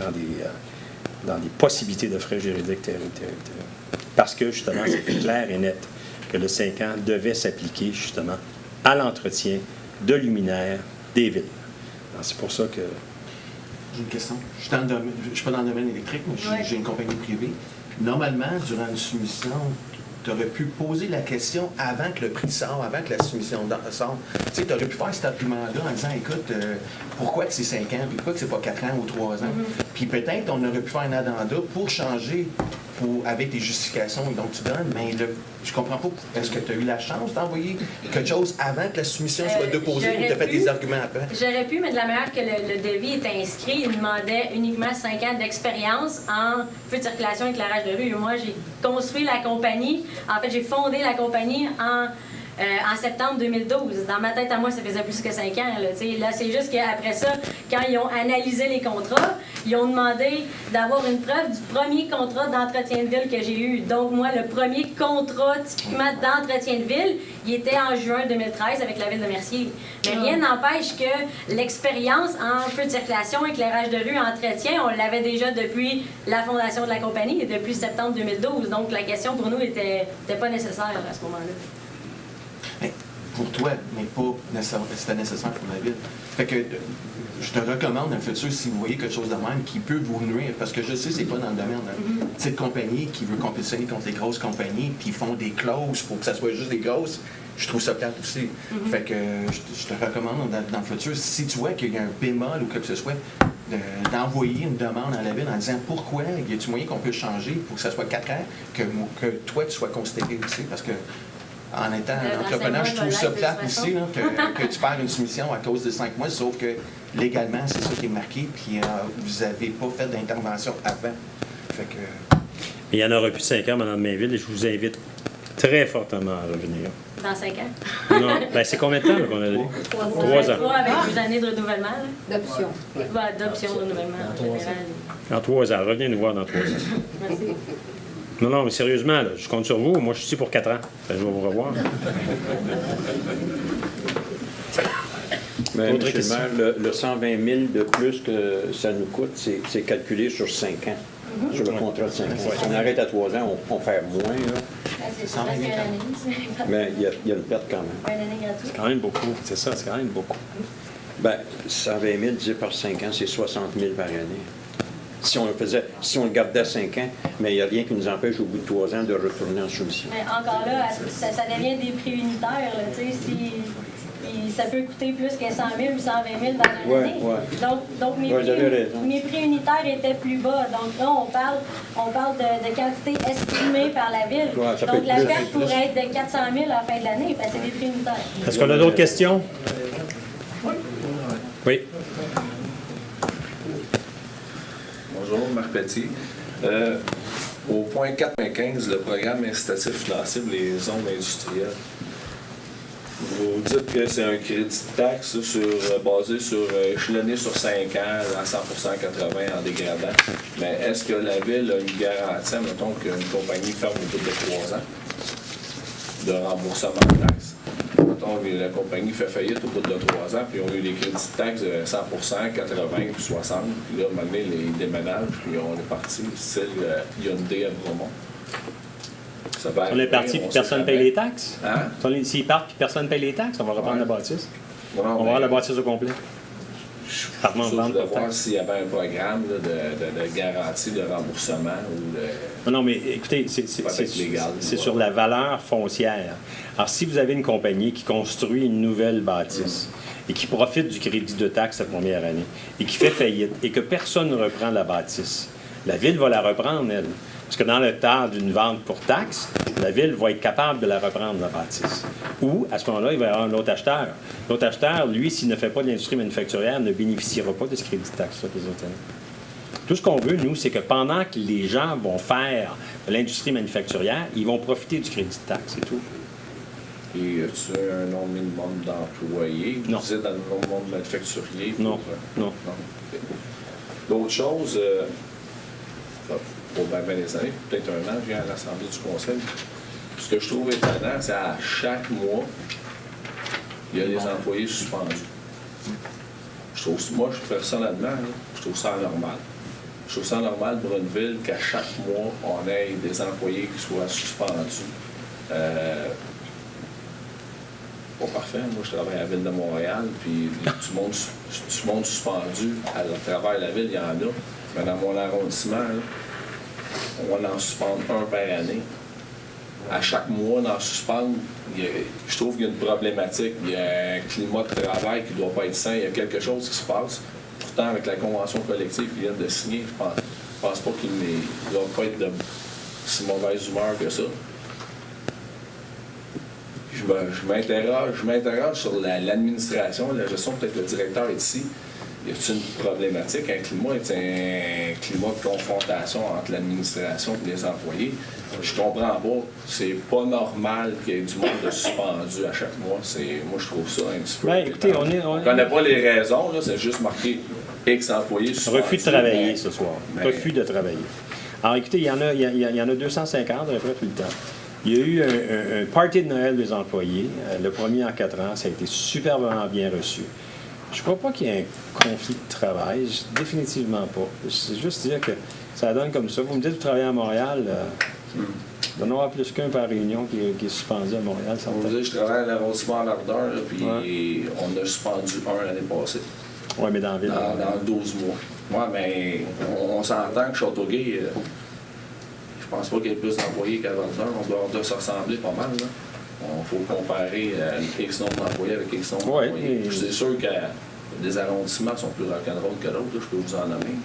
Speaker 2: dans des possibilités de frais juridiques terribles. Parce que, justement, c'était clair et net que le 5 ans devait s'appliquer, justement, à l'entretien de luminaires des villes. C'est pour ça que...
Speaker 9: J'ai une question. Je ne suis pas dans le domaine électrique, mais j'ai une compagnie privée. Normalement, durant une soumission, tu aurais pu poser la question avant que le prix sorte, avant que la soumission sorte. Tu sais, tu aurais pu faire cet argument-là en disant, écoute, pourquoi que c'est 5 ans, puis pourquoi que c'est pas 4 ans ou 3 ans? Puis peut-être on aurait pu faire un addenda pour changer avec des justifications dont tu donnes, mais je comprends pas. Est-ce que tu as eu la chance d'envoyer quelque chose avant que la soumission soit déposée ou tu as fait des arguments après?
Speaker 14: J'aurais pu, mais de la manière que le devis était inscrit, il demandait uniquement 5 ans d'expérience en feu de circulation et éclairage de rue. Moi, j'ai construit la compagnie. En fait, j'ai fondé la compagnie en septembre 2012. Dans ma tête à moi, ça faisait plus que 5 ans. Là, c'est juste qu'après ça, quand ils ont analysé les contrats, ils ont demandé d'avoir une preuve du premier contrat d'entretien de ville que j'ai eu. Donc, moi, le premier contrat typiquement d'entretien de ville, il était en juin 2013 avec la Ville de Mercier. Mais rien n'empêche que l'expérience en feu de circulation, éclairage de rue, entretien, on l'avait déjà depuis la fondation de la compagnie et depuis septembre 2012. Donc, la question pour nous n'était pas nécessaire à ce moment-là.
Speaker 9: Pour toi, mais pas nécessairement, c'était nécessaire pour la Ville. Fait que je te recommande dans le futur, si vous voyez quelque chose de même qui peut vous nuire, parce que je sais c'est pas dans le domaine d'une petite compagnie qui veut compétitionner contre les grosses compagnies, puis ils font des clauses pour que ça soit juste des grosses, je trouve ça plate aussi. Fait que je te recommande dans le futur, si tu vois qu'il y a un bémol ou quoi que ce soit, d'envoyer une demande à la Ville en disant pourquoi, y a-t-il moyen qu'on peut changer pour que ça soit 4 ans, que toi tu sois considéré aussi, parce que en étant entrepreneur, je trouve ça plate aussi, là, que tu perds une soumission à cause de 5 mois, sauf que légalement, c'est ça qui est marqué, puis vous n'avez pas fait d'intervention avant. Fait que...
Speaker 2: Il y en aura plus de 5 ans, Mme Mainville, et je vous invite très fortement à revenir.
Speaker 14: Dans 5 ans?
Speaker 2: Non, ben c'est combien de temps qu'on a donné? 3 ans.
Speaker 14: 3 avec 2 années de renouvellement.
Speaker 7: D'option.
Speaker 14: D'option de renouvellement.
Speaker 2: En 3 ans. Revenez nous voir dans 3 ans.
Speaker 14: Merci.
Speaker 2: Non, mais sérieusement, là, je compte sur vous. Moi, je suis ici pour 4 ans. Je vais vous revoir.
Speaker 1: Mais, M. le maire, le 120 000 de plus que ça nous coûte, c'est calculé sur 5 ans, sur le contrat de 5 ans. Si on arrête à 3 ans, on perd moins. Là.
Speaker 14: C'est ça, c'est une année.
Speaker 1: Mais il y a une perte quand même.
Speaker 14: Une année gratuite.
Speaker 2: C'est quand même beaucoup. C'est ça, c'est quand même beaucoup.
Speaker 1: Bien, 120 000 divisé par 5 ans, c'est 60 000 par année. si on le gardait 5 ans, mais il n'y a rien qui nous empêche au bout de 3 ans de retourner en soumission.
Speaker 14: Mais encore là, ça devient des prix unitaires. Là, tu sais, ça peut coûter plus que 100 000 ou 120 000 dans une année. Donc mes prix unitaires étaient plus bas. Donc là, on parle de quantité estimée par la ville. Donc la perte pourrait être de 400 000 à la fin de l'année. Ben, c'est des prix unitaires.
Speaker 2: Est-ce qu'on a d'autres questions? Oui.
Speaker 15: Bonjour, Marc Petit. Au point 95, le programme incitatif financier pour les zones industrielles. Vous dites que c'est un crédit de taxe basé sur échelonné sur 5 ans, à 100% 80 en dégradant. Mais est-ce que la Ville a une garantie, mettons qu'une compagnie ferme au bout de 3 ans, de remboursement de taxes? Mettons que la compagnie fait faillite au bout de 3 ans, puis on a eu des crédits de taxes de 100%, 80 puis 60. Puis là, maintenant, ils déménagent, puis on est parti, style Hyundai à Bromont.
Speaker 2: On est parti puis personne ne paye les taxes?
Speaker 15: Hein?
Speaker 2: S'ils partent puis personne ne paye les taxes, on va reprendre la bâtisse. On va voir la bâtisse au complet.
Speaker 15: Je voulais voir s'il y avait un programme là, de garantie de remboursement ou de...
Speaker 2: Non, mais écoutez, c'est sur la valeur foncière. Alors, si vous avez une compagnie qui construit une nouvelle bâtisse et qui profite du crédit de taxe la première année et qui fait faillite et que personne ne reprend la bâtisse, la Ville va la reprendre, elle. Parce que dans le temps d'une vente pour taxe, la Ville va être capable de la reprendre, la bâtisse. Ou, à ce moment-là, il va y avoir un autre acheteur. L'autre acheteur, lui, s'il ne fait pas de l'industrie manufacturière, ne bénéficiera pas de ce crédit de taxe les autres années. Tout ce qu'on veut, nous, c'est que pendant que les gens vont faire de l'industrie manufacturière, ils vont profiter du crédit de taxe, c'est tout.
Speaker 15: Et as-tu un nombre minimum d'employés?
Speaker 2: Non.
Speaker 15: Vous êtes dans le nombre de manufacturiers?
Speaker 2: Non. Non.
Speaker 15: Okay. D'autres choses, pour bien des années, peut-être un an, je viens à l'Assemblée du Conseil. Ce que je trouve étonnant, c'est à chaque mois, il y a des employés suspendus. Moi, personnellement, je trouve ça anormal. Je trouve ça anormal pour une ville qu'à chaque mois, on ait des employés qui soient suspendus. Pas parfait. Moi, je travaille à la Ville de Montréal, puis du monde suspendu à travers la ville, il y en a. Mais dans mon arrondissement, là, on va en suspendre un par année. À chaque mois, d'en suspendre, je trouve qu'il y a une problématique. Il y a un climat de travail qui ne doit pas être sain. Il y a quelque chose qui se passe. Pourtant, avec la convention collective qu'ils viennent de signer, je pense pas qu'ils ne doivent pas être de si mauvaise humeur que ça. Je m'interroge sur l'administration, la gestion. Peut-être le directeur est ici. Y a-t-il une problématique? Un climat est un climat de confrontation entre l'administration et les employés. Je comprends pas. C'est pas normal qu'il y ait du monde de suspendu à chaque mois. Moi, je trouve ça un petit peu.
Speaker 2: Bien, écoutez, on
Speaker 15: connaît pas les raisons, là, c'est juste marqué X employés suspendus.
Speaker 2: Refus de travailler ce soir. Refus de travailler. Alors, écoutez, il y en a 250 à peu près tout le temps. Il y a eu un party de Noël des employés, le premier en 4 ans. Ça a été superbement bien reçu. Je ne crois pas qu'il y ait un conflit de travail. Définitivement pas. C'est juste dire que ça donne comme ça. Vous me dites que vous travaillez à Montréal. Il doit y en avoir plus qu'un par réunion qui est suspendu à Montréal.
Speaker 15: Je travaille à l'arrondissement à l'Ardeur, puis on a suspendu un l'année passée.
Speaker 2: Oui, mais dans la ville.
Speaker 15: Dans 12 mois. Oui, mais on s'entend que Châteauguay, je pense pas qu'il y ait plus d'employés qu'à l'Ardeur. On doit se ressembler pas mal, là. Il faut comparer X nombre d'employés avec X nombre d'employés. C'est sûr que des arrondissements sont plus rock'n'roll que d'autres, je peux vous en nommer.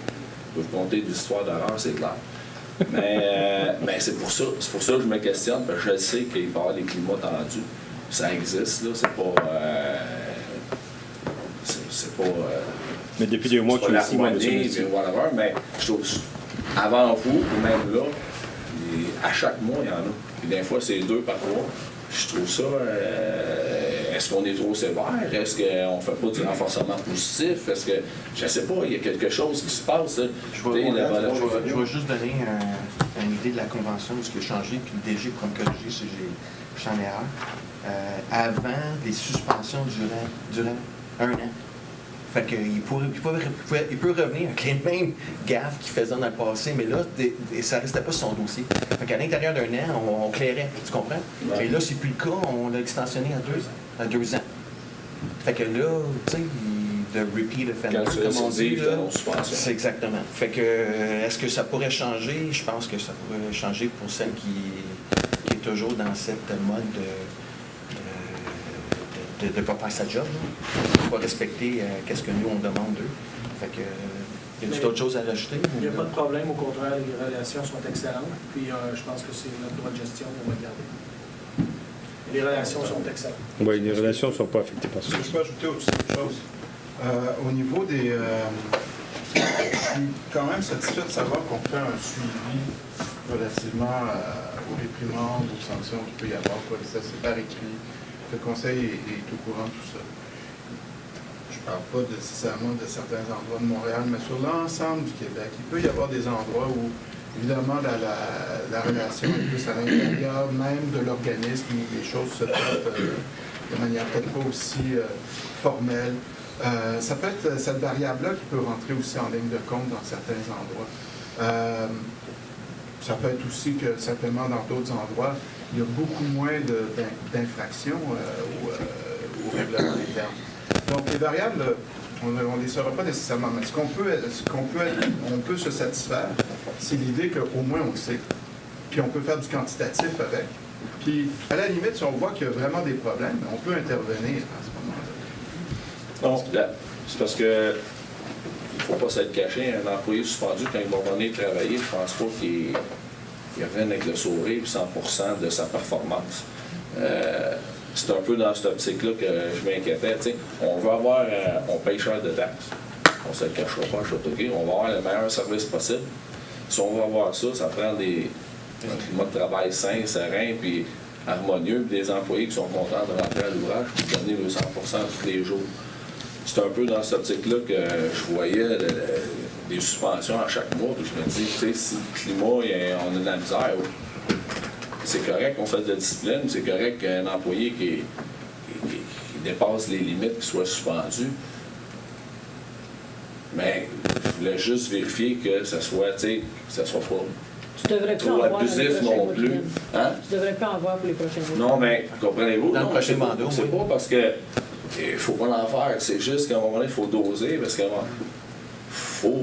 Speaker 15: Je peux vous conter des histoires d'horreur, c'est clair. Mais c'est pour ça que je me questionne, parce que je sais qu'il va y avoir des climats tendus. Ça existe, là, c'est pas...
Speaker 2: mais depuis 2 mois qu'il est ici,
Speaker 15: mais je trouve, avant vous, ou même là, à chaque mois, il y en a. Puis des fois, c'est 2 par mois. Je trouve ça... est-ce qu'on est trop sévère? Est-ce qu'on ne fait pas du renforcement positif? Est-ce que... Je ne sais pas, il y a quelque chose qui se passe.
Speaker 9: Je vais juste donner une idée de la convention, de ce qui a changé, puis le DG pour me corriger si je suis en erreur. Avant, les suspensions duraient 1 an. Fait qu'il il peut revenir avec les mêmes gaffes qu'il faisait dans le passé, mais là, ça ne restait pas sur son dossier. Fait qu'à l'intérieur d'un an, on clairait, tu comprends? Et là, c'est plus le cas, on l'a extensionné à 2 ans. Fait que là, tu sais, repeat offender,
Speaker 15: Quand tu
Speaker 9: comme on dit.
Speaker 15: récidives,
Speaker 9: là.
Speaker 15: t'es en suspension.
Speaker 9: C'est exactement. Fait que, est-ce que ça pourrait changer? Je pense que ça pourrait changer pour celle qui est toujours dans cette mode de ne pas faire sa job, de ne pas respecter qu'est-ce que nous, on demande d'eux. Fait que, y a-t-il d'autres choses à rajouter?
Speaker 6: Il n'y a pas de problème, au contraire, les relations sont excellentes. Puis je pense que c'est notre droit de gestion qu'on va garder. Les relations sont excellentes.
Speaker 2: Oui, les relations ne sont pas affectées par ça.
Speaker 10: Je peux ajouter aussi autre chose. Au niveau des... je suis quand même satisfait de savoir qu'on fait un suivi relativement aux réprimandes, aux sanctions qu'il peut y avoir. Ça, c'est par écrit. Le Conseil est au courant de tout ça. Je ne parle pas nécessairement de certains endroits de Montréal, mais sur l'ensemble du Québec. Il peut y avoir des endroits où, évidemment, la relation est plus à l'intérieur, même de l'organisme, où les choses se traitent de manière peut-être pas aussi formelle. Ça peut être cette variable-là qui peut rentrer aussi en ligne de compte dans certains endroits. Ça peut être aussi que simplement dans d'autres endroits, il y a beaucoup moins d'infractions au règlement interne. Donc les variables, on ne les saura pas nécessairement, mais on peut se satisfaire, c'est l'idée qu'au moins on le sait. Puis on peut faire du quantitatif avec. Puis à la limite, si on voit qu'il y a vraiment des problèmes, on peut intervenir à ce moment-là.
Speaker 15: Non, c'est parce que il ne faut pas s'être caché. Un employé suspendu, quand il va venir travailler, je pense pas qu'il revienne avec le sourire 100% de sa performance. C'est un peu dans cette optique-là que je m'inquiétais. On veut avoir, on paye cher de taxes. On ne se le cachera pas à Châteauguay. On va avoir le meilleur service possible. Si on veut avoir ça, ça prend un climat de travail sain, serein, puis harmonieux, puis des employés qui sont contents de rentrer à l'ouvrage, puis de donner le 100% tous les jours. C'est un peu dans cette optique-là que je voyais des suspensions à chaque mois. Puis je me dis, si le climat, on a de la misère, c'est correct qu'on fasse de la discipline, c'est correct qu'un employé qui dépasse les limites, qui soit suspendu. Mais je voulais juste vérifier que ça soit pas trop abusif non plus. Hein?
Speaker 12: Tu devrais pas en avoir pour les prochains mois.
Speaker 15: Non, mais comprenez-vous?
Speaker 9: Dans le prochain mandat,
Speaker 15: c'est pas parce que il ne faut pas l'en faire, c'est juste qu'à un moment donné, il faut doser, parce qu'il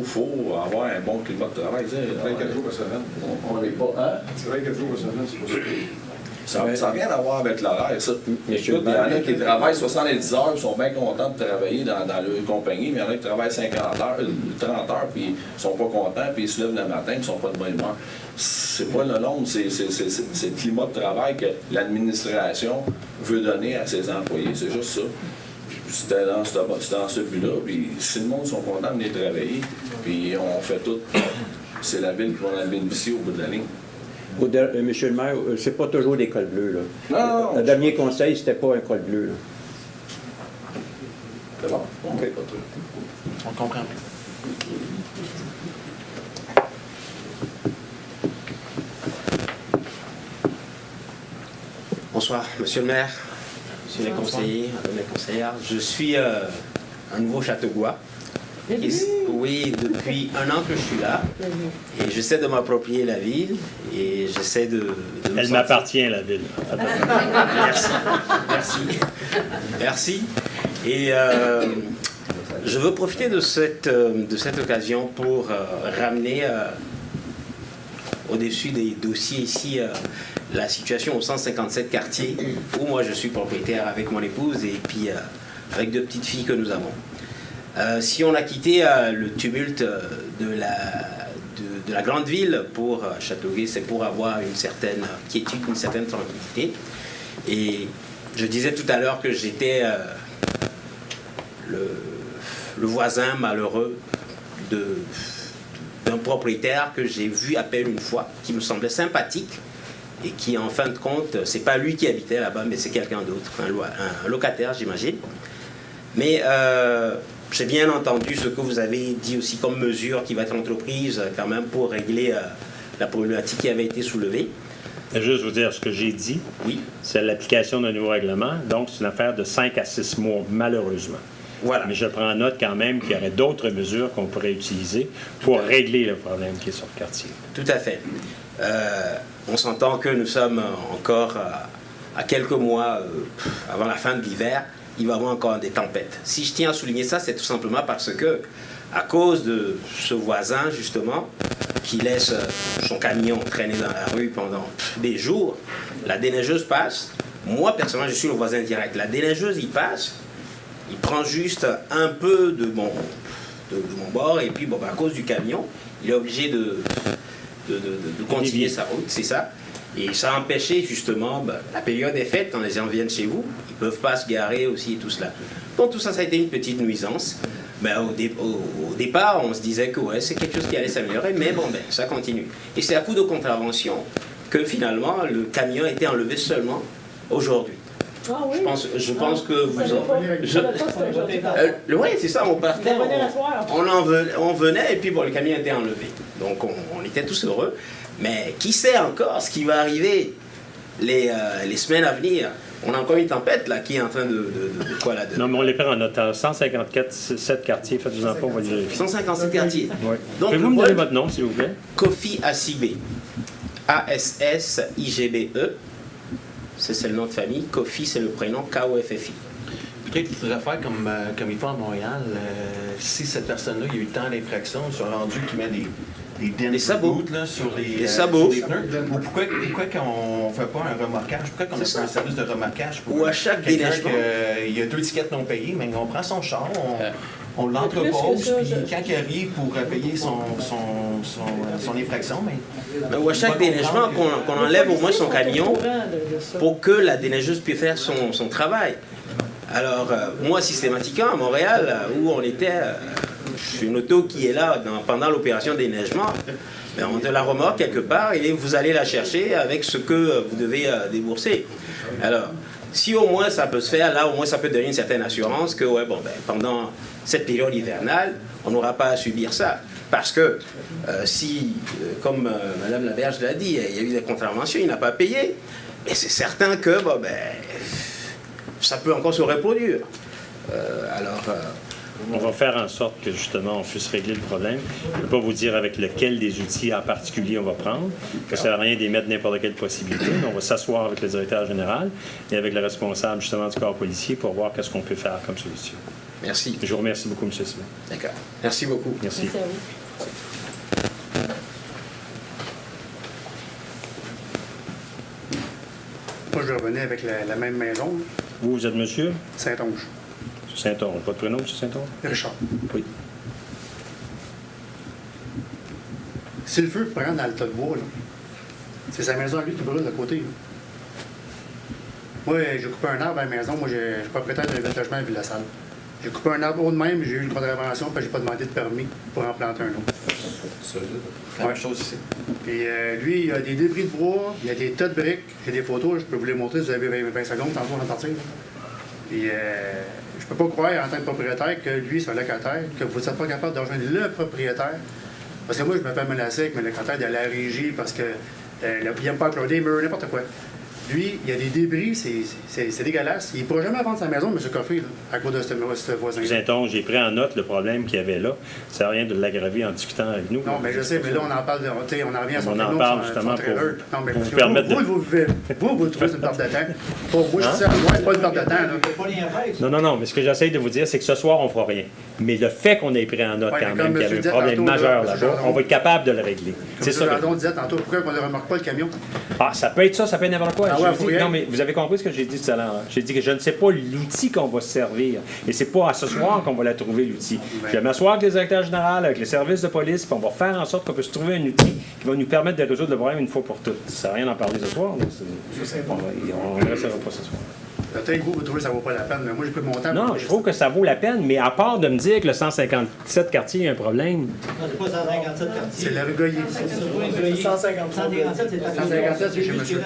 Speaker 15: faut avoir un bon climat de travail.
Speaker 4: 24 jours par semaine.
Speaker 15: On n'est pas. Hein?
Speaker 4: 24 jours par semaine, c'est pas sûr.
Speaker 15: Ça n'a rien à voir avec l'horaire, ça.
Speaker 1: Monsieur
Speaker 15: Écoute, il y en a qui travaillent 70 heures, ils sont bien contents de travailler dans leur compagnie, mais il y en a qui travaillent 50 heures, 30 heures, puis ils ne sont pas contents, puis ils se lèvent le matin, ils ne sont pas de bonne humeur. C'est pas le nombre, c'est le climat de travail que l'administration veut donner à ses employés, c'est juste ça. C'était dans ce but-là, puis si le monde sont contents de venir travailler, puis on fait tout, c'est la ville qui va en bénéficier au bout de la ligne.
Speaker 1: Monsieur le maire, c'est pas toujours des cols bleus, là.
Speaker 15: Non,
Speaker 1: le dernier conseil, c'était pas un col bleu, là.
Speaker 15: C'est bon, OK.
Speaker 9: On comprend.
Speaker 16: Bonsoir, monsieur le maire, monsieur les conseillers, madame les conseillères. Je suis un nouveau Châteauguois. Oui, depuis un an que je suis là. Et j'essaie de m'approprier la ville et j'essaie de
Speaker 2: Elle m'appartient, la ville.
Speaker 16: Merci. Et je veux profiter de cette occasion pour ramener au-dessus des dossiers ici la situation au 157 quartier où moi je suis propriétaire avec mon épouse et puis avec deux petites filles que nous avons. Si on a quitté le tumulte de la grande ville pour Châteauguay, c'est pour avoir une certaine quiétude, une certaine tranquillité. Et je disais tout à l'heure que j'étais le voisin malheureux d'un propriétaire que j'ai vu à peine une fois, qui me semblait sympathique et qui, en fin de compte, c'est pas lui qui habitait là-bas, mais c'est quelqu'un d'autre, un locataire, j'imagine. Mais j'ai bien entendu ce que vous avez dit aussi comme mesure qui va être entreprise quand même pour régler la problématique qui avait été soulevée.
Speaker 2: Je vais juste vous dire ce que j'ai dit.
Speaker 16: Oui.
Speaker 2: C'est l'application d'un nouveau règlement. Donc, c'est une affaire de 5 à 6 mois, malheureusement.
Speaker 16: Voilà.
Speaker 2: Mais je prends note quand même qu'il y aurait d'autres mesures qu'on pourrait utiliser pour régler le problème qui est sur le quartier.
Speaker 16: Tout à fait. On s'entend que nous sommes encore à quelques mois avant la fin de l'hiver. il va y avoir encore des tempêtes. Si je tiens à souligner ça, c'est tout simplement parce que, à cause de ce voisin, justement, qui laisse son camion traîner dans la rue pendant des jours, la déneigeuse passe. Moi, personnellement, je suis le voisin direct. La déneigeuse, il passe, il prend juste un peu de mon bord, et puis, bon, à cause du camion, il est obligé de continuer sa route, c'est ça. Et ça a empêché, justement, la période est faite, quand les gens viennent chez vous, ils ne peuvent pas se garer aussi et tout cela. Donc, tout ça, ça a été une petite nuisance. Mais au départ, on se disait que ouais, c'est quelque chose qui allait s'améliorer, mais bon, ça continue. Et c'est à coup de contravention que finalement, le camion a été enlevé seulement aujourd'hui.
Speaker 12: Ah oui?
Speaker 16: Je pense que vous... Oui, c'est ça, on partait, on venait, et puis bon, le camion était enlevé. Donc, on était tous heureux. Mais qui sait encore ce qui va arriver les semaines à venir? On a encore une tempête là qui est en train de quoi là?
Speaker 2: Non, mais on les prend en note. 157 quartiers, faites-vous-en pas, on va le vérifier.
Speaker 16: 157 quartiers.
Speaker 2: Oui.
Speaker 16: Donc,
Speaker 2: pouvez-vous me donner votre nom, s'il vous plaît?
Speaker 16: Kofi Assigbe. A-S-S-I-G-B-E. C'est le nom de famille. Kofi, c'est le prénom. K-O-F-F-I.
Speaker 9: Peut-être qu'il faudrait faire comme il fait à Montréal. Si cette personne-là, il y a eu tant d'infractions, ils sont rendus qu'il met des
Speaker 16: sabots
Speaker 9: là, sur les
Speaker 16: sabots.
Speaker 9: Sur les pneus. Ou pourquoi qu'on ne fait pas un remorquage? Pourquoi qu'on n'a pas un service de remorquage pour
Speaker 16: ou à chaque déneigement?
Speaker 9: Il y a 2 tickets non payés, mais on prend son char, on l'entrepose, puis quand il arrive pour payer son infraction, mais...
Speaker 16: Ou à chaque déneigement, qu'on enlève au moins son camion pour que la déneigeuse puisse faire son travail. Alors, moi, systématiquement, à Montréal, où on était... une auto qui est là pendant l'opération déneigement, on te la remorque quelque part et vous allez la chercher avec ce que vous devez débourser. Alors, si au moins ça peut se faire, là au moins ça peut donner une certaine assurance que pendant cette période hivernale, on n'aura pas à subir ça. Parce que si, comme Mme Laberge l'a dit, il y a eu des contraventions, il n'a pas payé, et c'est certain que ça peut encore se reproduire.
Speaker 2: On va faire en sorte que, justement, on puisse régler le problème. Je ne peux pas vous dire avec lequel des outils en particulier on va prendre, que ça ne sert à rien d'émettre n'importe quelle possibilité. Mais on va s'asseoir avec le directeur général et avec le responsable, justement, du corps policier pour voir qu'est-ce qu'on peut faire comme solution.
Speaker 16: Merci.
Speaker 2: Je vous remercie beaucoup, M. Simon.
Speaker 16: D'accord. Merci beaucoup.
Speaker 2: Merci.
Speaker 12: Merci à vous.
Speaker 17: Moi, je revenais avec la même maison.
Speaker 2: Vous êtes monsieur?
Speaker 17: Saint-Onge.
Speaker 2: Saint-Onge. Votre prénom, M. Saint-Onge?
Speaker 17: Richard.
Speaker 2: Oui.
Speaker 17: Si le feu prend dans le tas de bois, là, c'est sa maison à lui qui brûle de côté. Là. Moi, j'ai coupé un arbre à la maison. Moi, je suis propriétaire d'un logement à Ville-la-Salle. J'ai coupé un arbre haut de même, j'ai eu une contravention, puis j'ai pas demandé de permis pour en planter un autre.
Speaker 9: C'est la même chose ici.
Speaker 17: Puis lui, il a des débris de bois, il y a des tas de briques, j'ai des photos, je peux vous les montrer, vous avez 20 secondes, tantôt on va partir. Puis je peux pas croire, en tant que propriétaire, que lui, c'est un locataire, que vous n'êtes pas capable de rejoindre le propriétaire. Parce que moi, je me fais menacer avec mes locataires de la régie parce que il n'aime pas uploader les murs, n'importe quoi. Lui, il y a des débris, c'est dégueulasse. Il ne pourra jamais vendre sa maison, M. Coffey, là, à cause de ce voisin.
Speaker 2: Saint-Onge, j'ai pris en note le problème qu'il y avait là. Ça sert à rien de l'aggraver en discutant avec nous.
Speaker 17: Non, mais je sais, mais là, on en parle, on en revient à son
Speaker 2: On en
Speaker 17: prénom,
Speaker 2: parle
Speaker 17: son
Speaker 2: justement
Speaker 17: trailer.
Speaker 2: pour
Speaker 17: Non, mais
Speaker 2: vous
Speaker 17: parce que
Speaker 2: permettre de...
Speaker 17: vous trouvez c'est une perte de temps. Pour moi, je suis certain, c'est pas une perte de temps. Là.
Speaker 2: Non, mais ce que j'essaie de vous dire, c'est que ce soir, on ne fera rien. Mais le fait qu'on ait pris en note quand même qu'il y avait un problème majeur là-bas, on va être capable de le régler. C'est ça.
Speaker 17: Jardon disait tantôt, pourquoi on ne remarque pas le camion?
Speaker 2: Ah, ça peut être ça, ça peut être n'importe quoi.
Speaker 17: Ah ouais,
Speaker 2: Non, mais vous avez compris ce que j'ai dit tout à l'heure. Hein? J'ai dit que je ne sais pas l'outil qu'on va se servir. Et c'est pas à ce soir qu'on va la trouver, l'outil. Je vais m'asseoir avec les directeurs généraux, avec les services de police, puis on va faire en sorte qu'on puisse trouver un outil qui va nous permettre de résoudre le problème une fois pour toutes. Ça ne sert à rien d'en parler ce soir. On ne restera pas ce soir.
Speaker 17: Peut-être vous trouvez que ça ne vaut pas la peine, mais moi, j'ai pris mon temps.
Speaker 2: Non, je trouve que ça vaut la peine, mais à part de me dire que le 157 quartier a un problème.
Speaker 18: Non, c'est pas 157 quartiers.
Speaker 17: C'est la rue Goyer.
Speaker 18: C'est 157, c'est
Speaker 17: 157, c'est chez monsieur.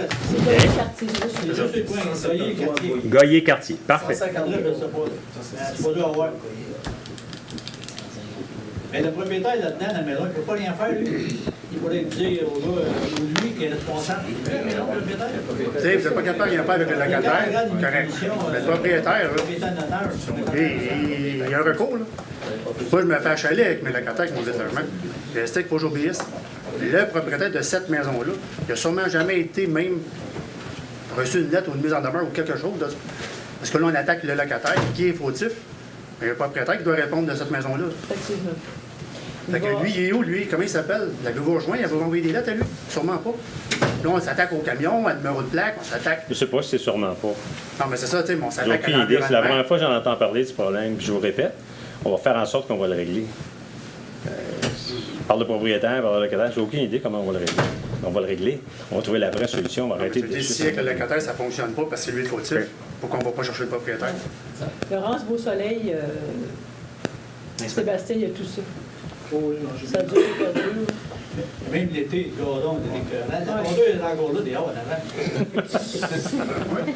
Speaker 2: Goyer quartier. Parfait.
Speaker 18: 159, je ne sais pas. C'est pas dû avoir. Mais le propriétaire là-dedans, la maison, il ne peut pas rien faire, lui. Il pourrait dire au gars, ou lui qui est responsable. Mais non, le propriétaire.
Speaker 17: Tu sais, vous n'êtes pas capable de rien faire avec le locataire. Correct. Mais le propriétaire, il y a un recours, là. Moi, je me fais achaler avec mes locataires qui m'ont dit logement. Je restais qu'il faut que j'obéisse. Le propriétaire de cette maison-là, il n'a sûrement jamais été même reçu une lettre ou une mise en demeure ou quelque chose. Là. Parce que là, on attaque le locataire qui est fautif. Il n'y a pas de propriétaire qui doit répondre de cette maison-là.
Speaker 12: Effectivement.
Speaker 17: Fait que lui, il est où, lui? Comment il s'appelle? La vous rejoint, elle va envoyer des lettres à lui? Sûrement pas. Là, on s'attaque au camion, à numéro de plaque, on s'attaque.
Speaker 2: Je sais pas si c'est sûrement pas.
Speaker 17: Non, mais c'est ça, tu sais, mais on
Speaker 2: J'ai
Speaker 17: s'attaque à
Speaker 2: aucune idée. C'est la
Speaker 17: l'environnement.
Speaker 2: première fois que j'en entends parler du problème. Puis je vous répète, on va faire en sorte qu'on va le régler. Par le propriétaire, par le locataire, j'ai aucune idée comment on va le régler. On va le régler. On va trouver la vraie solution. On va arrêter
Speaker 17: Tu
Speaker 2: de
Speaker 17: dis si avec le locataire, ça ne fonctionne pas parce que c'est lui le fautif. Pourquoi on ne va pas chercher le propriétaire?
Speaker 12: Laurence Beausoleil, Sébastien, il y a tout ça. Ça dure et perdure.
Speaker 18: Même l'été, le gazon, il était écœurant. Le gazon, il est encore là, dehors, en avant.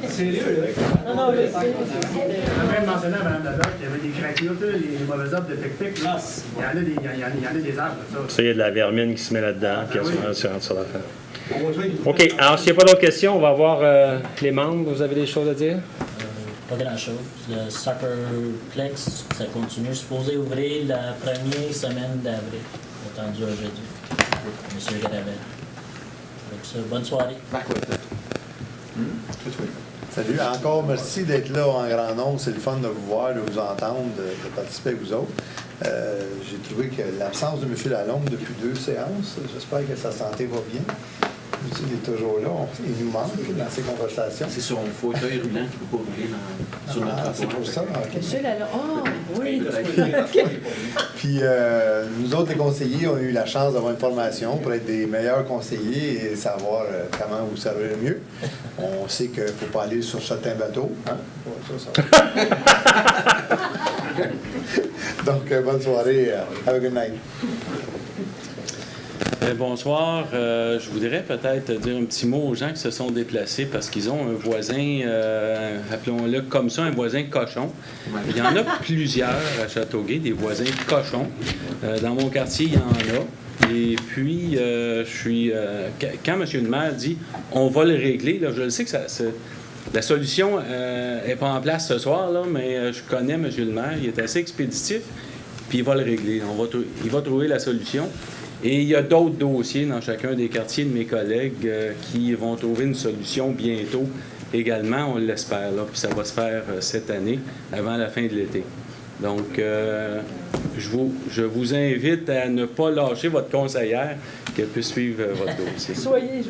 Speaker 18: Sérieux, là.
Speaker 12: Non, non, je sais.
Speaker 17: Même mentionné à Mme Ladoc, il y avait des craquelures, les mauvais arbres de pic-pic. Il y en a des arbres, ça.
Speaker 2: Ça, il y a de la vermine qui se met là-dedans, puis on se rentre sur l'affaire. OK. Alors, s'il n'y a pas d'autres questions, on va voir les membres. Vous avez des choses à dire?
Speaker 11: Pas grand-chose. Le Soccerplex, ça continue. Supposé ouvrir la première semaine d'avril. Attendu à jeudi. Monsieur Gravel. Donc ça, bonne soirée.
Speaker 5: Salut, encore merci d'être là en grand nombre. C'est le fun de vous voir, de vous entendre, de participer avec vous autres. J'ai trouvé que l'absence de M. Lalonde depuis 2 séances, j'espère que sa santé va bien. Il est toujours là, il nous manque dans ces conversations.
Speaker 9: C'est son fauteuil roulant qui ne peut pas rouler sur notre rapport.
Speaker 5: C'est pour ça. Okay.
Speaker 12: Monsieur Lalonde, oh, oui.
Speaker 5: Puis nous autres, les conseillers, on a eu la chance d'avoir une formation pour être des meilleurs conseillers et savoir comment vous servir le mieux. On sait qu'il ne faut pas aller sur certains bateaux. Hein? Ça Donc, bonne soirée. Have a good night.
Speaker 8: Bonsoir. Je voudrais peut-être dire un petit mot aux gens qui se sont déplacés parce qu'ils ont un voisin, appelons-le comme ça, un voisin cochon. Il y en a plusieurs à Châteauguay, des voisins cochons. Dans mon quartier, il y en a. Et puis, quand M. le maire dit « on va le régler », là, je le sais que la solution n'est pas en place ce soir, là, mais je connais M. le maire, il est assez expéditif, puis il va le régler. Il va trouver la solution. Et il y a d'autres dossiers dans chacun des quartiers de mes collègues qui vont trouver une solution bientôt également, on l'espère. Puis ça va se faire cette année, avant la fin de l'été. Donc, je vous invite à ne pas lâcher votre conseillère, qu'elle puisse suivre votre dossier.
Speaker 12: Soyez,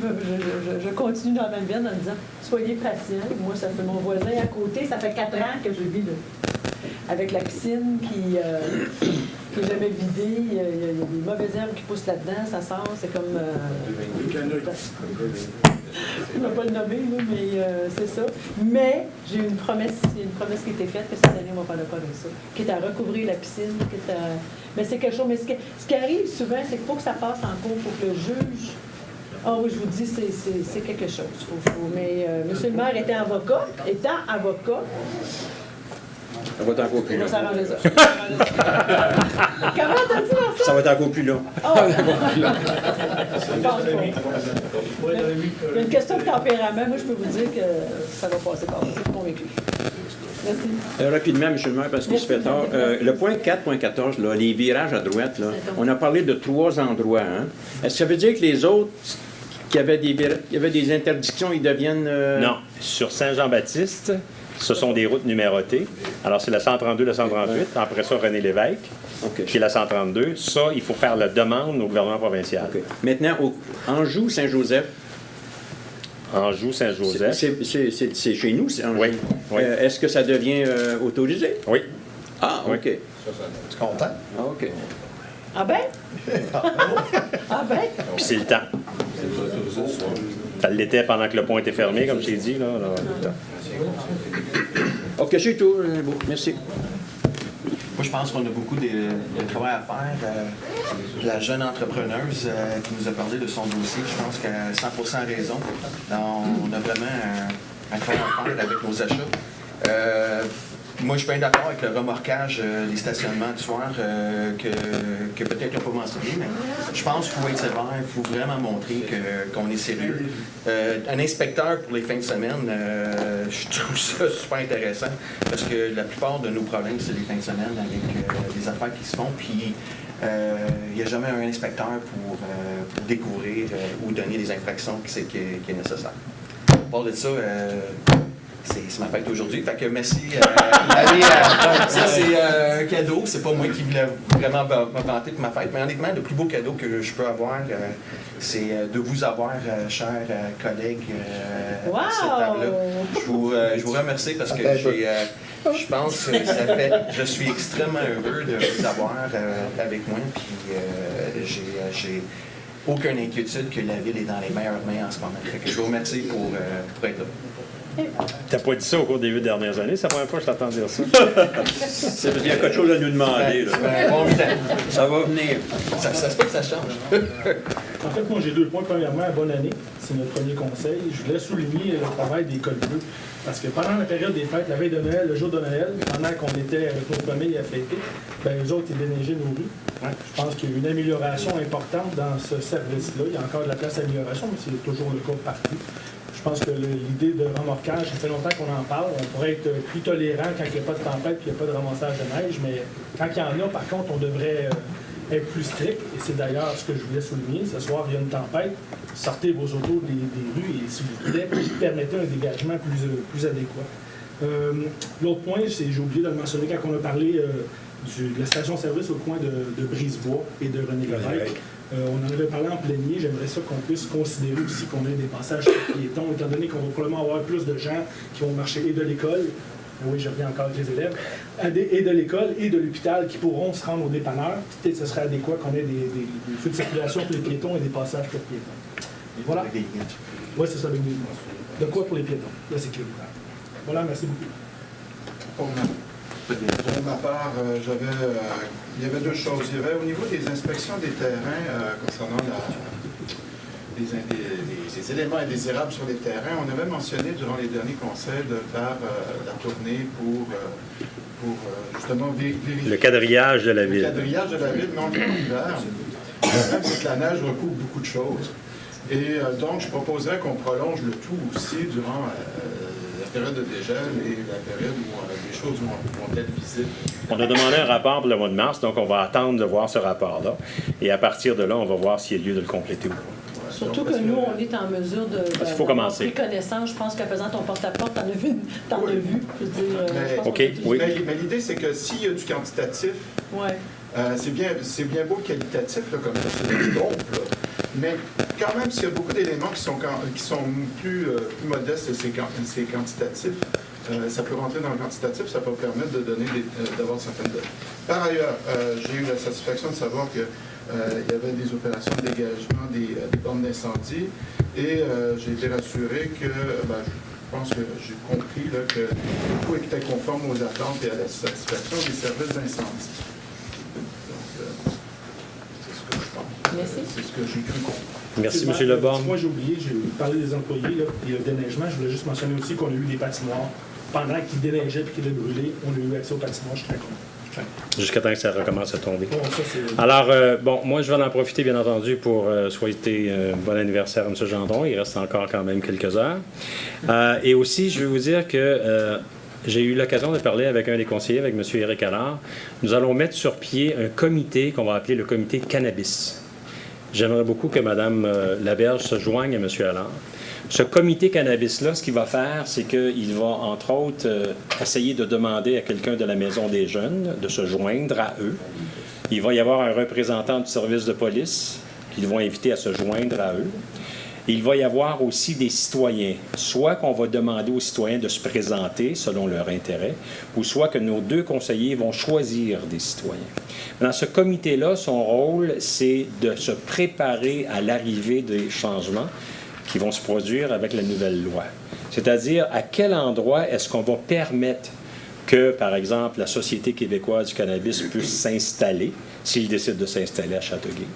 Speaker 12: je continue dans la même veine en disant, soyez patient. Moi, ça fait mon voisin à côté, ça fait 4 ans que je vis là. Avec la piscine qui est jamais vidée, il y a des mauvaises herbes qui poussent là-dedans, ça sort, c'est comme... on ne va pas le nommer, là, mais c'est ça. Mais j'ai une promesse qui a été faite, que cette année, on va faire le pas avec ça, qui est à recouvrir la piscine, mais c'est quelque chose... Mais ce qui arrive souvent, c'est qu'il faut que ça passe en cours, pour que le juge... Ah oui, je vous dis, c'est quelque chose. Mais M. le maire étant avocat,
Speaker 1: ça va être encore plus
Speaker 12: on
Speaker 1: long.
Speaker 12: va s'arranger ça. Comment t'as dit ça?
Speaker 1: Ça va être encore plus long.
Speaker 12: Oh. Je pense pas. Il y a une question de tempérament. Moi, je peux vous dire que ça va passer par là. Je suis convaincu. Merci.
Speaker 1: Rapidement, M. le maire, parce qu'il se fait tard. Le point 4.14, là, les virages à droite, là, on a parlé de 3 endroits. Hein? Est-ce que ça veut dire que les autres qui avaient des interdictions, ils deviennent...
Speaker 2: Non. Sur Saint-Jean-Baptiste, ce sont des routes numérotées. Alors, c'est la 132, la 138. Après ça, René Lévesque. Puis la 132. Ça, il faut faire la demande au gouvernement provincial.
Speaker 1: Maintenant, Anjou, Saint-Joseph.
Speaker 2: Anjou, Saint-Joseph.
Speaker 1: C'est chez nous, c'est Anjou.
Speaker 2: Oui.
Speaker 1: Est-ce que ça devient autorisé?
Speaker 2: Oui.
Speaker 1: Ah, OK.
Speaker 5: Tu es content?
Speaker 1: Ah, OK.
Speaker 12: Ah ben? Ah ben?
Speaker 2: Puis c'est le temps. Ça l'était pendant que le pont était fermé, comme j'ai dit. Là.
Speaker 1: OK, c'est tout. Bon, merci.
Speaker 9: Moi, je pense qu'on a beaucoup de travail à faire. La jeune entrepreneuse qui nous a parlé de son dossier, je pense qu'elle a 100% raison. On a vraiment un travail à faire avec nos achats. Moi, je suis bien d'accord avec le remorquage des stationnements du soir que peut-être ils n'ont pas mentionné, mais je pense qu'il faut être sévère, il faut vraiment montrer qu'on est sérieux. Un inspecteur pour les fins de semaine, je trouve ça super intéressant parce que la plupart de nos problèmes, c'est les fins de semaine avec des affaires qui se font, puis il n'y a jamais un inspecteur pour découvrir ou donner des infractions qui est nécessaire. À part de ça, c'est ma fête aujourd'hui. Fait que merci. Ça, c'est un cadeau. C'est pas moi qui voulais vraiment me vanter pour ma fête. Mais honnêtement, le plus beau cadeau que je peux avoir, c'est de vous avoir, chers collègues, à cette table-là. Je vous remercie parce que je pense que je suis extrêmement heureux de vous avoir avec moi. Puis j'ai aucune inquiétude que la ville est dans les meilleures mains en ce moment. Fait que je vous remercie pour être là.
Speaker 2: T'as pas dit ça au cours des 8 dernières années, c'est la première fois que je t'entends dire ça.
Speaker 1: C'est parce qu'il y a quelque chose à nous demander. Là. Ça va venir.
Speaker 9: Ça se peut que ça change.
Speaker 6: En fait, moi, j'ai 2 points. Premièrement, bonne année. C'est notre premier conseil. Je voulais souligner le travail des écoles bleues. Parce que pendant la période des fêtes, la veille de Noël, le jour de Noël, pendant qu'on était avec nos familles à fêter, eux autres, ils déneigeaient nos rues. Je pense qu'il y a eu une amélioration importante dans ce service-là. Il y a encore de la place d'amélioration, mais c'est toujours le cas partout. Je pense que l'idée de remorquage, ça fait longtemps qu'on en parle. On pourrait être plus tolérant quand il n'y a pas de tempête et qu'il n'y a pas de ramassage de neige, mais quand il y en a, par contre, on devrait être plus strict. Et c'est d'ailleurs ce que je voulais souligner. Ce soir, il y a une tempête. Sortez vos autos des rues et, s'il vous plaît, permettez un dégagement plus adéquat. L'autre point, j'ai oublié de le mentionner quand on a parlé de la station-service au coin de Brisebois et de René-Lévesque. On en avait parlé en plénier. J'aimerais ça qu'on puisse considérer aussi qu'on ait des passages piétons, étant donné qu'on va probablement avoir plus de gens qui vont marcher et de l'école, oui, je reviens encore avec les élèves, et de l'école et de l'hôpital qui pourront se rendre aux dépanneurs. Peut-être que ce serait adéquat qu'on ait des feux de circulation pour les piétons et des passages pour les piétons. Et voilà. Oui, c'est ça, avec des limites. De quoi pour les piétons? La sécurité. Voilà, merci beaucoup.
Speaker 10: Pour ma part, il y avait 2 choses. Il y avait au niveau des inspections des terrains concernant les éléments indésirables sur les terrains, on avait mentionné durant les derniers conseils de faire la tournée pour justement vérifier.
Speaker 2: Le quadrillage de la ville.
Speaker 10: Le quadrillage de la ville, non, l'hiver. Le problème, c'est que la neige recouvre beaucoup de choses. Et donc, je proposerais qu'on prolonge le tout aussi durant la période de dégel et la période où les choses vont être visibles.
Speaker 2: On a demandé un rapport pour le mois de mars, donc on va attendre de voir ce rapport-là. Et à partir de là, on va voir s'il y a lieu de le compléter ou pas.
Speaker 12: Surtout que nous, on est en mesure de.
Speaker 2: Il faut commencer.
Speaker 12: Pris connaissance, je pense qu'en faisant ton porte-à-porte, t'en as vu. Je veux dire,
Speaker 10: mais l'idée, c'est que s'il y a du quantitatif, c'est bien beau qualitatif, là, comme ça, c'est du dompe, là. Mais quand même, s'il y a beaucoup d'éléments qui sont plus modestes et c'est quantitatif, ça peut rentrer dans le quantitatif, ça peut permettre d'avoir certaines données. Par ailleurs, j'ai eu la satisfaction de savoir que il y avait des opérations de dégagement des bornes d'incendie et j'ai été rassuré que, je pense que j'ai compris là, que tout était conforme aux attentes et à la satisfaction des services d'incendie. Donc, c'est ce que je pense.
Speaker 12: Merci.
Speaker 10: C'est ce que j'ai cru comprendre.
Speaker 2: Merci, M. Leborgne.
Speaker 6: Moi, j'ai oublié, j'ai parlé des employés là, et le déneigement. Je voulais juste mentionner aussi qu'on a eu des patinoires. Pendant qu'ils déneigeaient et qu'ils étaient brûlés, on a eu accès aux patinoires. Je suis très content.
Speaker 2: Jusqu'à temps que ça recommence à tomber.
Speaker 6: Bon, ça,
Speaker 2: alors, moi, je vais en profiter, bien entendu, pour souhaiter bon anniversaire à M. Gendron. Il reste encore quand même quelques heures. Et aussi, je vais vous dire que j'ai eu l'occasion de parler avec un des conseillers, avec M. Éric Allard. Nous allons mettre sur pied un comité qu'on va appeler le comité cannabis. J'aimerais beaucoup que Mme Laberge se joigne à M. Allard. Ce comité cannabis-là, ce qu'il va faire, c'est qu'il va, entre autres, essayer de demander à quelqu'un de la Maison des Jeunes de se joindre à eux. Il va y avoir un représentant du service de police qu'ils vont inviter à se joindre à eux. Il va y avoir aussi des citoyens, soit qu'on va demander aux citoyens de se présenter selon leur intérêt, ou soit que nos 2 conseillers vont choisir des citoyens. Dans ce comité-là, son rôle, c'est de se préparer à l'arrivée des changements qui vont se produire avec la nouvelle loi. C'est-à-dire, à quel endroit est-ce qu'on va permettre que, par exemple, la Société québécoise du cannabis puisse s'installer, s'il décide de s'installer à Châteauguay?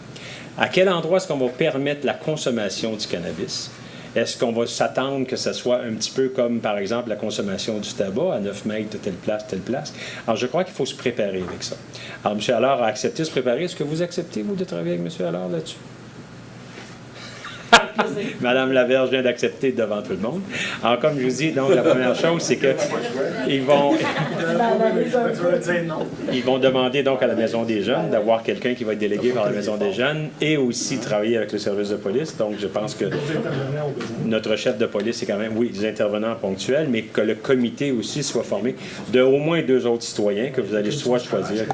Speaker 2: À quel endroit est-ce qu'on va permettre la consommation du cannabis? Est-ce qu'on va s'attendre que ce soit un petit peu comme, par exemple, la consommation du tabac à 9 mètres de telle place? Alors, je crois qu'il faut se préparer avec ça. Alors, M. Allard a accepté de se préparer. Est-ce que vous acceptez, vous, de travailler avec M. Allard là-dessus? Madame Laverge vient d'accepter devant tout le monde. Alors, comme je vous dis, donc, la première chose, c'est que ils vont demander donc à la Maison des Jeunes d'avoir quelqu'un qui va être délégué par la Maison des Jeunes et aussi travailler avec le service de police. Donc, je pense que notre chef de police est quand même, oui, des intervenants ponctuels, mais que le comité aussi soit formé de au moins 2 autres citoyens que vous allez soit choisir.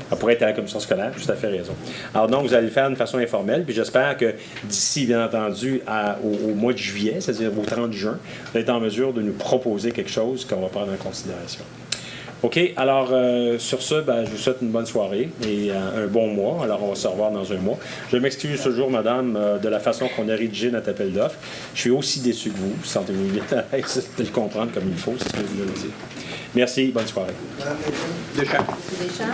Speaker 2: Ça pourrait être à la commission scolaire, tout à fait raison. Alors donc, vous allez le faire de façon informelle, puis j'espère que d'ici, bien entendu, au mois de juillet, c'est-à-dire au 30 juin, vous allez être en mesure de nous proposer quelque chose qu'on va prendre en considération. OK, alors sur ce, je vous souhaite une bonne soirée et un bon mois. Alors, on va se revoir dans un mois. Je m'excuse toujours, madame, de la façon qu'on a rédigé notre appel d'offres. Je suis aussi déçu que vous. Sentez-vous bien à l'aise de le comprendre comme il faut, c'est ce que je voulais dire. Merci, bonne soirée.
Speaker 1: Deschamps.
Speaker 7: Deschamps.